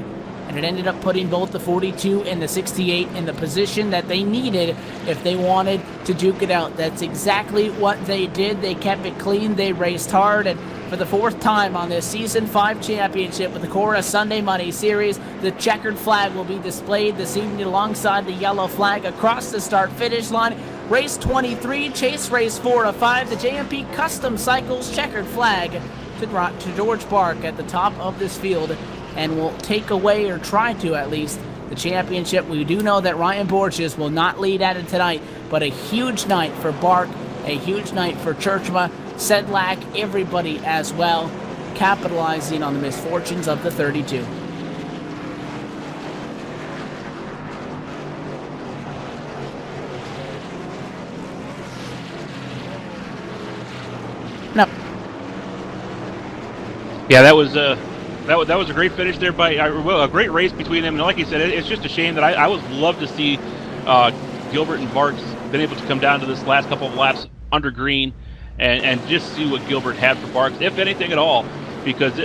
And it ended up putting both the 42 and the 68 in the position that they needed if they wanted to duke it out. That's exactly what they did. They kept it clean. They raced hard. And for the 4th time on this Season 5 championship with the Cora Sunday Money Series, the checkered flag will be displayed this evening alongside the yellow flag across the start-finish line. Race 23, chase race 4 of 5, the JMP Custom Cycles checkered flag to George Bark at the top of this field, and will take away, or try to at least, the championship. We do know that Ryan Borges will not lead at it tonight, but a huge night for Bark, a huge night for Churchma, Sedlak, everybody as well, capitalizing on the misfortunes of the 32. No. Yeah, that was a great finish there by a great race between them. And like you said, it's just a shame that I would love to see Gilbert and Barks been able to come down to this last couple of laps under green and just see what Gilbert had for Barks, if anything at all. Because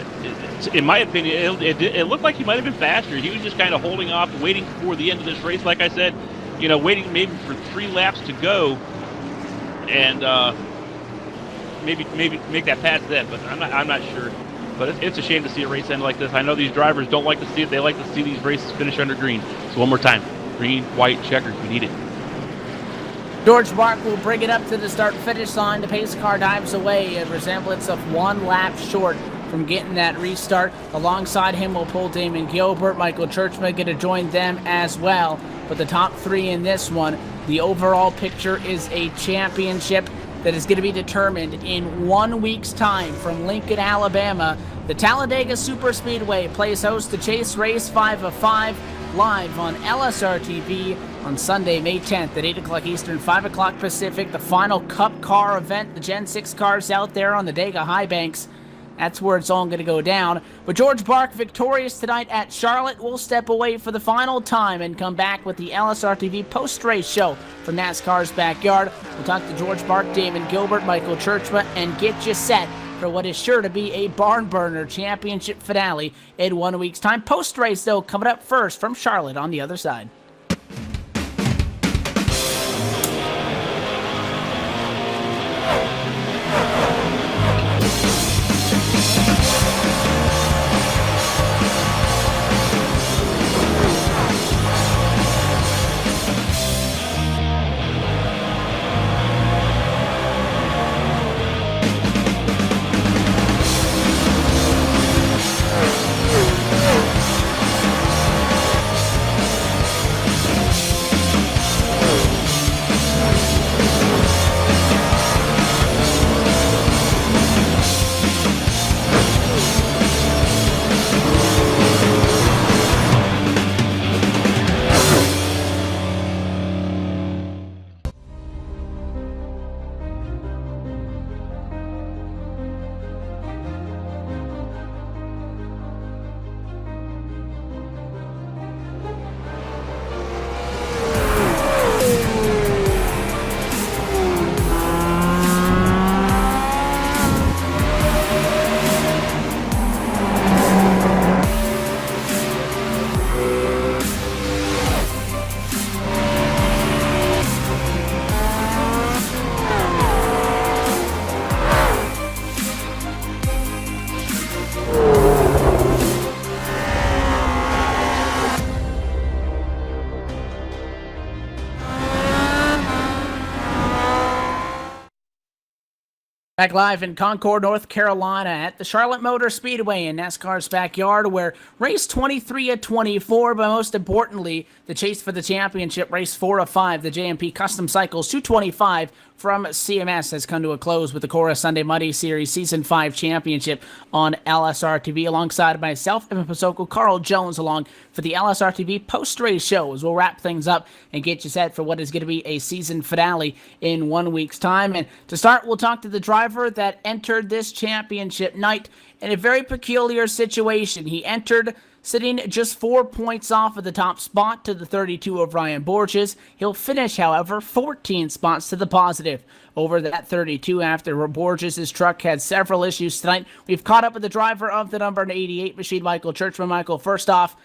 in my opinion, it looked like he might have been faster. He was just kind of holding off, waiting for the end of this race. Like I said, waiting maybe for 3 laps to go, and maybe make that pass then. But I'm not sure. But it's a shame to see a race end like this. I know these drivers don't like to see it. They like to see these races finish under green. So one more time, green, white, checkered. We need it. George Bark will bring it up to the start-finish line. The pace car dives away, a resemblance of 1 lap short from getting that restart. Alongside him will pull Damon Gilbert. Michael Churchman going to join them as well. But the top 3 in this one, the overall picture is a championship that is going to be determined in 1 week's time from Lincoln, Alabama. The Talladega Superspeedway plays host to Chase Race 5 of 5 live on LSRTV on Sunday, May 10th at 8 o'clock Eastern, 5 o'clock Pacific. The final Cup car event, the Gen 6 cars out there on the Dega High Banks. That's where it's all going to go down. But George Bark victorious tonight at Charlotte. We'll step away for the final time and come back with the LSRTV post-race show from NASCAR's backyard. We'll talk to George Bark, Damon Gilbert, Michael Churchma, and get you set for what is sure to be a barn burner championship finale in 1 week's time. Post-race, though, coming up first from Charlotte on the other side. Back live in Concord, North Carolina at the Charlotte Motor Speedway in NASCAR's backyard, where race 23 of 24, but most importantly, the chase for the championship, race 4 of 5, the JMP Custom Cycles 225 from CMS has come to a close with the Cora Sunday Muddy Series Season 5 Championship on LSRTV alongside myself, Evan Pasoko, Carl Jones along for the LSRTV post-race show as we'll wrap things up and get you set for what is going to be a season finale in 1 week's time. And to start, we'll talk to the driver that entered this championship night in a very peculiar situation. He entered sitting just 4 points off of the top spot to the 32 of Ryan Borges. He'll finish, however, 14 spots to the positive over that 32 after Borges' truck had several issues tonight. We've caught up with the driver of the number 88 machine, Michael Churchman. Michael, first off,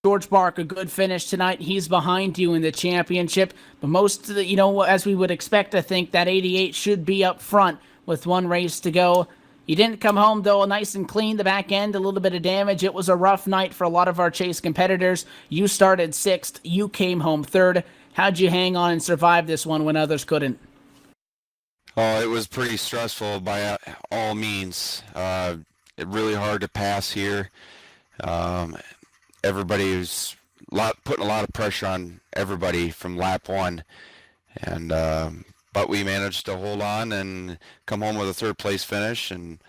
George Bark, a good finish tonight. He's behind you in the championship, but most of the, as we would expect, I think that 88 should be up front with one race to go. You didn't come home, though, nice and clean. The back end, a little bit of damage. It was a rough night for a lot of our chase competitors. You started 6th. You came home 3rd. How'd you hang on and survive this one when others couldn't? Oh, it was pretty stressful by all means. It really hard to pass here. Everybody was putting a lot of pressure on everybody from lap 1. And but we managed to hold on and come home with a 3rd place finish, and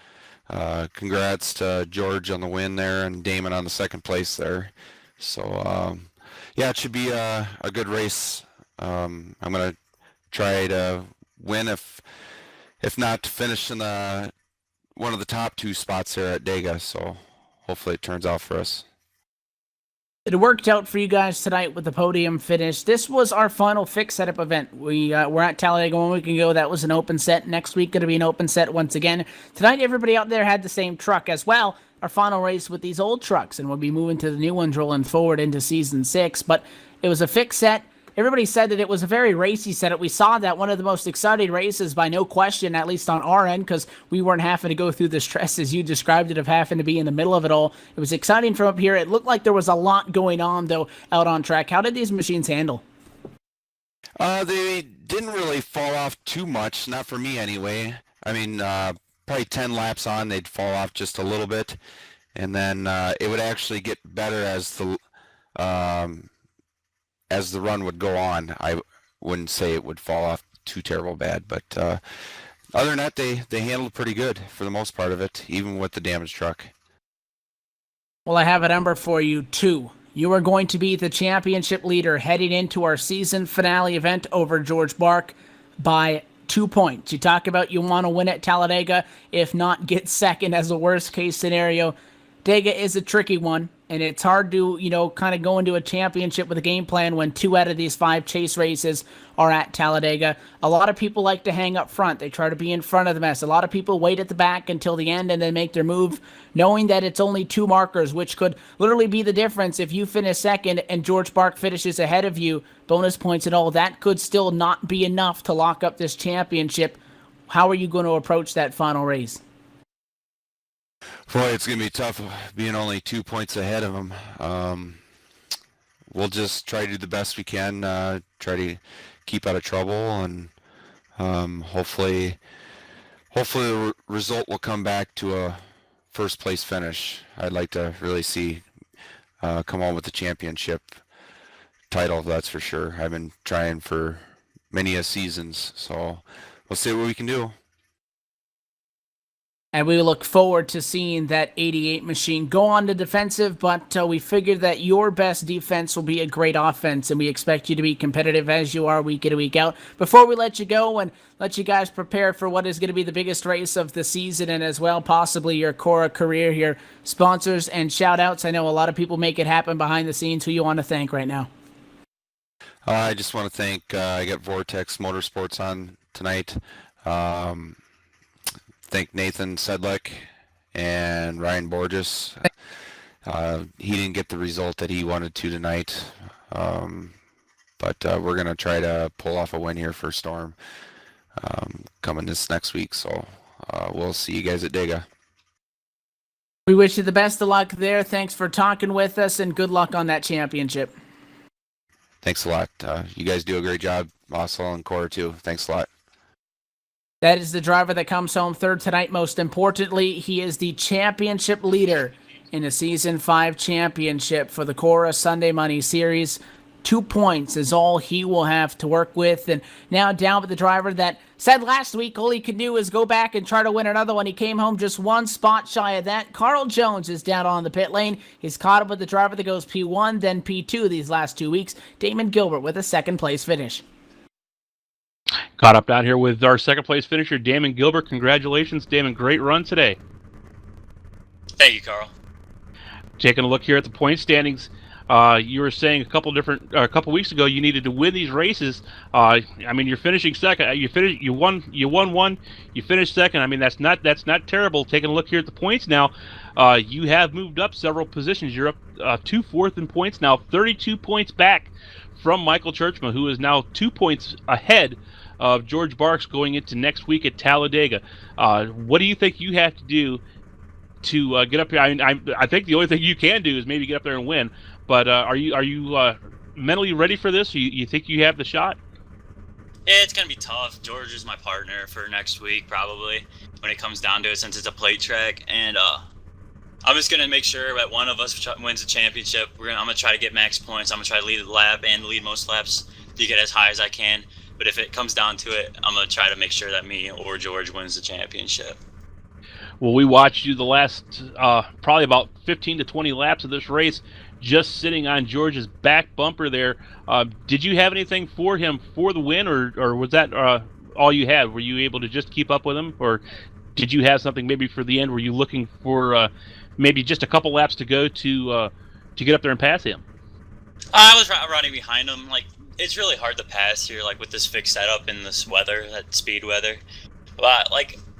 congrats to George on the win there and Damon on the 2nd place there. So yeah, it should be a good race. I'm gonna try to win, if not to finish in one of the top 2 spots there at Dega. So hopefully it turns out for us. It worked out for you guys tonight with the podium finish. This was our final fix setup event. We were at Talladega 1 week ago. That was an open set. Next week, going to be an open set once again. Tonight, everybody out there had the same truck as well. Our final race with these old trucks, and we'll be moving to the new ones rolling forward into Season 6. But it was a fix set. Everybody said that it was a very racy setup. We saw that one of the most exciting races by no question, at least on our end, because we weren't having to go through the stress as you described it of having to be in the middle of it all. It was exciting from up here. It looked like there was a lot going on, though, out on track. How did these machines handle? They didn't really fall off too much, not for me anyway. I mean, probably 10 laps on, they'd fall off just a little bit, and then it would actually get better as the run would go on. I wouldn't say it would fall off too terrible bad, but other than that, they handled pretty good for the most part of it, even with the damaged truck. Well, I have a number for you, 2. You are going to be the championship leader heading into our season finale event over George Bark by 2 points. You talk about you want to win at Talladega, if not get second as a worst case scenario. Dega is a tricky one, and it's hard to, kind of go into a championship with a game plan when 2 out of these 5 chase races are at Talladega. A lot of people like to hang up front. They try to be in front of the mess. A lot of people wait at the back until the end and then make their move, knowing that it's only 2 markers, which could literally be the difference. If you finish second and George Bark finishes ahead of you, bonus points and all, that could still not be enough to lock up this championship. How are you going to approach that final race? Boy, it's going to be tough being only 2 points ahead of him. We'll just try to do the best we can, try to keep out of trouble, and hopefully the result will come back to a first place finish. I'd like to really see come on with the championship title, that's for sure. I've been trying for many seasons, so we'll see what we can do. And we look forward to seeing that 88 machine go on to defensive, but we figured that your best defense will be a great offense, and we expect you to be competitive as you are week in and week out. Before we let you go and let you guys prepare for what is going to be the biggest race of the season, and as well possibly your Cora career here, sponsors and shout-outs. I know a lot of people make it happen behind the scenes. Who you want to thank right now? I just want to thank, I got Vortex Motorsports on tonight. Thank Nathan Sedlick and Ryan Borges. He didn't get the result that he wanted to tonight, but we're going to try to pull off a win here for Storm coming this next week, so we'll see you guys at Dega. We wish you the best of luck there. Thanks for talking with us, and good luck on that championship. Thanks a lot. You guys do a great job, Mossel and Cora too. Thanks a lot. That is the driver that comes home third tonight. Most importantly, he is the championship leader in the Season 5 championship for the Cora Sunday Money Series. 2 points is all he will have to work with. And now down with the driver that said last week all he could do is go back and try to win another one. He came home just 1 spot shy of that. Carl Jones is down on the pit lane. He's caught up with the driver that goes P1, then P2 these last 2 weeks. Damon Gilbert with a second place finish. Caught up down here with our second place finisher, Damon Gilbert. Congratulations, Damon. Great run today. Thank you, Carl. Taking a look here at the point standings, you were saying a couple weeks ago you needed to win these races. I mean, you're finishing second. You won one. You finished second. I mean, that's not terrible. Taking a look here at the points now, you have moved up several positions. You're up 2 fourth in points now, 32 points back from Michael Churchman, who is now 2 points ahead of George Barks going into next week at Talladega. What do you think you have to do to get up here? I think the only thing you can do is maybe get up there and win. But are you mentally ready for this? You think you have the shot? Yeah, it's gonna be tough. George is my partner for next week, probably, when it comes down to it, since it's a plate track. And I'm just gonna make sure that one of us wins the championship. I'm gonna try to get max points. I'm gonna try to lead the lap and lead most laps to get as high as I can. But if it comes down to it, I'm going to try to make sure that me or George wins the championship. Well, we watched you the last probably about 15 to 20 laps of this race, just sitting on George's back bumper there. Did you have anything for him for the win, or was that all you had? Were you able to just keep up with him, or did you have something maybe for the end? Were you looking for maybe just a couple laps to go to get up there and pass him? I was running behind him. It's really hard to pass here, with this fixed setup in this weather, that speed weather. But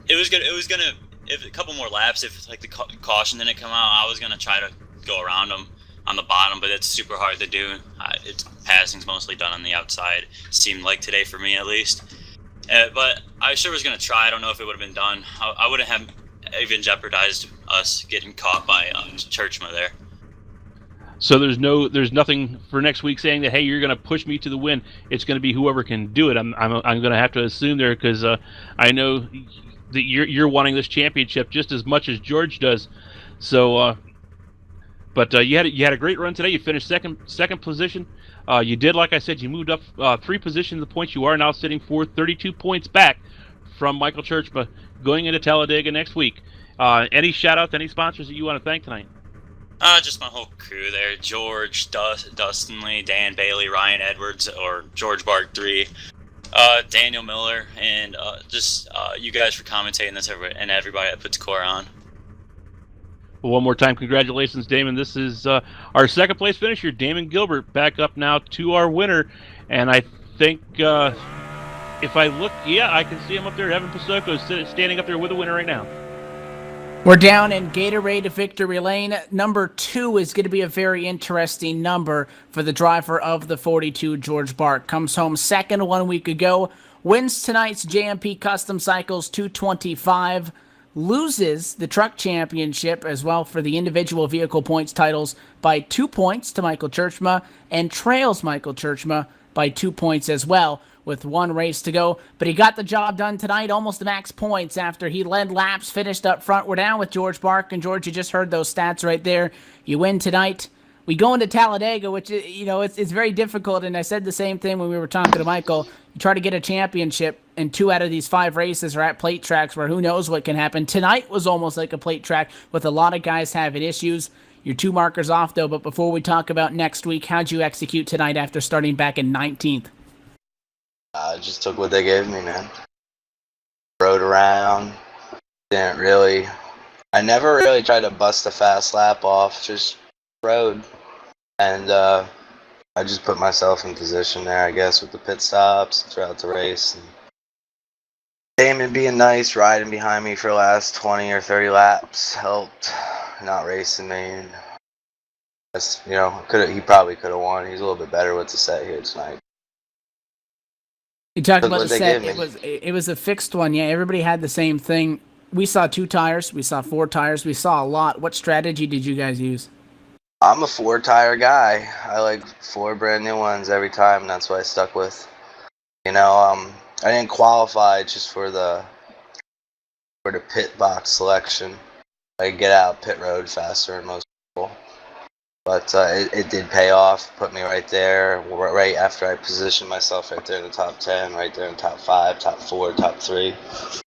it was gonna if a couple more laps, if the caution didn't come out, I was gonna try to go around him on the bottom, but it's super hard to do. Passing's mostly done on the outside. Seemed like today for me at least. But I sure was gonna try. I don't know if it would have been done. I wouldn't have even jeopardized us getting caught by Churchman there. So there's nothing for next week saying that, hey, you're going to push me to the win. It's going to be whoever can do it. I'm going to have to assume there, because I know that you're wanting this championship just as much as George does. So, but you had a great run today. You finished second position. You did, like I said, you moved up 3 positions. The points you are now sitting 32 points back from Michael Churchman going into Talladega next week. Any shout out to any sponsors that you want to thank tonight? Just my whole crew there. George, Dustin Lee, Dan Bailey, Ryan Edwards, or George Bark 3. Daniel Miller, and just you guys for commentating this, and everybody that puts Cora on. Well, one more time, congratulations, Damon. This is our second place finisher, Damon Gilbert, back up now to our winner. And I think if I look, yeah, I can see him up there. Evan Pasoko standing up there with the winner right now. We're down in Gatorade Victory Lane. Number 2 is going to be a very interesting number for the driver of the 42, George Bart. Comes home second 1 week ago. Wins tonight's JMP Custom Cycles 225. Loses the truck championship as well for the individual vehicle points titles by 2 points to Michael Churchma, and trails Michael Churchma by 2 points as well, with 1 race to go. But he got the job done tonight, almost the max points after he led laps, finished up front. We're down with George Bark, and George, you just heard those stats right there. You win tonight. We go into Talladega, which, it's very difficult, and I said the same thing when we were talking to Michael. You try to get a championship, and 2 out of these 5 races are at plate tracks where who knows what can happen. Tonight was almost like a plate track with a lot of guys having issues. You're 2 markers off, though, but before we talk about next week, how'd you execute tonight after starting back in 19th? I just took what they gave me, man. Rode around. I never really tried to bust a fast lap off, just rode. And I just put myself in position there, I guess, with the pit stops throughout the race. And Damon being nice, riding behind me for the last 20 or 30 laps helped, not racing me. And he probably could have won. He's a little bit better with the set here tonight. You talked about the set. It was a fixed one. Yeah, everybody had the same thing. We saw 2 tires. We saw 4 tires. We saw a lot. What strategy did you guys use? I'm a 4-tire guy. I like 4 brand new ones every time, and that's what I stuck with. I didn't qualify just for the pit box selection. I could get out pit road faster than most people. But it did pay off, put me right there, right after I positioned myself right there in the top 10, right there in top 5, top 4, top 3.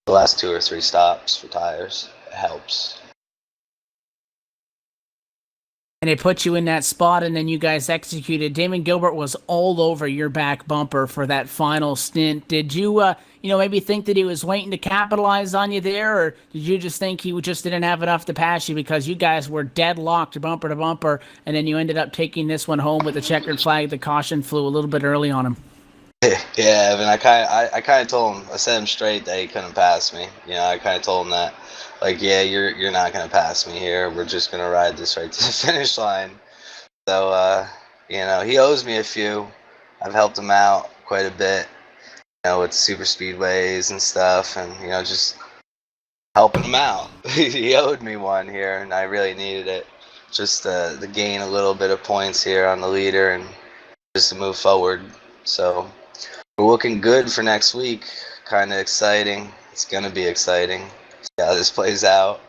The last 2 or 3 stops for tires. It helps. And it put you in that spot, and then you guys executed. Damon Gilbert was all over your back bumper for that final stint. Did you, maybe think that he was waiting to capitalize on you there, or did you just think he just didn't have enough to pass you because you guys were deadlocked bumper to bumper, and then you ended up taking this one home with the checkered flag? The caution flew a little bit early on him. Yeah, Evan, I kind of told him, I set him straight that he couldn't pass me. I kind of told him that. Like, yeah, you're not going to pass me here. We're just going to ride this right to the finish line. So, he owes me a few. I've helped him out quite a bit, with super speedways and stuff, and, just helping him out. He owed me one here, and I really needed it. Just to gain a little bit of points here on the leader and just to move forward. So, we're looking good for next week. Kind of exciting. It's going to be exciting. See how this plays out.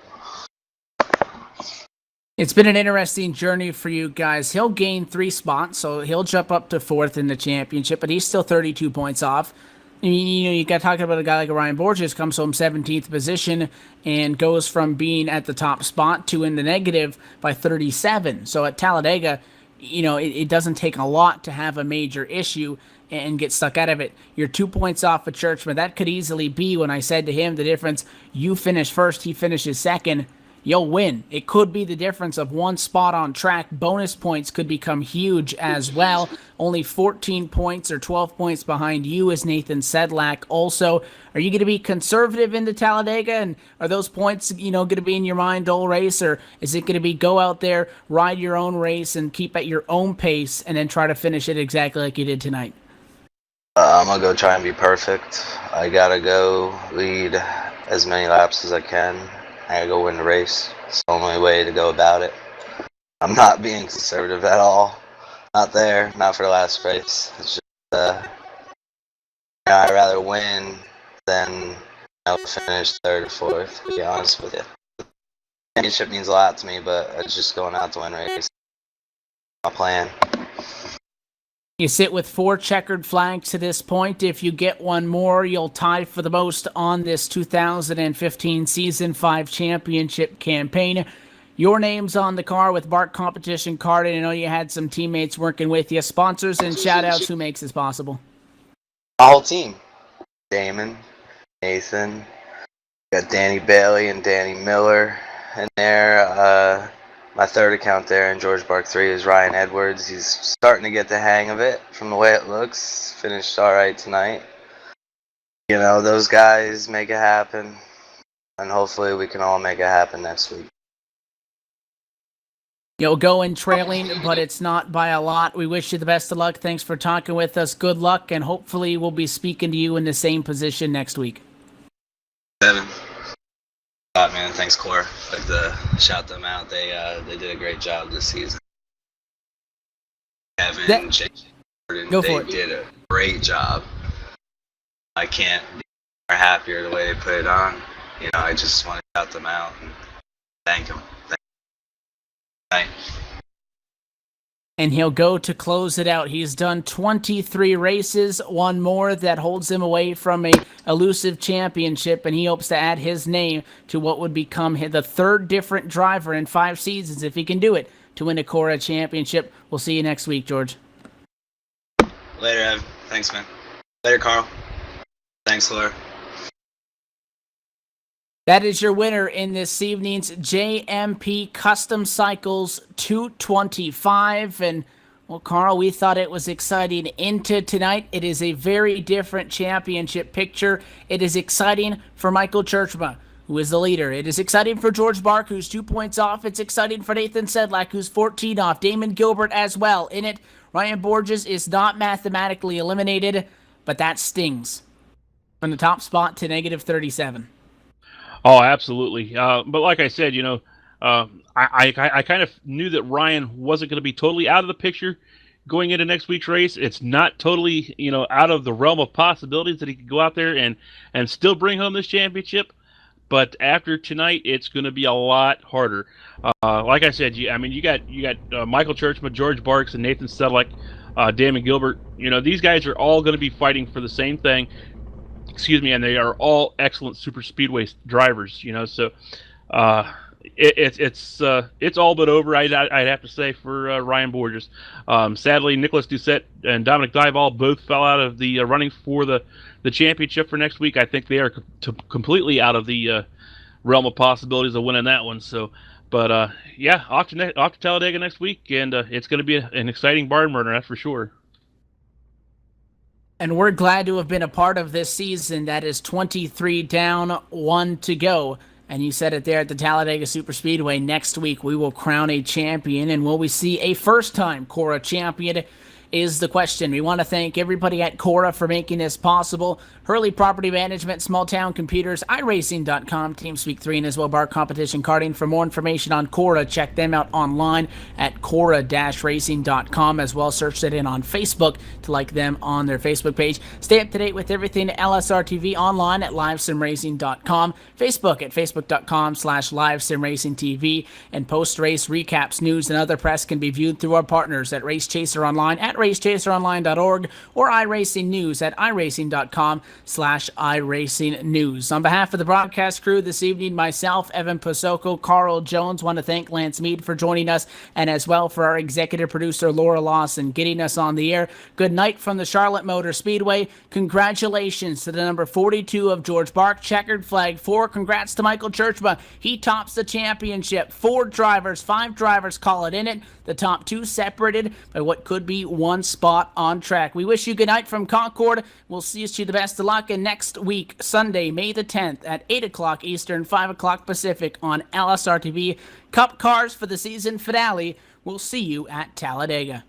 It's been an interesting journey for you guys. He'll gain 3 spots, so he'll jump up to 4th in the championship, but he's still 32 points off. You got talking about a guy like Ryan Borges, comes home 17th position and goes from being at the top spot to in the negative by 37. So at Talladega, it doesn't take a lot to have a major issue and get stuck out of it. You're 2 points off of Churchman. That could easily be, when I said to him, the difference, you finish first, he finishes second, you'll win. It could be the difference of 1 spot on track. Bonus points could become huge as well. Only 14 points or 12 points behind you is Nathan Sedlak. Also, are you going to be conservative into Talladega? And are those points, going to be in your mind all race? Or is it going to be go out there, ride your own race, and keep at your own pace, and then try to finish it exactly like you did tonight? I'm going to go try and be perfect. I got to go lead as many laps as I can. I got to go win the race. It's the only way to go about it. I'm not being conservative at all. Not there. Not for the last race. It's just, I'd rather win than finish 3rd or 4th, to be honest with you. The championship means a lot to me, but it's just going out to win race. My plan. You sit with 4 checkered flags to this point. If you get one more, you'll tie for the most on this 2015 Season 5 Championship campaign. Your name's on the car with Bart Competition Card, and I know you had some teammates working with you. Sponsors and shout-outs, who makes this possible? My whole team. Damon, Nathan, got Danny Bailey and Danny Miller in there. My third account there in George Park 3 is Ryan Edwards. He's starting to get the hang of it from the way it looks. Finished all right tonight. You know, those guys make it happen, and hopefully we can all make it happen next week. You'll go in trailing, but it's not by a lot. We wish you the best of luck. Thanks for talking with us. Good luck, and hopefully we'll be speaking to you in the same position next week. Seven. Man, thanks, Cora. I'd like to shout them out. They did a great job this season. Kevin, Jake, Jordan, they did a great job. I can't be more happier the way they put it on. You know, I just want to shout them out and thank them. Thank you. And he'll go to close it out. He's done 23 races, one more that holds him away from a elusive championship, and he hopes to add his name to what would become the third different driver in 5 seasons, if he can do it, to win a Cora championship. We'll see you next week, George. Later, Ev. Thanks, man. Later, Carl. Thanks, Laura. That is your winner in this evening's JMP Custom Cycles 225. And, well, Carl, we thought it was exciting into tonight. It is a very different championship picture. It is exciting for Michael Churchma, who is the leader. It is exciting for George Bark, who's 2 points off. It's exciting for Nathan Sedlak, who's 14 off. Damon Gilbert as well in it. Ryan Borges is not mathematically eliminated, but that stings. From the top spot to negative 37. Oh, absolutely. But like I said, you know, I kind of knew that Ryan wasn't going to be totally out of the picture going into next week's race. It's not totally, you know, out of the realm of possibilities that he could go out there and still bring home this championship. But after tonight, it's going to be a lot harder. Like I said, you got Michael Churchman, George Barks, and Nathan Sedlak, Damon Gilbert. You know, these guys are all going to be fighting for the same thing. Excuse me, and they are all excellent super speedway drivers. You know, so it's all but over. I'd have to say for Ryan Borges. Sadly, Nicholas Doucette and Dominic Dival both fell out of the running for the championship for next week. I think they are completely out of the realm of possibilities of winning that one. So, but yeah, off to Talladega next week, and it's going to be an exciting barn burner, that's for sure. And we're glad to have been a part of this season that is 23 down, 1 to go. And you said it there at the Talladega Superspeedway. Next week, we will crown a champion. And will we see a first-time Cora champion is the question. We want to thank everybody at Cora for making this possible. Hurley Property Management, Small Town Computers, iRacing.com, TeamSpeak 3, and as well Bar Competition Karting. For more information on Cora, check them out online at Cora-Racing.com. As well, search that in on Facebook to like them on their Facebook page. Stay up to date with everything LSRTV online at LiveSimRacing.com. Facebook at Facebook.com/LiveSimRacingTV. And post-race recaps, news, and other press can be viewed through our partners at Racechaser Online at racechaseronline.org or iRacing News at iRacing.com/iRacing News. On behalf of the broadcast crew this evening, myself, Evan Pasoko, Carl Jones, want to thank Lance Mead for joining us, and as well for our executive producer, Laura Lawson, getting us on the air. Good night from the Charlotte Motor Speedway. Congratulations to the number 42 of George Bark, checkered flag 4. Congrats to Michael Churchma. He tops the championship. 5 drivers call it in it. The top 2 separated by what could be 1 spot on track. We wish you good night from Concord. We'll see you the best of luck. And next week, Sunday, May the 10th at 8 o'clock Eastern, 5 o'clock Pacific on LSRTV. Cup cars for the season finale. We'll see you at Talladega.